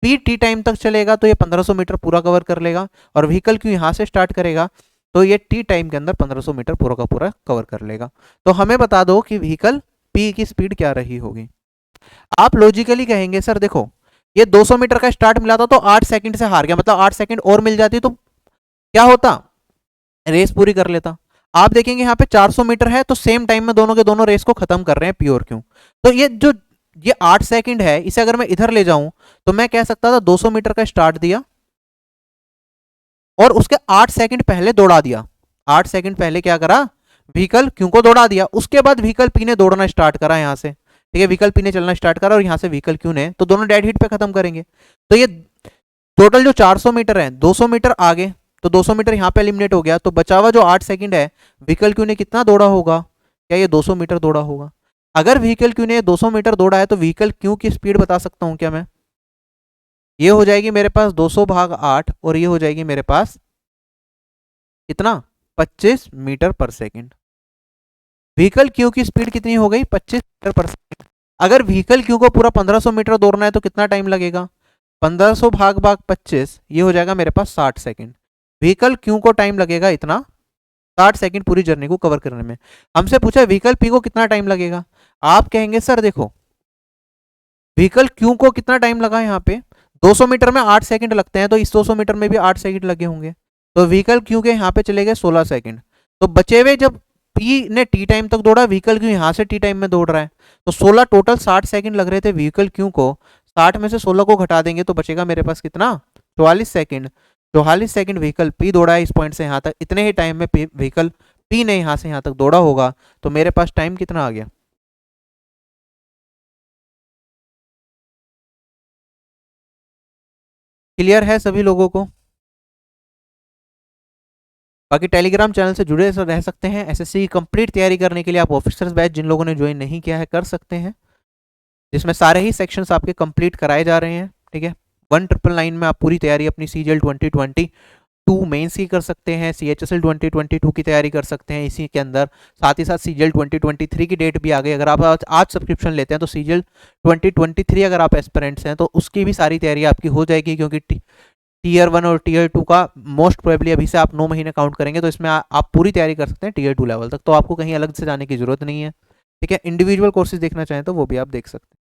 पी टी टाइम तक चलेगा तो ये 1500 मीटर पूरा कवर कर लेगा, और व्हीकल क्यू यहाँ से स्टार्ट करेगा तो ये टी टाइम के अंदर 1500 मीटर पूरा का पूरा कवर कर लेगा। तो हमें बता दो कि व्हीकल पी की स्पीड क्या रही होगी। आप लॉजिकली कहेंगे सर देखो ये 200 मीटर का स्टार्ट मिला था तो 8 सेकंड से हार गया, मतलब 8 सेकंड और मिल जाती तो क्या होता, रेस पूरी कर लेता। आप देखेंगे यहाँ पे 400 मीटर है तो सेम टाइम में दोनों के दोनों रेस को खत्म कर रहे हैं पी और क्यू। तो ये 8 सेकंड है, इसे अगर मैं इधर ले जाऊं तो मैं कह सकता था 200 मीटर का स्टार्ट दिया और उसके 8 सेकंड पहले दौड़ा दिया। 8 सेकंड पहले क्या करा, व्हीकल क्यू को दौड़ा दिया, उसके बाद व्हीकल पी ने दौड़ना स्टार्ट करा यहाँ से, ठीक है, व्हीकल पी ने चलना स्टार्ट करा और यहाँ से व्हीकल क्यू ने, तो दोनों डेड हिट पे खत्म करेंगे। तो ये टोटल जो 400 मीटर है 200 मीटर आगे, तो 200 मीटर यहाँ पे एलिमिनेट हो गया, तो बचा हुआ जो 8 सेकंड है व्हीकल क्यू ने कितना दौड़ा होगा, क्या ये 200 मीटर दौड़ा होगा। अगर व्हीकल क्यू ने 200 मीटर दौड़ा है तो व्हीकल क्यू की स्पीड बता सकता हूं क्या मैं, ये हो जाएगी मेरे पास 200 भाग 8 और ये हो जाएगी मेरे पास कितना 25 मीटर पर सेकंड। व्हीकल क्यू की स्पीड कितनी हो गई 25 मीटर पर सेकंड। अगर व्हीकल क्यू को पूरा 1500 मीटर दौड़ना है तो कितना टाइम लगेगा, 1500 भाग भाग 25, ये हो जाएगा मेरे पास 60 सेकंड। व्हीकल क्यू को टाइम लगेगा इतना 60 सेकंड पूरी जर्नी को कवर करने में। हमसे पूछा व्हीकल पी को कितना टाइम लगेगा, आप कहेंगे सर देखो व्हीकल क्यू को कितना टाइम लगा यहाँ पे 200 मीटर में 8 सेकंड लगते हैं, तो इस 200 मीटर में भी 8 सेकंड लगे होंगे, तो व्हीकल क्यू के यहाँ पे चले गए 16 सेकंड। तो बचे हुए जब पी ने टी टाइम तक दौड़ा, व्हीकल क्यू यहाँ से टी टाइम में दौड़ रहा है, तो 16 टोटल 60 सेकंड लग रहे थे व्हीकल क्यू को, 60 में से 16 को घटा देंगे तो बचेगा मेरे पास कितना 44 सेकंड। 44 सेकंड व्हीकल पी दौड़ा है इस पॉइंट से यहाँ तक, इतने ही टाइम में व्हीकल पी ने यहाँ से यहाँ तक दौड़ा होगा, तो मेरे पास टाइम कितना आ गया। क्लियर है सभी लोगों को। बाकी टेलीग्राम चैनल से जुड़े रह सकते हैं, एसएससी की कंप्लीट तैयारी करने के लिए आप ऑफिसर्स बैच जिन लोगों ने ज्वाइन नहीं किया है कर सकते हैं, जिसमें सारे ही सेक्शंस आपके कंप्लीट कराए जा रहे हैं, ठीक है। 1999 में आप पूरी तैयारी अपनी सीजीएल 2022 मेंस की कर सकते हैं, सीएचएसएल 2022 की तैयारी कर सकते हैं इसी के अंदर, साथ ही साथ सीजीएल 2023 की डेट भी आ गई। अगर आप आज सब्सक्रिप्शन लेते हैं तो सीजीएल 2023 अगर आप एस्पिरेंट्स हैं तो उसकी भी सारी तैयारी आपकी हो जाएगी, क्योंकि टीयर 1 और टीयर 2 का मोस्ट प्रोबेबली अभी से आप 9 महीने काउंट करेंगे तो इसमें आप पूरी तैयारी कर सकते हैं टीयर 2 लेवल तक, तो आपको कहीं अलग से जाने की जरूरत नहीं है, ठीक है। इंडिविजुअल कोर्सेज देखना चाहें तो वो भी आप देख सकते हैं।